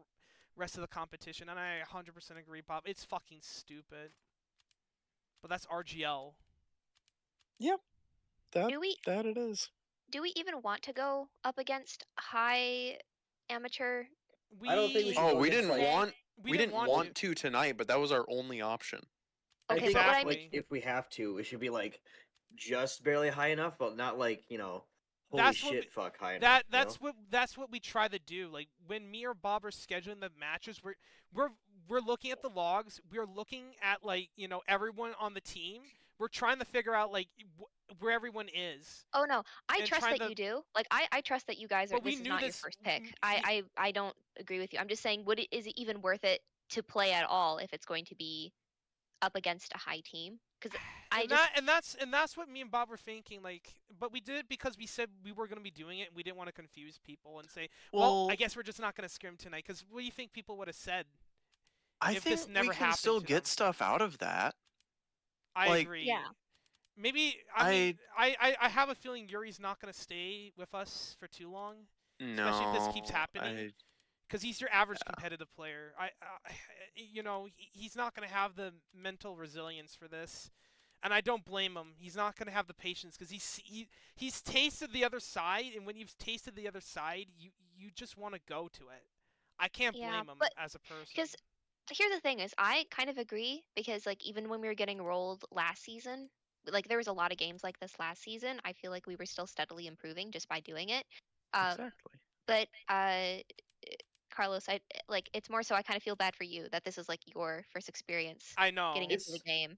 rest of the competition. And I 100% agree, Bob. It's fucking stupid. But that's RGL. That Do we it is. do we even want to go up against high amateur? I don't think we should Oh, go we against, didn't like- want we didn't want to tonight, but that was our only option. I Okay, think but what I Exactly. mean, like if we have to, it should be like just barely high enough, but not like holy That's what shit, we- fuck high enough. That you know? that's what we try to do. Like when me or Bob are scheduling the matches, we're looking at the logs. We're looking at like everyone on the team. We're trying to figure out like where everyone is. oh no, I and trust trying that to- you do. Like I trust that you guys are. But we This is knew not your this- first pick. m- I don't agree with you. I'm just saying, is it even worth it to play at all if it's going to be up against a high team? Because I and that's what me and Bob were thinking. Like, but we did it because we said we were going to be doing it, and we didn't want to confuse people and say, well, I guess we're just not going to scrim tonight. Because what do you think people would have said? I if think this never we can happened still to get them? stuff out of that. I Like- agree. Yeah. Maybe I have a feeling Yuri's not going to stay with us for too long. No, Especially if this keeps happening. I- Because he's your average competitive player. He's not going to have the mental resilience for this, and I don't blame him. He's not going to have the patience because he's tasted the other side, and when you've tasted the other side, you just want to go to it. I can't Yeah, blame him but- as a person. because here's the thing is I kind of agree because like even when we were getting rolled last season, like there was a lot of games like this last season. I feel like we were still steadily improving just by doing it. exactly. But Carlos, I like it's more so I kind of feel bad for you that this is like your first experience I know. getting into the game.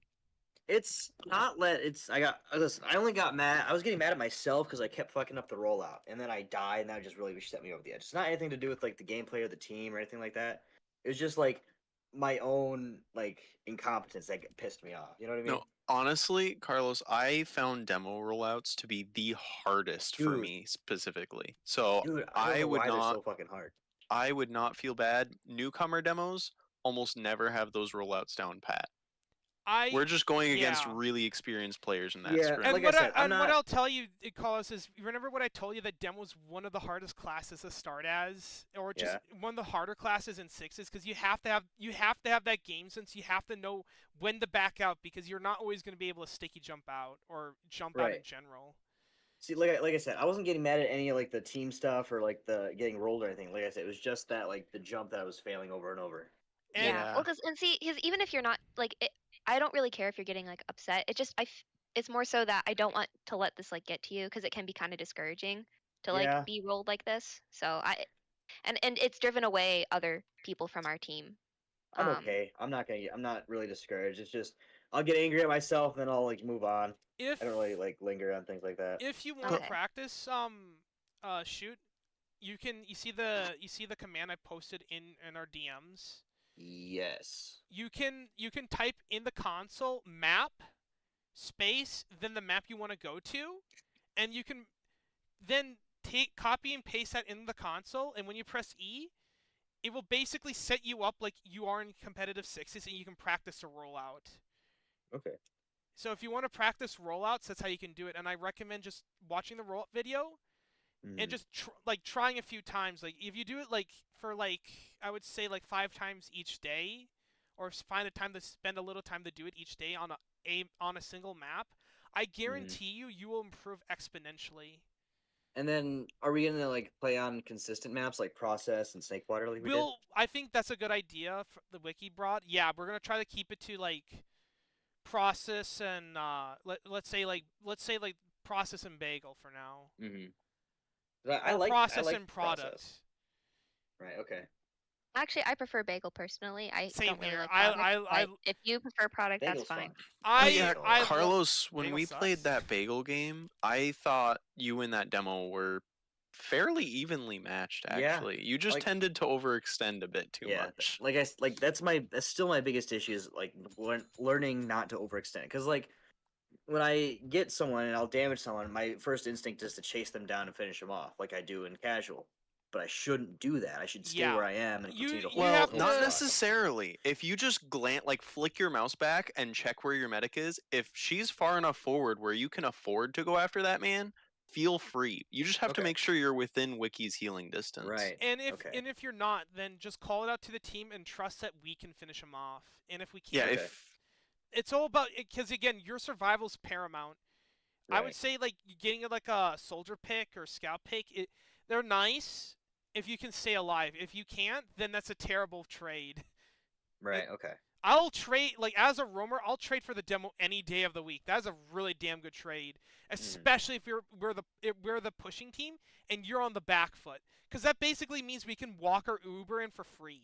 It's not listen, I only got mad. I was getting mad at myself because I kept fucking up the rollout, and then I died, and that just really set me over the edge. It's not anything to do with like the gameplay or the team or anything like that. It was just like my own like incompetence that pissed me off. You know what I mean? No, honestly, Carlos, I found demo rollouts to be the hardest for Dude. me specifically. So Dude, I don't I know would why they're not so fucking hard. I would not feel bad. Newcomer demos almost never have those rollouts down pat. We're just going against yeah. really experienced players in that Yeah, scrim. And like I what said, I'm what not- I'll tell you, Carlos, is remember what I told you that demo's one of the hardest classes to start as, or just one of the harder classes in sixes, because you have to have that game sense. You have to know when to back out because you're not always going to be able to sticky jump out or jump out in Right. general. See, like I said, I wasn't getting mad at any of like the team stuff or like the getting rolled or anything. Like I said, it was just that like the jump that I was failing over and over. And Yeah. Well, because even if you're not like I don't really care if you're getting like upset. It just it's more so that I don't want to let this like get to you because it can be kind of discouraging to like Yeah. be rolled like this. So and it's driven away other people from our team. I'm okay. I'm not really discouraged. It's just I'll get angry at myself, then I'll like move on. if I don't really like linger on things like that. if you want to Okay. practice shoot, you see the command I posted in our DMs. Yes. You can type in the console map space then the map you want to go to, and you can then copy and paste that in the console, and when you press E, it will basically set you up like you are in competitive sixes, and you can practice a rollout. Okay. So if you want to practice rollouts, that's how you can do it, and I recommend just watching the rollout video and just trying a few times. Like if you do it like for like I would say like 5 times each day, or find a time to spend a little time to do it each day on a single map, I guarantee you will improve exponentially. And then are we gonna like play on consistent maps like Process and Snakewater like we did? I think that's a good idea for the wiki brought. Yeah, we're gonna try to keep it to like process and let's say like process and bagel for now. Mm-hmm. I Or like process I like and product. Process. Right. Okay. Actually, I prefer bagel personally. I Same don't really here. like I- product, I- but if you prefer product, that's Bagel's fine. I yeah, I lo- Carlos, when Bagel we played sucks. that bagel game, I thought you in that demo were fairly evenly matched. Yeah, Actually, you just like- tended to overextend a bit too Yeah, much. like that's still my biggest issue is like learning not to overextend. Because like when I get someone and I'll damage someone, my first instinct is to chase them down and finish them off, like I do in casual. But I shouldn't do that. I should stay Yeah. where I am and You- continue to you hold. Well, have hold not to- stock. necessarily. If you just flick your mouse back and check where your medic is, if she's far enough forward where you can afford to go after that man, feel free. You just have to Okay. make sure you're within Wiki's healing distance. Right. And if Okay. and if you're not, then just call it out to the team and trust that we can finish them off. And if we Yeah, can't, Okay. if it's all about because again, your survival's paramount. I would Right. say like getting like a soldier pick or scout pick. They're nice, if you can stay alive. If you can't, then that's a terrible trade. Right. Okay. I'll trade, like, as a roamer, I'll trade for the demo any day of the week. That's a really damn good trade, especially if we're the pushing team and you're on the back foot, because that basically means we can walk our Uber in for free.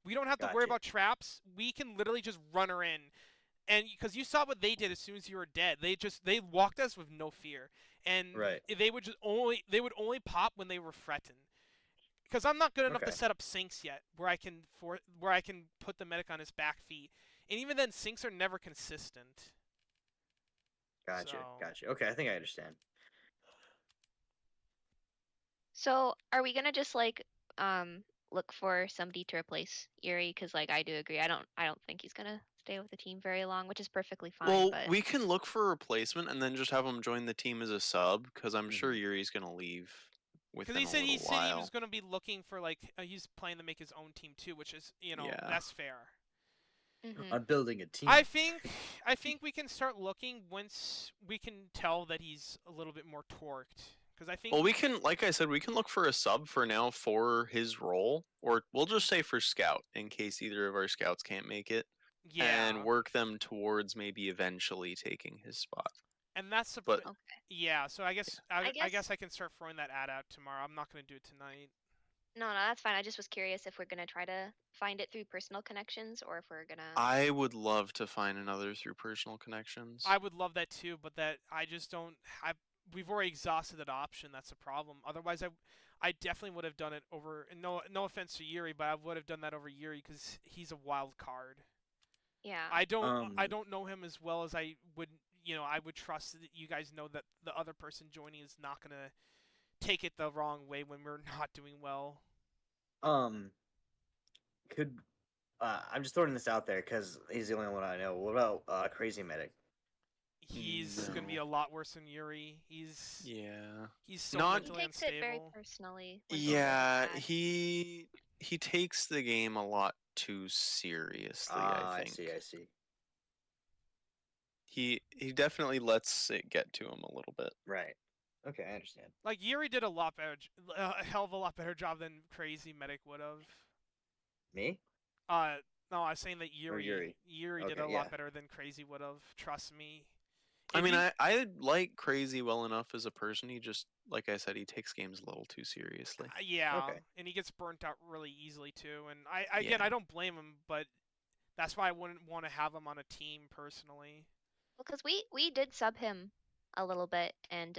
We don't have to worry Gotcha. about traps. We can literally just run her in, and because you saw what they did as soon as you were dead, they walked us with no fear, and Right. they would only pop when they were threatened. Because I'm not good enough to Okay. set up sinks yet, where I can put the medic on his back feet, and even then, sinks are never consistent. Gotcha. So- Gotcha. Okay, I think I understand. So are we gonna just like look for somebody to replace Yuri? Because like I do agree, I don't think he's gonna stay with the team very long, which is perfectly fine. Well, but we can look for a replacement and then just have him join the team as a sub, because I'm sure Mhm. Yuri's gonna leave within Because a little he said he while. was going to be looking for like he's planning to make his own team too, which is Yeah. that's fair. Mhm. I'm building a team. I think we can start looking once we can tell that he's a little bit more torqued. Because I think Well, we can, like I said, we can look for a sub for now for his role, or we'll just say for scout in case either of our scouts can't make it, yeah, and work them towards maybe eventually taking his spot. and that's But Okay. yeah. So I guess I guess- guess I can start throwing that ad out tomorrow. I'm not going to do it tonight. No, that's fine. I just was curious if we're gonna try to find it through personal connections or if we're gonna. I would love to find another through personal connections. I would love that too, but that I just don't. We've already exhausted that option. That's a problem. Otherwise, I definitely would have done it over. And no offense to Yuri, but I would have done that over Yuri because he's a wild card. Yeah. I don't know him as well as I would. I would trust that you guys know that the other person joining is not gonna take it the wrong way when we're not doing well. Could I'm just throwing this out there because he's the only one I know. What about Crazy Medic? He's gonna be No. a lot worse than Yuri. He's Yeah. so Not- He mentally takes it very unstable. personally. when people Yeah, attack. he takes the game a lot too seriously, I I think. see. I see. He definitely lets it get to him a little bit. Right. Okay, I understand. Like Yuri did a lot better, a hell of a lot better job than Crazy Medic would have. Me? No, I was saying that Yuri Yuri. did a Okay, lot yeah. better than Crazy would have. Trust me. I If mean, you- I like Crazy well enough as a person. He just, like I said, he takes games a little too seriously. yeah, Okay. and he gets burnt out really easily too. And I Yeah. I don't blame him, but that's why I wouldn't want to have him on a team personally. Well, because we did sub him a little bit, and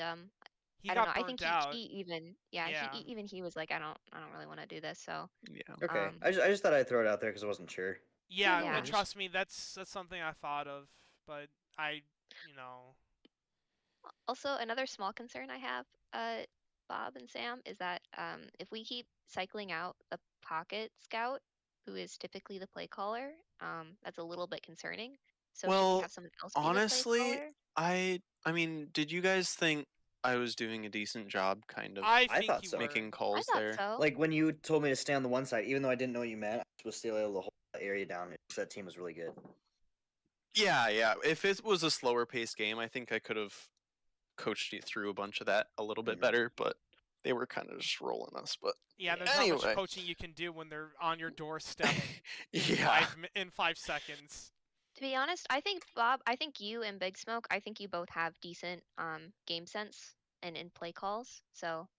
He I don't got know. I burnt think out. he even yeah, Yeah. even he was like, I don't really want to do this. So Yeah. Okay. Um, I just thought I'd throw it out there because I wasn't sure. Yeah, Yeah. and trust me, that's something I thought of, but you know, also another small concern I have, Bob and Sam, is that if we keep cycling out the pocket scout, who is typically the play caller, that's a little bit concerning. So should Well, we have someone else be honestly, the play caller? I mean, did you guys think I was doing a decent job, kind of I I think thought you so. were. making I calls thought there? so. Like when you told me to stay on the one side, even though I didn't know what you meant, I was still able to hold that area down. That team was really good. Yeah, yeah. If it was a slower paced game, I think I could have coached you through a bunch of that a little bit Mhm. better, but they were kind of just rolling us. But Yeah, and there's not Anyway. much coaching you can do when they're on your doorstep yeah, in 5 seconds. To be honest, I think Bob, I think you and Big Smoke, I think you both have decent game sense and in play calls. So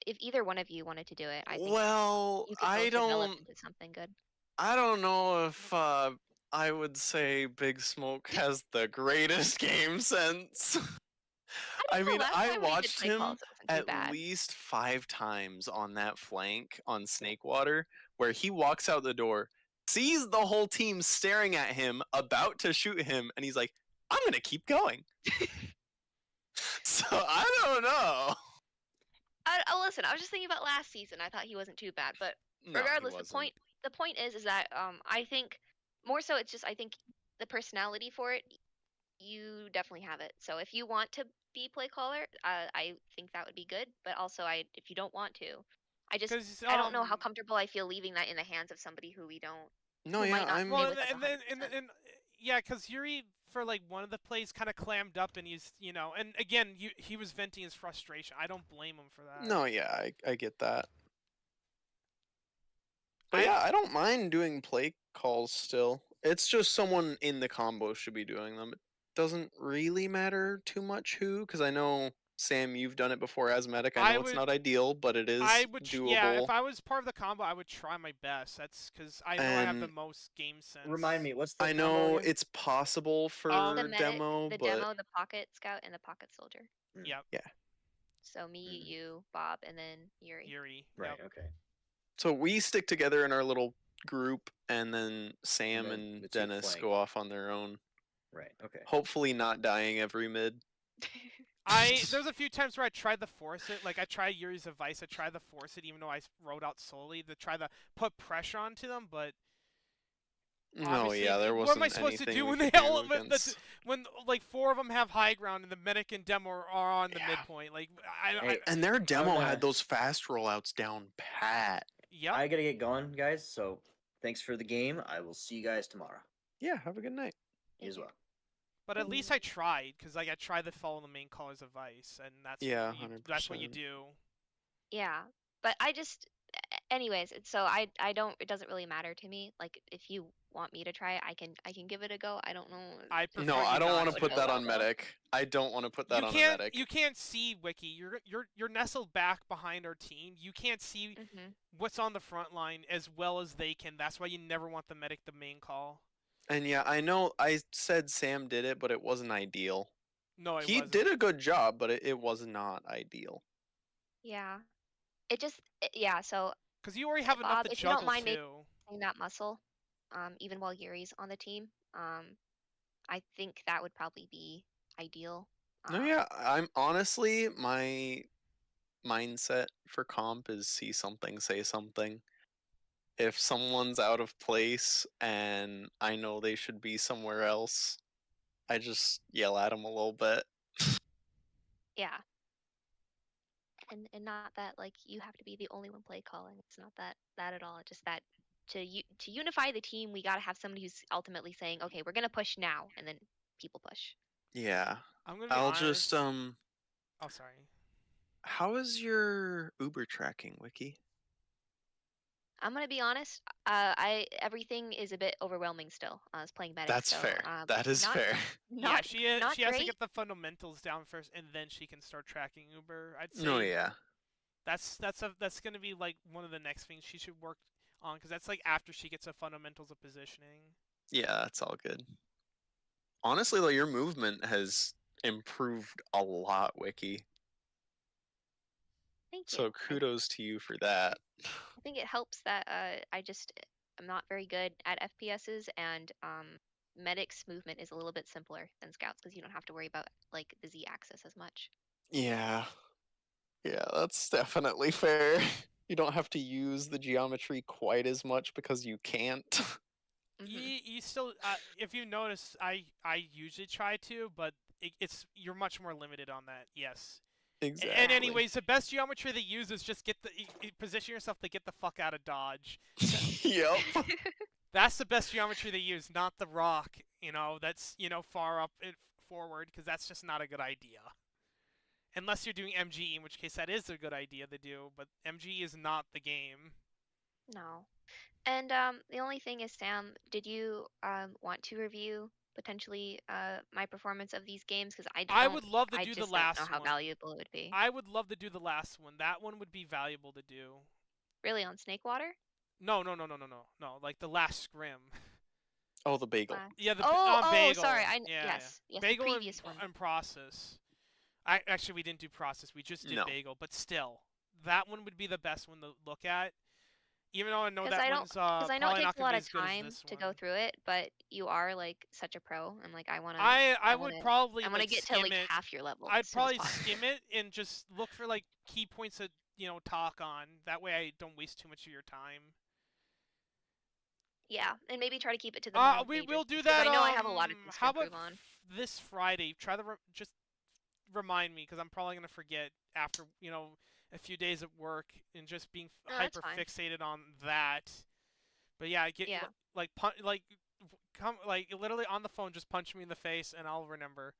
if either one of you wanted to do it, I think well, you could both develop into something good. I don't know if I would say Big Smoke has the greatest game sense. I don't know, mean, last I time when he did watched play him calls, it wasn't too at bad. least 5 times on that flank on Snakewater, where he walks out the door, sees the whole team staring at him, about to shoot him, and he's like, "I'm gonna keep going." So I don't know. Listen, I was just thinking about last season. I thought he wasn't too bad, but No, he regardless, wasn't. the point is that I think more so it's just I think the personality for it, you definitely have it. So if you want to be play caller, I think that would be good. But also, if you don't want to, Because I don't know how comfortable I feel leaving that in the hands of somebody who we don't. No, who yeah, might not I'm. stay well, with us and then 100%. yeah, because Yuri for like one of the plays kind of clammed up, and he's and again he was venting his frustration. I don't blame him for that. No, yeah, I get that. But yeah, I don't mind doing play calls still. It's just someone in the combo should be doing them. It doesn't really matter too much who, because I know, Sam, you've done it before as medic. I I know it's would- not ideal, but it is Yeah, if doable. I was part of the combo, I would try my best. That's because I know I have the And most game sense. Remind me, what's the I combo know again? it's possible for The medic, demo, the but demo, the pocket scout, and the pocket soldier. Yep. yeah. So me, Mhm. you, Bob, and then Yuri. Yuri. Right. Yep. Okay. So we stick together in our little group, and then Sam then and the two Dennis flank. go off on their own. Right. Okay. Hopefully not dying every mid. There's a few times where I tried to force it. Like I tried Yuri's advice. I tried to force it, even though I wrote out solely to try to put pressure onto them. But No, obviously, yeah, there what wasn't am I supposed to anything do we when could they do all against... when like 4 of them have high ground and the medic and demo are on the Yeah. midpoint? Like Hey, And their demo gonna- had those fast rollouts down pat. yep. I gotta get going, guys. So thanks for the game. I will see you guys tomorrow. Yeah, have a good night. You as well. But at least I tried, because like I tried to follow the main caller's advice, and that's Yeah, that's what you 100%. do. Yeah, but anyways, so I don't. It doesn't really matter to me. Like if you want me to try it, I can give it a go. I don't know. I prefer No, you I don't not want to to. put that on Well, though. medic. I don't want to put that You on can't a medic. you can't see Wiki. You're nestled back behind our team. You can't see Mhm. what's on the front line as well as they can. That's why you never want the medic the main call. And yeah, I know I said Sam did it, but it wasn't ideal. No, it He wasn't. did a good job, but it was not ideal. Yeah. Yeah. So Because you already have enough Bob, to if you don't juggle mind too. making that muscle, even while Yuri's on the team, I think that would probably be ideal. No, yeah, I'm honestly, my mindset for comp is see something, say something. If someone's out of place and I know they should be somewhere else, I just yell at them a little bit. Yeah. And not that like you have to be the only one play calling. It's not that at all. It's just that to unify the team, we got to have somebody who's ultimately saying, okay, we're gonna push now, and then people push. Yeah. I'm gonna be I'll honest. just Oh, sorry. how is your Uber tracking, Wiki? I'm gonna be honest. Everything is a bit overwhelming still. I was playing medic. That's so, fair. That is not, fair. Not Yeah, not she has to great. get the fundamentals down first, and then she can start tracking Uber. I'd say. No, yeah. That's gonna be like one of the next things she should work on, because that's like after she gets the fundamentals of positioning. Yeah, that's all good. Honestly, though, your movement has improved a lot, Wiki. Thank you. So kudos to you for that. I think it helps that I'm not very good at FPSs, and medic's movement is a little bit simpler than scouts because you don't have to worry about like the Z axis as much. Yeah. Yeah, that's definitely fair. You don't have to use the geometry quite as much because you can't. You still, if you notice, I usually try to, but you're much more limited on that. Yes. Exactly. And anyways, the best geometry to use is just position yourself to get the fuck out of dodge. Yep. That's the best geometry to use, not the rock. That's far up and forward, because that's just not a good idea. Unless you're doing MGE, in which case that is a good idea to do, but MGE is not the game. No. And the only thing is, Sam, did you want to review potentially my performance of these games? Because I would love to I do the just last don't know how one. valuable it would be. I would love to do the last one. That one would be valuable to do. Really, on Snakewater? No. Like the last scrim. Oh, the bagel. Yeah, the Oh, bagel. sorry. Yeah, Yes, the bagel previous one. and process. Actually, we didn't do process. We just did No. bagel, but still, that one would be the best one to look at. Even though I know 'Cause that I one's Because I know probably it not takes a gonna lot be of as good as time this to one. go through it, but you are like such a pro. I'm like, I wanna. I would probably I wanna like get to skim like it. half your level. I'd as soon as probably possible. skim it and just look for like key points that talk on. That way, I don't waste too much of your time. Yeah, and maybe try to keep it to the. More We major will do things, 'cause that. I know I have a lot of things to How about improve on. this Friday? Try to just remind me, because I'm probably gonna forget after a few days at work and just being No, that's hyper fine. fixated on that. But yeah, Yeah. come literally on the phone, just punch me in the face and I'll remember.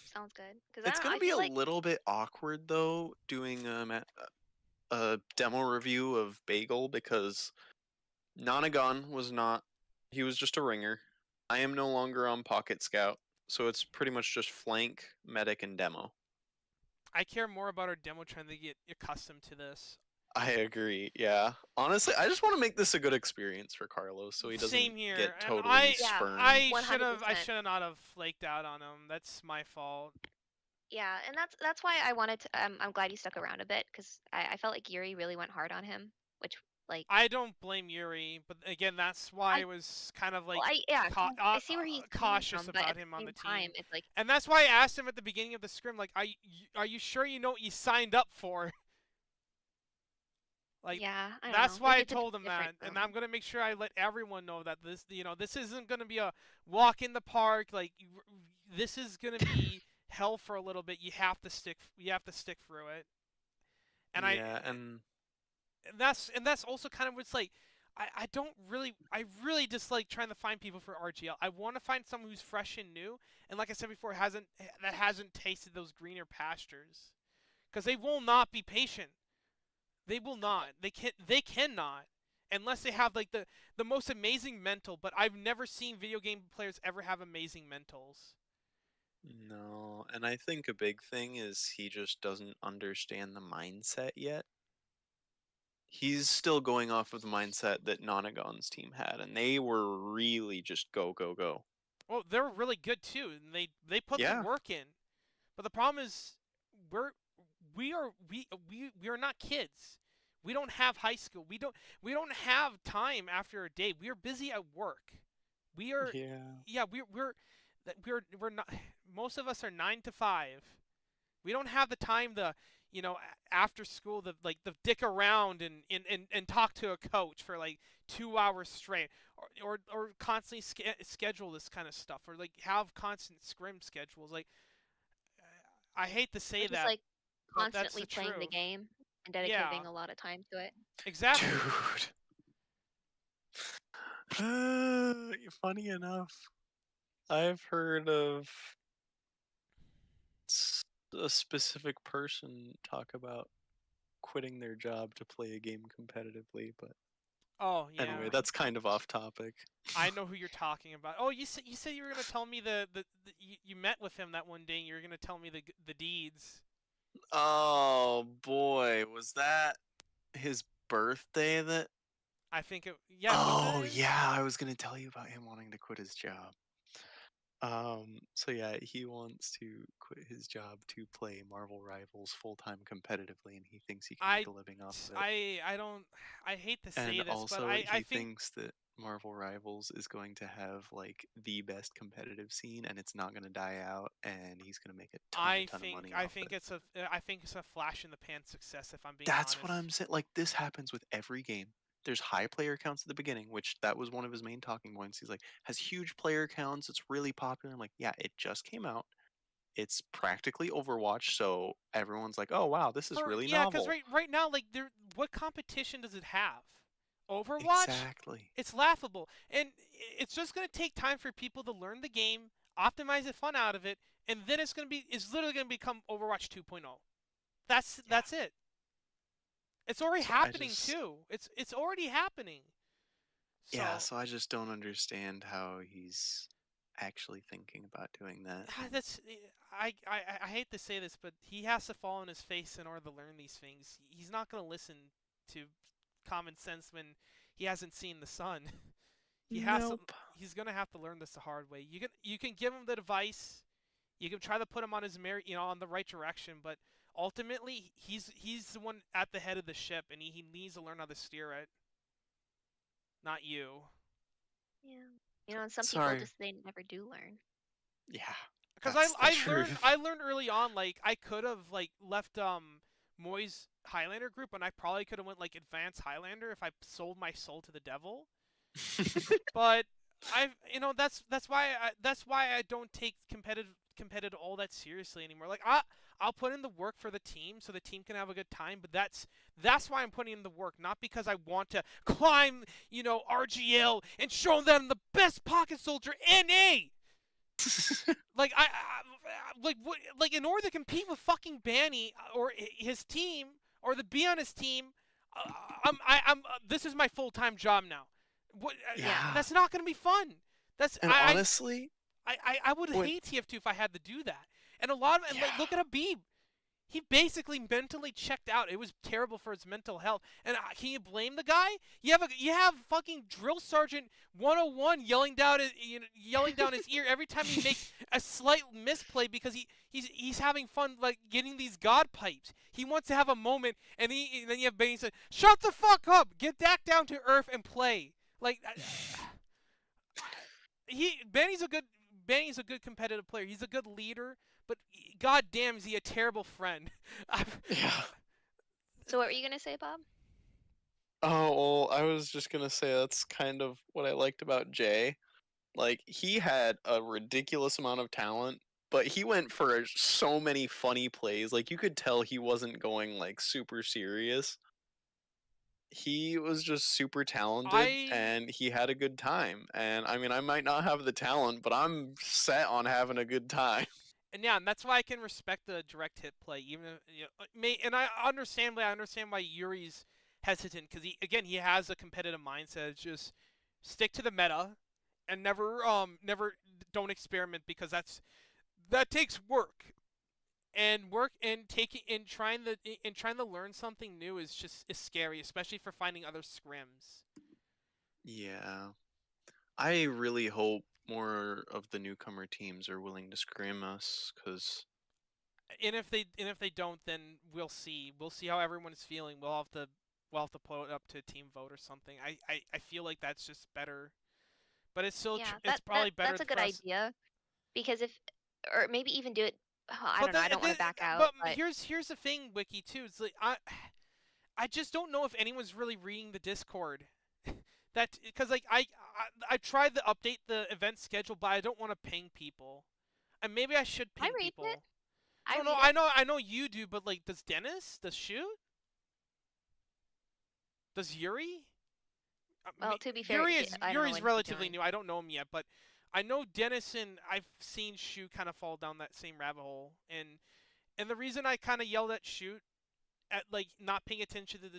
Sounds good. Because It's gonna I be feel a like little bit awkward though, doing a demo review of Bagel, because Nonagon was not. He was just a ringer. I am no longer on Pocket Scout, so it's pretty much just flank, medic, and demo. I care more about our demo trying to get accustomed to this. I agree. Yeah. Honestly, I just want to make this a good experience for Carlos, so he doesn't Same here. get And totally Yeah, spurned. I should have 100%. not have flaked out on him. That's my fault. Yeah, and that's why I wanted to. I'm glad you stuck around a bit because I felt like Yuri really went hard on him, which like I don't blame Yuri, but again, that's why I- I was kind of like well, I see where he's coming cautious from, but about at the him on same the time, team. it's like And that's why I asked him at the beginning of the scrim, like, are you sure you know what you signed up for? Like, yeah, I don't that's know. why I Maybe it's a bit told him that, different and from- I'm gonna make sure I let everyone know that this, this isn't gonna be a walk in the park. Like, this is gonna be hell for a little bit. You have to stick through it. And yeah, and that's also kind of what's like. I really dislike trying to find people for RGL. I want to find someone who's fresh and new, and like I said before, hasn't tasted those greener pastures, because they will not be patient. They will not. They cannot, unless they have like the most amazing mental. But I've never seen video game players ever have amazing mentals. no, and I think a big thing is he just doesn't understand the mindset yet. He's still going off of the mindset that Nonagon's team had, and they were really just go, go, go. Well, they're really good too, and they put Yeah. the work in. But the problem is, we are not kids. We don't have high school. We don't have time after a day. We are busy at work. We are Yeah. we're not. Most of us are 9 to 5. We don't have the time to after school the dick around and talk to a coach for like 2 hours straight, or constantly schedule this kind of stuff, or like have constant scrim schedules. Like, I hate to say just that, like but that's constantly the playing the truth. game and dedicating a lot of time to it. Exactly. Dude. Funny enough, I've heard of a specific person talk about quitting their job to play a game competitively, but Oh yeah. anyway, that's kind of off topic. I know who you're talking about. Oh, you said you were gonna tell me the you met with him that one day, and you were gonna tell me the deeds. Oh boy, was that his birthday that I think it. Yeah. Oh wasn't it? yeah, I was gonna tell you about him wanting to quit his job. So yeah, he wants to quit his job to play Marvel Rivals full-time competitively, and he thinks he can make a living off of it. I don't. I hate to say And this, also, but I he think thinks that Marvel Rivals is going to have like the best competitive scene, and it's not going to die out, and he's going to make a ton of money I off think it. it's a flash in the pan success, if I'm being That's honest. what I'm saying. Like, this happens with every game. There's high player counts at the beginning, which that was one of his main talking points. He's like, has huge player counts. It's really popular. I'm like, yeah, it just came out. It's practically Overwatch, so everyone's like, oh wow, this is really Yeah, because novel. right now, like, what competition does it have? Overwatch? Exactly. It's laughable, and it's just gonna take time for people to learn the game, optimize the fun out of it, and then it's literally gonna become Overwatch 2.0. That's it. It's already happening too. It's already happening. So, Yeah, so I just don't understand how he's actually thinking about doing that. that's I hate to say this, but he has to fall on his face in order to learn these things. He's not gonna listen to common sense when he hasn't seen the sun. Nope. He's gonna have to learn this the hard way. You can give him the advice. You can try to put him on his on the right direction, but ultimately he's the one at the head of the ship, and he needs to learn how to steer it. Not you. Yeah. And some Sorry. people they never do learn. Yeah. Because That's the I learned early on, like, I could have like left Moy's Highlander group, and I probably could have went like advanced Highlander if I sold my soul to the devil. But that's why I don't take competitive all that seriously anymore. Like, I'll put in the work for the team so the team can have a good time, but that's why I'm putting in the work, not because I want to climb, RGL and show them I'm the best pocket soldier NA. Like, like in order to compete with fucking Banny or his team or the be on his team, this is my full-time job now. What? Yeah. That's not gonna be fun. That's And honestly, I would when- hate TF2 if I had to do that. And a lot of and like, look at Habib. He basically mentally checked out. It was terrible for his mental health. And can you blame the guy? You have fucking drill sergeant 101 yelling down his ear every time he makes a slight misplay because he's having fun like getting these god pipes. He wants to have a moment, and then you have Benny say, "Shut the fuck up! Get back down to earth and play." Like Benny's a good competitive player. He's a good leader, but god damn, is he a terrible friend. yeah. So what were you gonna say, Bob? Oh, well, I was just gonna say that's kind of what I liked about Jay. Like, he had a ridiculous amount of talent, but he went for so many funny plays. Like, you could tell he wasn't going like super serious. He was just super talented and he had a good time. And I mean, I might not have the talent, but I'm set on having a good time. And yeah, and that's why I can respect the direct hit play, even if, and I understand why Yuri's hesitant because he has a competitive mindset. It's just stick to the meta and never don't experiment because that takes work. And taking and trying to learn something new is scary, especially for finding other scrims. Yeah. I really hope more of the newcomer teams are willing to scrim us, because And if they don't, then we'll see. We'll see how everyone is feeling. We'll have to put it up to a team vote or something. I feel like that's just better. But it's still Yeah, it's probably better that's a good for us. idea because or maybe even do it. I But don't know. I don't want to back out. But But here's the thing, Wiki too. It's like I just don't know if anyone's really reading the Discord. That because like I tried to update the event schedule, but I don't want to ping people. And maybe I should I ping read people. it. I No, no, read it. I know you do, but like, does Dennis? Does Shoot? Does Yuri? Well, to be fair, Yuri I is don't know Yuri's when he relatively joined. new. I don't know him yet, but I know Dennis and I've seen Shoot kind of fall down that same rabbit hole. And the reason I kind of yelled at Shoot at like not paying attention to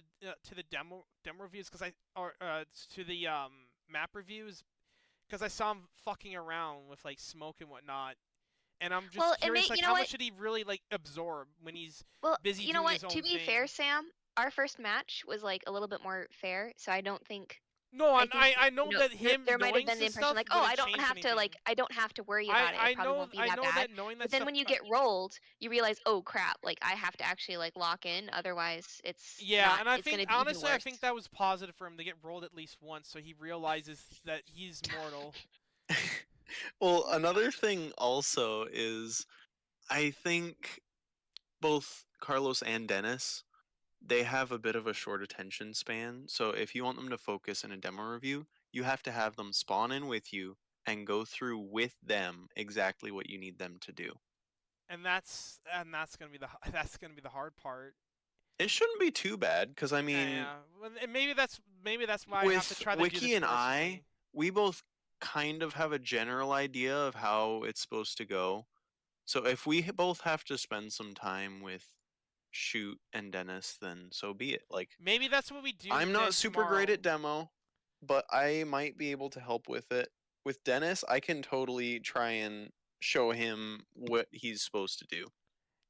the demo reviews to the map reviews because I saw him fucking around with like smoke and whatnot. And I'm just Well, curious, like, you know how what? much should he really like absorb when he's Well, busy you know doing what? his own To be thing? fair, Sam, our first match was like a little bit more fair, so I don't think. No, I and think I know that him there might have knowing been the some impression stuff like, oh, wouldn't I don't change have to anything. I don't have to worry about it. It probably won't be I that know bad. that knowing that But then stuff. when you get rolled, you realize, oh crap, like I have to actually like lock in, otherwise it's Yeah, not. and I It's think gonna be even honestly, I worse. think that was positive for him to get rolled at least once, so he realizes that he's mortal. well, another thing also is I think both Carlos and Dennis, they have a bit of a short attention span. So if you want them to focus in a demo review, you have to have them spawn in with you and go through with them exactly what you need them to do. And that's gonna be the hard part. It shouldn't be too bad, because I mean, Yeah, well, and maybe that's why I have to with try to do Wiki this and I, forcefully. we both kind of have a general idea of how it's supposed to go. So if we both have to spend some time with Shoot and Dennis, then so be it. Like, Maybe that's what we do. I'm then not super tomorrow. great at demo, but I might be able to help with it. With Dennis, I can totally try and show him what he's supposed to do.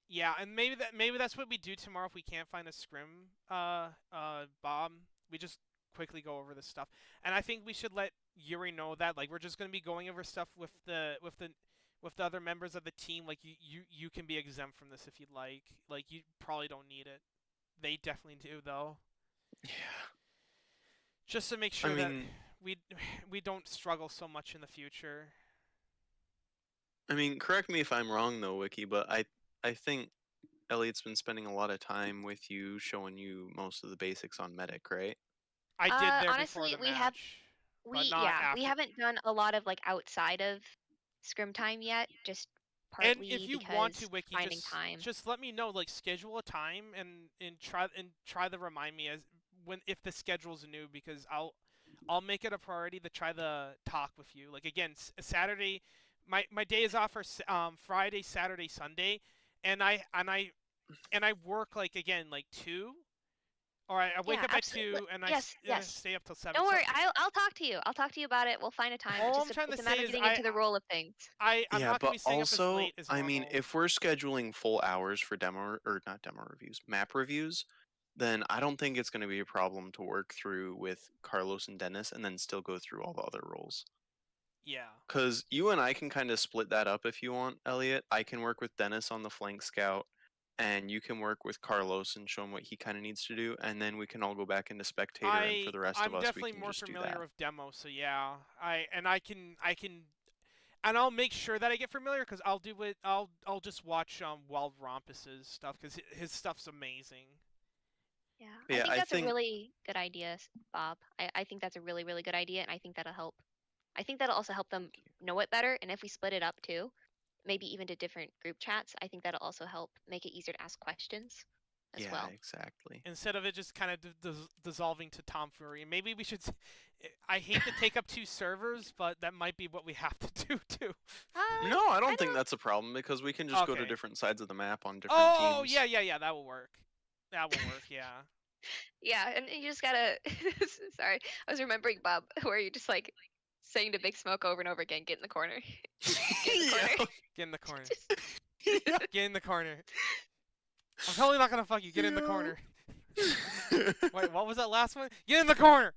Yeah, and maybe that's what we do tomorrow if we can't find a scrim. Bob, we just quickly go over this stuff, and I think we should let Yuri know that like we're just gonna be going over stuff with the other members of the team. Like you can be exempt from this if you'd like. Like you probably don't need it. They definitely do though. Yeah. Just to make sure that mean- we don't struggle so much in the future. I mean, correct me if I'm wrong though, Wiki, but I think Elliot's been spending a lot of time with you, showing you most of the basics on Medic, right? I did there Honestly, before the we match. have but not we after. haven't done a lot of like outside of scrim time yet, just And partly if you because want to, Wiki, finding time. just let me know. Like schedule a time and try to remind me if the schedule's new because I'll make it a priority to try to talk with you. Like again, Saturday, my day is off for Friday, Saturday, Sunday, and I work like again like 2 All right, I wake Yeah, up at absolutely. 2 and I Yes, yes. stay up till 7. Don't So worry, I'll talk to you. I'll talk to you about it. We'll find a time. all I'm Just trying to it's a say matter of is getting into the role of things. I'm Yeah, not gonna but be staying up as also, late as I mean, normal. if we're scheduling full hours for demo or not demo reviews, map reviews, then I don't think it's going to be a problem to work through with Carlos and Dennis and then still go through all the other roles. Yeah. Because you and I can kind of split that up if you want, Elliot. I can work with Dennis on the flank scout, and you can work with Carlos and show him what he kind of needs to do, and then we can all go back into spectator, and for the rest of I'm us, we definitely can more just do familiar that. with demo, so yeah. I can and I'll make sure that I get familiar because I'll do it. I'll just watch Wild Rompus's stuff because his stuff's amazing. Yeah, Yeah, I think I that's think- a really good idea, Bob. I think that's a really, really good idea, and I think that'll help. I think that'll also help them know it better, and if we split it up too, maybe even to different group chats, I think that'll also help make it easier to ask questions as Yeah, well. exactly. Instead of it just kind of dissolving to tomfoolery. Maybe we should. I hate to take up 2 servers, but that might be what we have to do too. No, I don't think that's a problem because we can just go to Okay. different sides of the map on different Oh teams. yeah, that will work. That will work. Yeah. Yeah, and you just gotta. Sorry, I was remembering Bob, where you just like saying to Big Smoke over and over again, "Get in the corner, get in the corner." Get in the corner. Yeah. Get in the corner. I'm totally not gonna fuck you. Get in the Yeah. corner. Wait, what was that last one? Get in the corner.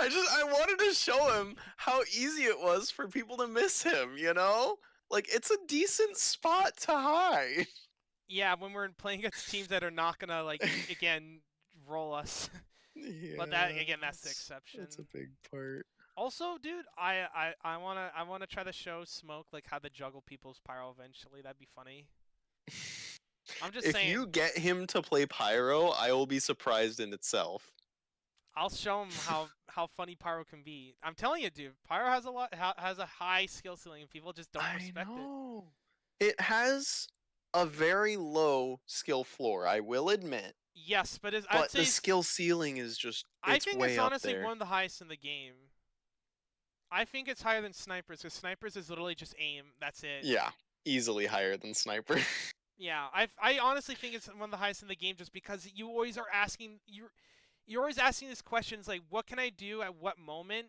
I wanted to show him how easy it was for people to miss him, you know? Like it's a decent spot to hide. Yeah, when we're playing against teams that are not gonna like again roll us. Yeah. But that again, that's the exception. That's a big part. Also, dude, I wanna try to show Smoke like how to juggle people's pyro eventually. That'd be funny. I'm just If saying. you get him to play pyro, I will be surprised in itself. I'll show him how funny pyro can be. I'm telling you, dude, pyro has has a high skill ceiling, and people just don't respect it. know. It has a very low skill floor, I will admit. Yes, but I'd But say the skill ceiling is just I it's think way it's up honestly there. one of the highest in the game. I think it's higher than snipers because snipers is literally just aim. That's it. Yeah, easily higher than sniper. Yeah, I honestly think it's one of the highest in the game just because you always are asking you're always asking these questions like what can I do at what moment,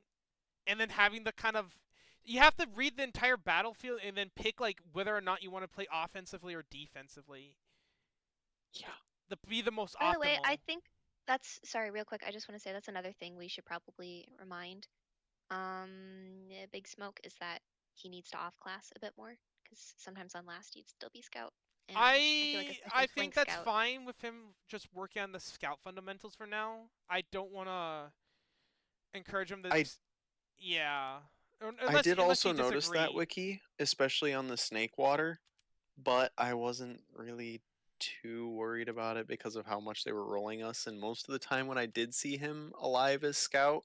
and then having the kind of you have to read the entire battlefield and then pick like whether or not you want to play offensively or defensively. Yeah. Be the most By optimal. the way, I think that's sorry, real quick. I just want to say that's another thing we should probably remind Big Smoke is that he needs to off class a bit more because sometimes on last he'd still be scout. And I feel like especially I think flank that's scout. fine with him just working on the scout fundamentals for now. I don't want to encourage him to. Yeah. I did unless also you notice that, disagree. Wiki, especially on the snake water, but I wasn't really too worried about it because of how much they were rolling us. And most of the time when I did see him alive as scout,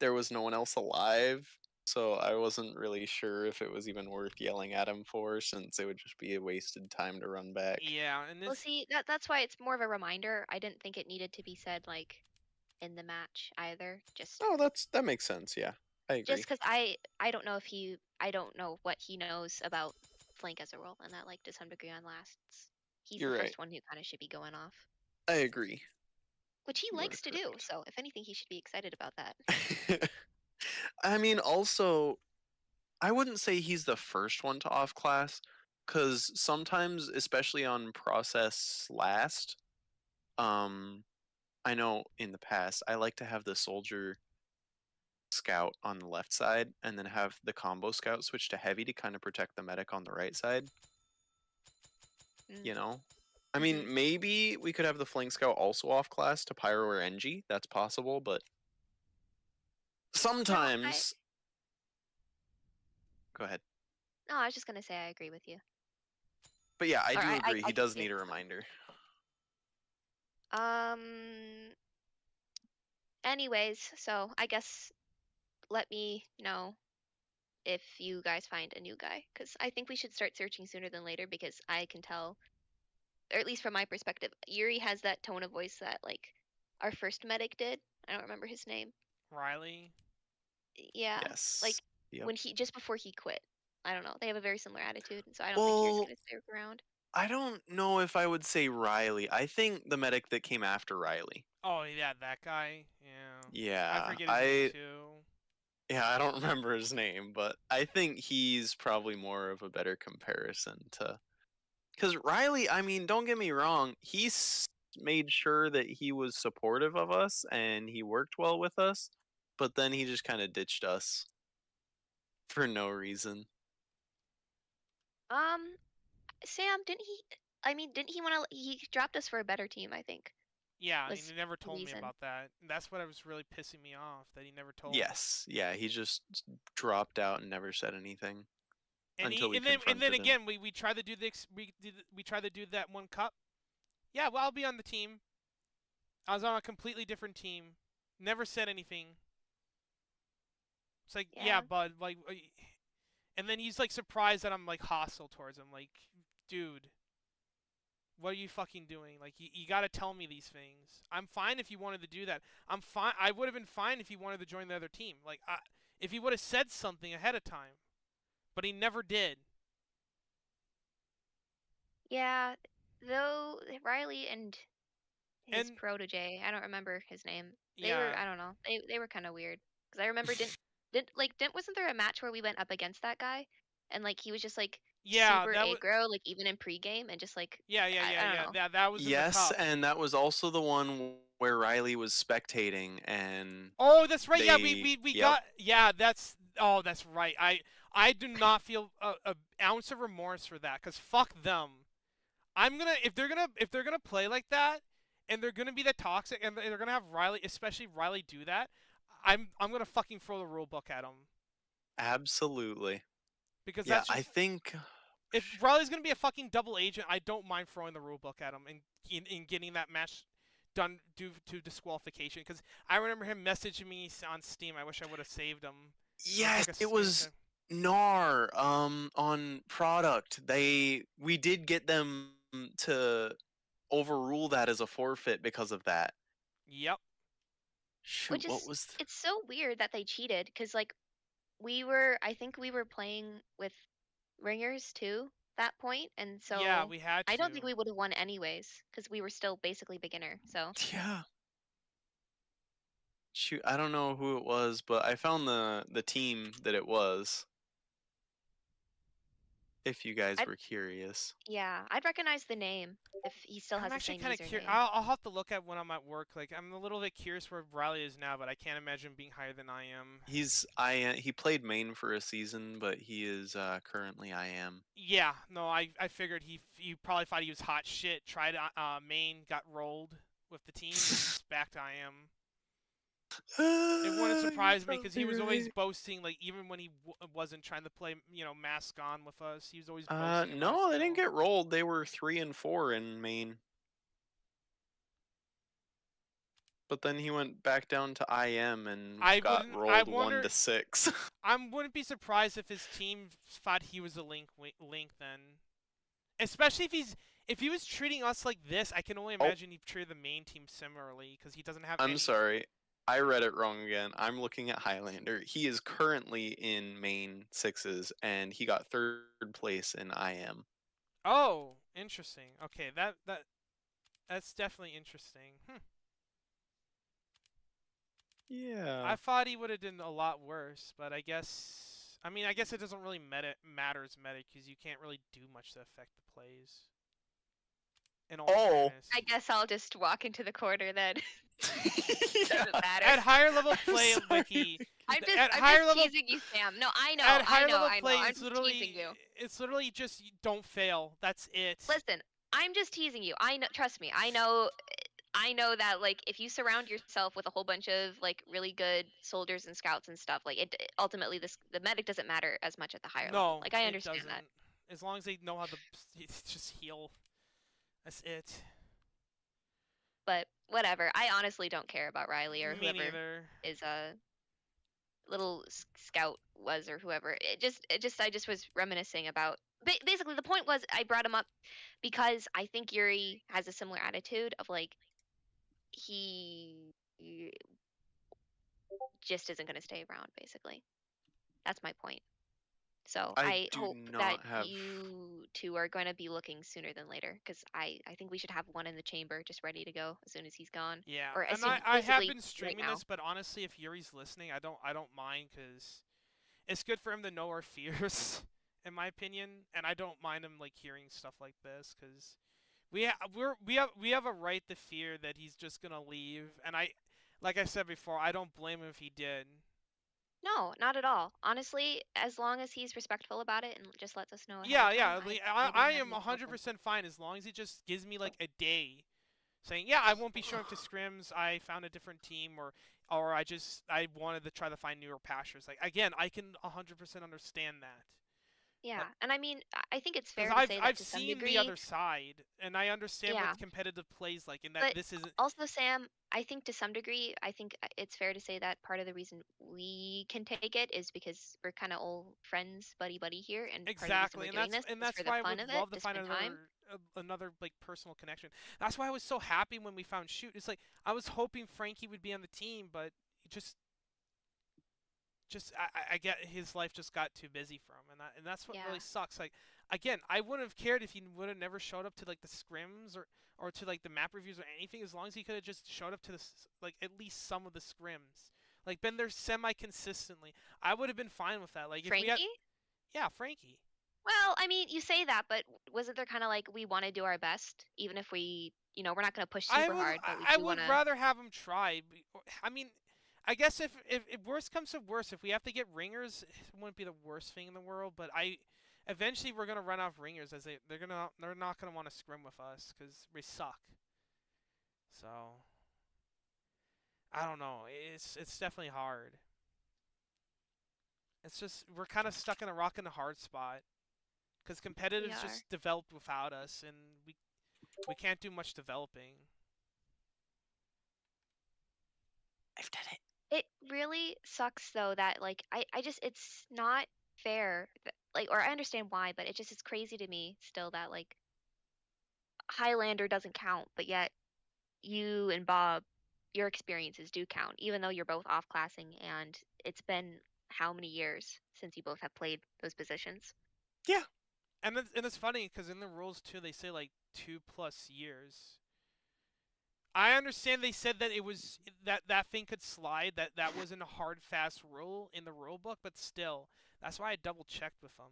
there was no one else alive. So I wasn't really sure if it was even worth yelling at him for, since it would just be a wasted time to run back. Yeah, and Well, this. see, that's why it's more of a reminder. I didn't think it needed to be said like in the match either. Just Oh, that makes sense. Yeah, I agree. just because I don't know if I don't know what he knows about flank as a role, and that like to some degree on lasts. He's You're the right. first one who kind of should be going off, I agree. which he You are likes to do. correct. So if anything, he should be excited about that. I mean, also, I wouldn't say he's the first one to off class, because sometimes, especially on process last, I know in the past I like to have the soldier scout on the left side and then have the combo scout switch to heavy to kind of protect the medic on the right side. Mm. You know, I mean, maybe we could have the flank scout also off class to pyro or NG. That's possible, but sometimes. Go ahead. No, I was just gonna say I agree with you. But yeah, I Or do agree. I He can does see need it. a reminder. Anyways, so I guess let me know if you guys find a new guy, because I think we should start searching sooner than later because I can tell, or at least from my perspective, Yuri has that tone of voice that like our first medic did. I don't remember his name. Riley. Yeah, Yes. like Yep. when he just before he quit. I don't know. They have a very similar attitude, and so I don't think Yuri's Well, gonna stick around. I don't know if I would say Riley. I think the medic that came after Riley. Oh yeah, that guy. Yeah. I Yeah, forget his name too. I don't remember his name, but I think he's probably more of a better comparison to. Because Riley, I mean, don't get me wrong, made sure that he was supportive of us and he worked well with us, but then he just kind of ditched us for no reason. Um, Sam, didn't he? I mean, didn't he want to? He dropped us for a better team, I think. Yeah, and Was he never the told me reason. about that. And that's what was really pissing me off, that he never told. Yes, yeah, he just dropped out and never said anything And until he we and then confronted him. again we tried to do we tried to do that one cup. Yeah, well I'll be on the team. I was on a completely different team. Never said anything. It's like, yeah, Yeah. bud, like, and then he's like surprised that I'm like hostile towards him. Like, dude, what are you fucking doing? Like, you gotta tell me these things. I'm fine if you wanted to do that. I'm fine. I would have been fine if he wanted to join the other team. Like, if he would have said something ahead of time, but he never did. Yeah. Though Riley and his And protege, I don't remember his name. They were, yeah, I don't know. They were kind of weird. Because I remember didn't wasn't there a match where we went up against that guy, and like he was just like yeah, super that was. aggro, like even in pregame, and just like I don't know. That was in the Yes, cup. and that was also the one where Riley was spectating and Oh, that's right. Yeah, we yep. got. Yeah, that's right. I do not feel a ounce of remorse for that, cause fuck them. I'm gonna if they're gonna play like that, and they're gonna be that toxic, and they're gonna have Riley, especially Riley, do that. I'm gonna fucking throw the rule book at them, Absolutely. because Yeah, that's I just, think if Riley's gonna be a fucking double agent, I don't mind throwing the rule book at him and in getting that match done due to disqualification. Because I remember him messaging me on Steam. I wish I would have saved him. yes, Took a it was screenshot. Gnar on product. We did get them to overrule that as a forfeit because of that. Yep. Shoot, Which what is was it's so weird that they cheated, because like I think we were playing with ringers too that point, and Yeah, so we had I to. don't think we would have won anyways, because we were still basically beginner. So Yeah. Shoot, I don't know who it was, but I found the team that it was. If you guys I'd were curious. yeah, I'd recognize the name if he still I'm has the actually same kind of curious. username. I'll have to look at when I'm at work. Like, I'm a little bit curious where Riley is now, but I can't imagine being higher than I am. He played main for a season, but he is currently IM. Yeah, no, I figured he probably thought he was hot shit. Tried main, got rolled with the team, and he's back to IM. It wouldn't surprise me because he was always boasting, like even when he wasn't trying to play, mask on with us, he was always boasting about No, his they didn't skill. get rolled. They were 3-4 in main. But then he went back down to IM and I got wouldn't. I rolled wonder. 1-6. I wouldn't be surprised if his team thought he was a link then, especially if he was treating us like this. I can only Oh. imagine he treated the main team similarly because he doesn't have. I'm any... sorry. I read it wrong again. I'm looking at Highlander. He is currently in main sixes, and he got third place in IM. Oh, interesting. Okay, that's definitely interesting. Yeah. I thought he would have done a lot worse, but I guess. I mean, I guess it doesn't really matter as meta because you can't really do much to affect the plays. In all fairness. I guess I'll just walk into the corner then. Yeah. Doesn't matter. At higher level I'm play, sorry. Wiki. I'm At higher just level, teasing you, Sam. No, I know, at higher I know, level I know. play, I'm it's just literally, teasing you. it's literally just don't fail. That's it. Listen, I'm just teasing you. I know. Trust me. I know that like if you surround yourself with a whole bunch of like really good soldiers and scouts and stuff, like ultimately the medic doesn't matter as much at the higher level. No, Like I it understand doesn't. that. As long as they know how to just heal. That's it. But whatever. I honestly don't care about Riley or Me whoever neither. is a little scout was or whoever. I just was reminiscing about. Basically, the point was I brought him up because I think Yuri has a similar attitude of like he just isn't going to stay around. Basically, that's my point. So I I do hope not that have- you two are going to be looking sooner than later, because I think we should have one in the chamber just ready to go as soon as he's gone. Yeah, Or as and soon, I have basically been right streaming now. this, but honestly, if Yuri's listening, I don't mind because it's good for him to know our fears, in my opinion, and I don't mind him like hearing stuff like this because we have a right to fear that he's just gonna leave, and like I said before, I don't blame him if he did. No, not at all. Honestly, as long as he's respectful about it and just lets us know ahead Yeah, of yeah, time, I leave him am as much open. 100% fine as long as he just gives me like a day saying, yeah, I won't be showing up to scrims. I found a different team, or I wanted to try to find newer pastures. Like again, I can 100% understand that. Yeah, and I mean, I think it's Because fair to say that I've to some seen the degree. other side, and I understand Yeah, what competitive plays like, and that but this isn't also, Sam, I think to some degree, I think it's fair to say that part of the reason we can take it is because we're kind of old friends, buddy buddy here, and part of the reason exactly, we're doing this and is that's for the why I fun would of it, love to to find spend time. another like personal connection. That's why I was so happy when we found Shoot. It's like I was hoping Frankie would be on the team, but just I get his life just got too busy for him, and that's what Yeah. really sucks. Like again, I wouldn't have cared if he would have never showed up to like the scrims or to like the map reviews or anything, as long as he could have just showed up to like at least some of the scrims, like been there semi consistently. I would have been fine with that. Like if we had, Frankie? yeah, Frankie. Well, I mean, you say that, but wasn't there kind of like we want to do our best, even if we, we're not going to push super hard, but we I do want would to. rather have him try. I mean, I guess if worst comes to worst, if we have to get ringers, it wouldn't be the worst thing in the world. But eventually we're gonna run out of ringers, as they're not gonna want to scrim with us because we suck. So I don't know. It's definitely hard. It's just we're kind of stuck in a rock and a hard spot because competitive's are. just developed without us, and we can't do much developing. I've done it. It really sucks though that like I just it's not fair like, or I understand why, but it's crazy to me still that like Highlander doesn't count, but yet you and Bob, your experiences do count, even though you're both off classing and it's been how many years since you both have played those positions? Yeah. And it's funny because in the rules too, they say like 2+ years. I understand they said that it was that thing could slide. That wasn't a hard fast rule in the rule book, but still, that's why I double checked with them.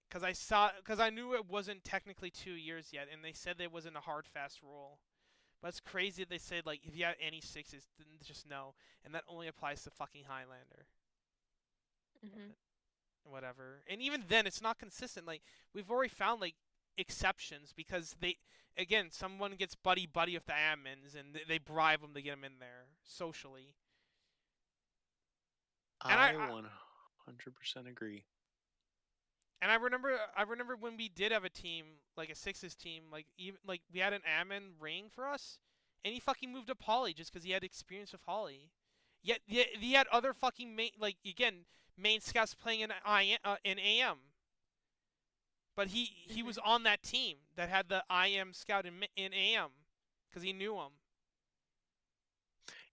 Because I knew it wasn't technically 2 years yet, and they said there wasn't a hard fast rule. But it's crazy that they said like if you have any sixes, then just no, and that only applies to fucking Highlander. Mm-hmm. Whatever. And even then, it's not consistent. Like we've already found like exceptions because again, someone gets buddy buddy with the admins and they bribe them to get them in there socially. And I 100% agree. And I remember when we did have a team, like a sixes team, like even like we had an admin ring for us, and he fucking moved up Holly just because he had experience with Holly. Yet he had other fucking main scouts playing in in AM. But he was on that team that had the IM scout in AM because he knew him.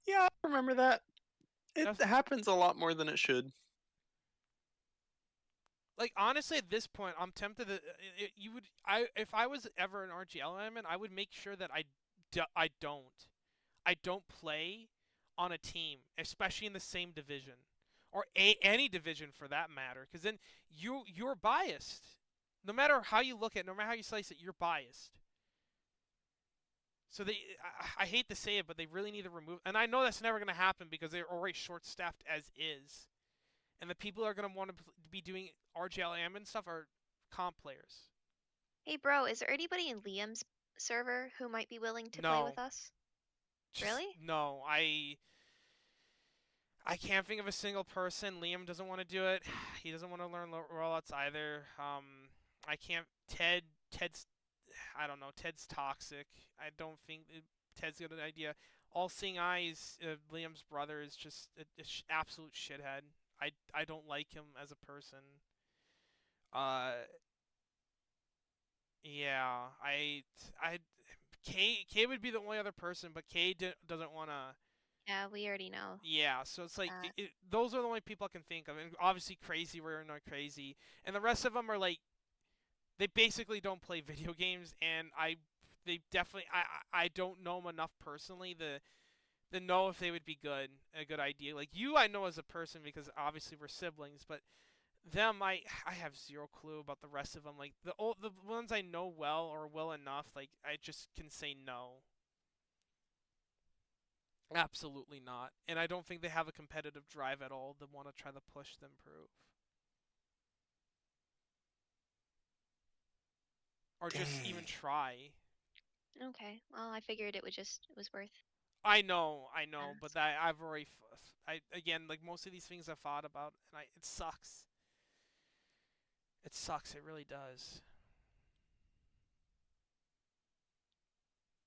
Yeah, I remember that. It That's- happens a lot more than it should. Like honestly, at this point, I'm tempted to if I was ever an RGL admin, I would make sure that I don't play on a team, especially in the same division or any division for that matter, because then you're biased. No matter how you look at it, no matter how you slice it, you're biased. So I hate to say it, but they really need to remove. And I know that's never going to happen because they're already short-staffed as is. And the people that are going to want to be doing RGL admin stuff are comp players. Hey, bro, is there anybody in Liam's server who might be willing to play No. with us? Just, Really? No, I can't think of a single person. Liam doesn't want to do it. He doesn't want to learn rollouts either. I can't. Ted's. I don't know. Ted's toxic. I don't think Ted's got an idea. All Seeing Eyes, Liam's brother, is just an absolute shithead. I don't like him as a person. Yeah. K would be the only other person, but K doesn't want to Yeah, we already know. Yeah, so it's like that. those are the only people I can think of, and obviously Crazy, we're not Crazy, and the rest of them are like they basically don't play video games, and they definitely I don't know them enough personally to know if they would be a good idea. Like you, I know as a person because obviously we're siblings, but them I have zero clue about the rest of them. Like the ones I know well or well enough, like I just can say no. Absolutely not. And I don't think they have a competitive drive at all to want to try to push to improve. Or just even Dang. try. Okay. Well, I figured it was worth. I know, but Ask. I've already, I again, like most of these things I've thought about, and it sucks. It sucks, it really does.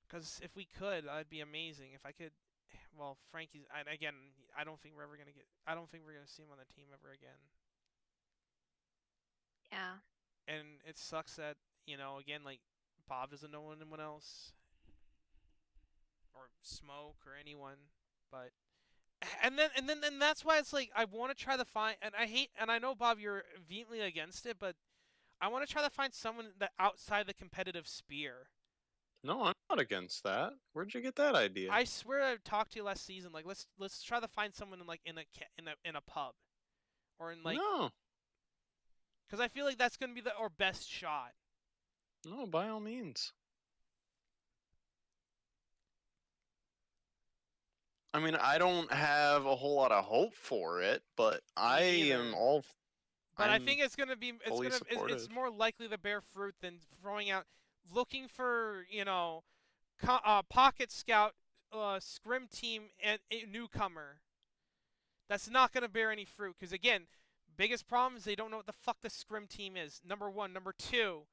Because if we could, that'd be amazing. If I could, well, Frankie's, and again, I don't think we're ever gonna get, I don't think we're gonna see him on the team ever again. Yeah. And it sucks that, again, like Bob doesn't know anyone else, or Smoke, or anyone, but and that's why it's like I want to try to find, and I know Bob, you're vehemently against it, but I want to try to find someone that outside the competitive sphere. No, I'm not against that. Where'd you get that idea? I swear I talked to you last season. Like let's try to find someone in like in a pub, or in like, No, because I feel like that's gonna be our best shot. no, by all means. I mean, I don't have a whole lot of hope for it, but I am neither. all. But I I'm think it's gonna be fully it's supportive. more likely to bear fruit than throwing out, looking for pocket scout, scrim team and a newcomer. That's not gonna bear any fruit because again, biggest problem is they don't know what the fuck the scrim team is. Number one, number two,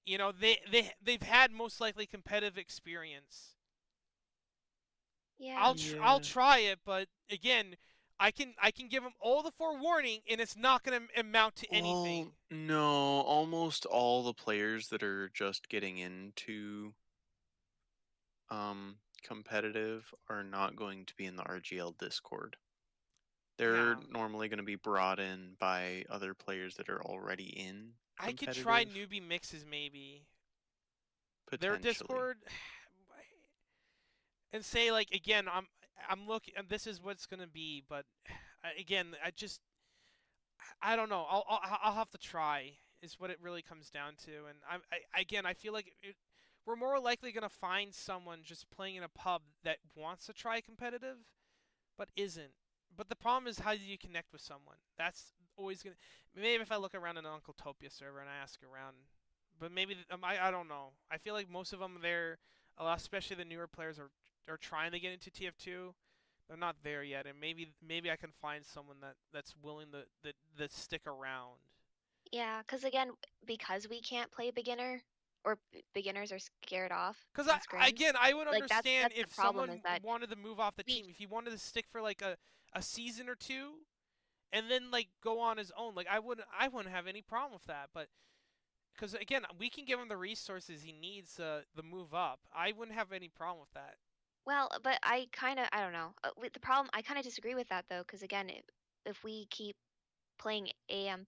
they've had most likely competitive experience. Yeah. I'll try it, but again, I can give them all the forewarning, and it's not going to amount to anything. Well, no, almost all the players that are just getting into competitive are not going to be in the RGL Discord. They're Yeah, normally going to be brought in by other players that are already in I could try competitive, newbie mixes maybe. Their potentially. Discord, and say like again, I'm looking, and this is what's going to be, but again, I don't know. I'll have to try. Is what it really comes down to, and again, I feel like we're more likely gonna find someone just playing in a pub that wants to try competitive, but isn't. But the problem is, how do you connect with someone? That's always gonna. Maybe if I look around an Uncle Topia server and I ask around, but maybe I don't know. I feel like most of them there, especially the newer players, are trying to get into TF2. They're not there yet, and maybe I can find someone that's willing to stick around. Yeah. Because again, because we can't play beginner, or beginners are scared off Because in scrims. I would Like understand that's the if problem is someone that wanted to move off the we. team, if he wanted to stick for like a season or two, and then like go on his own. Like I wouldn't have any problem with that. But because again, we can give him the resources he needs the move up. I wouldn't have any problem with that. Well, but I don't know. With the problem, I kind of disagree with that though, because again, if we keep playing AM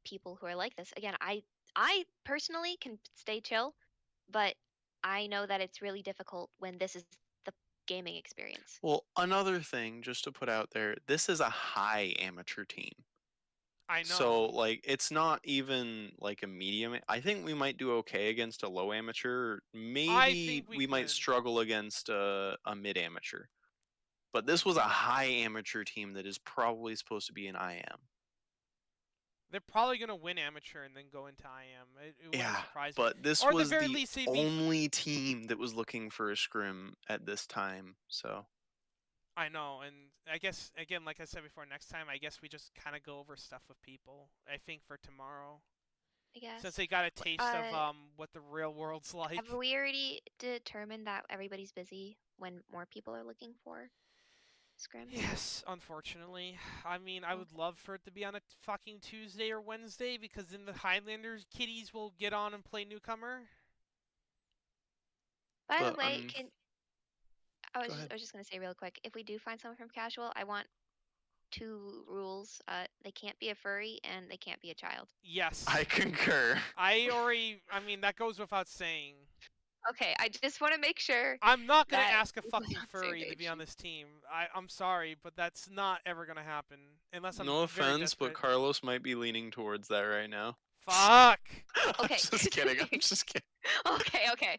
people who are like this, again, I personally can stay chill, but I know that it's really difficult when this is the gaming experience. Well, another thing just to put out there, this is a high amateur team. I So, know. like, it's not even like a medium. I think we might do okay against a low amateur. I Maybe think we we might could. struggle against a mid amateur. But this was a high amateur team that is probably supposed to be an IM. They're probably gonna win amateur and then go into IM. It wouldn't Yeah, surprise me. but this Or at the was very the least, they'd be. only team that was looking for a scrim at this time. So, I know, and I guess again, like I said before, next time I guess we just kind of go over stuff with people. I think for tomorrow, I since guess. they got a taste of Uh, what the real world's like. have we already determined that everybody's busy when more people are looking for scrims? Yes, unfortunately. I mean, I would Okay. love for it to be on a fucking Tuesday or Wednesday because then the Highlanders kiddies will get on and play newcomer. By the but way, can Go ahead. I was just gonna say real quick. If we do find someone from casual, I want 2 rules. They can't be a furry and they can't be a child. Yes. I concur. I mean, that goes without saying. Okay, I just want to make sure. I'm not gonna that ask a we're fucking on the same furry to be page. on this team. I'm sorry, but that's not ever gonna happen unless I'm No very offense, but desperate. Carlos might be leaning towards that right now. Fuck. Okay. I'm just kidding. I'm just kidding. Okay.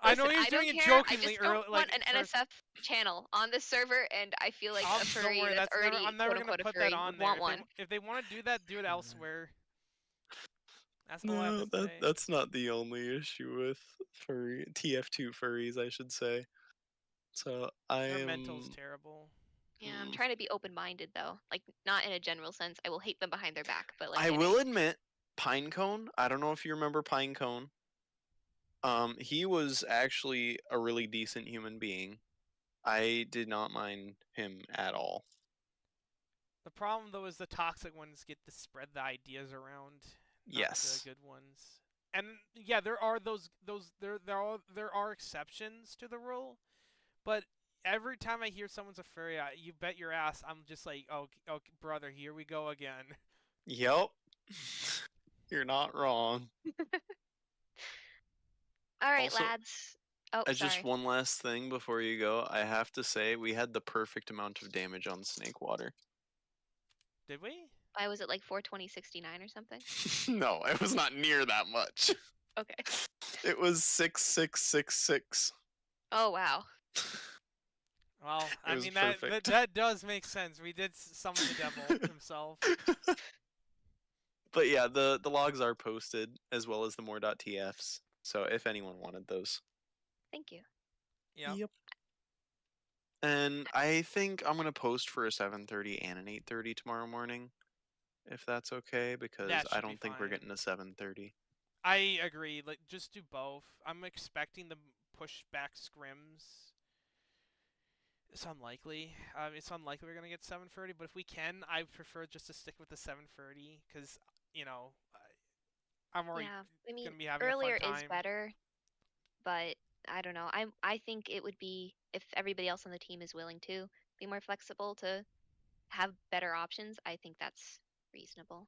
I know Listen, he was I doing don't it care. I jokingly just don't early, want like an first. NSF channel on this server, and I feel like a Don't furry worry, that's that's never. already I'm never quote gonna unquote a put furry that on would there. want one. If they want to do that, do it elsewhere. That's all I No, have to say. that's not the only issue with furry tf2 furries, I should say. So I Their am. mental's terrible. Yeah, I'm Mm, trying to be open-minded though. Like not in a general sense. I will hate them behind their back, but like I in will a admit, Pinecone. I don't know if you remember Pinecone. He was actually a really decent human being. I did not mind him at all. The problem though is the toxic ones get to spread the ideas around, not Yes. the good ones. And yeah, there are there are exceptions to the rule, but every time I hear someone's a furry, you bet your ass I'm just like, oh, brother, here we go again. Yep. You're not wrong. All right, Also, lads. Oh, just sorry. one last thing before you go, I have to say we had the perfect amount of damage on Snake Water. Did we? Why was it like 42069 or something? No, it was not near that much. Okay. It was 6666. Oh wow. Well, It I was mean that perfect. that does make sense. We did summon the devil himself. But yeah, the logs are posted as well as the more.tfs. So if anyone wanted those. Thank you. Yep. And I think I'm gonna post for a 7:30 and an 8:30 tomorrow morning, if that's okay, because That I should be don't think we're fine. getting a 7:30. I agree. Like, just do both. I'm expecting the pushback scrims. It's unlikely. It's unlikely we're gonna get 7:30, but if we can, I prefer just to stick with the 7:30 because I'm already Yeah. I mean, gonna be having a fun earlier is time. better, but I don't know. I think it would be if everybody else on the team is willing to be more flexible to have better options. I think that's reasonable.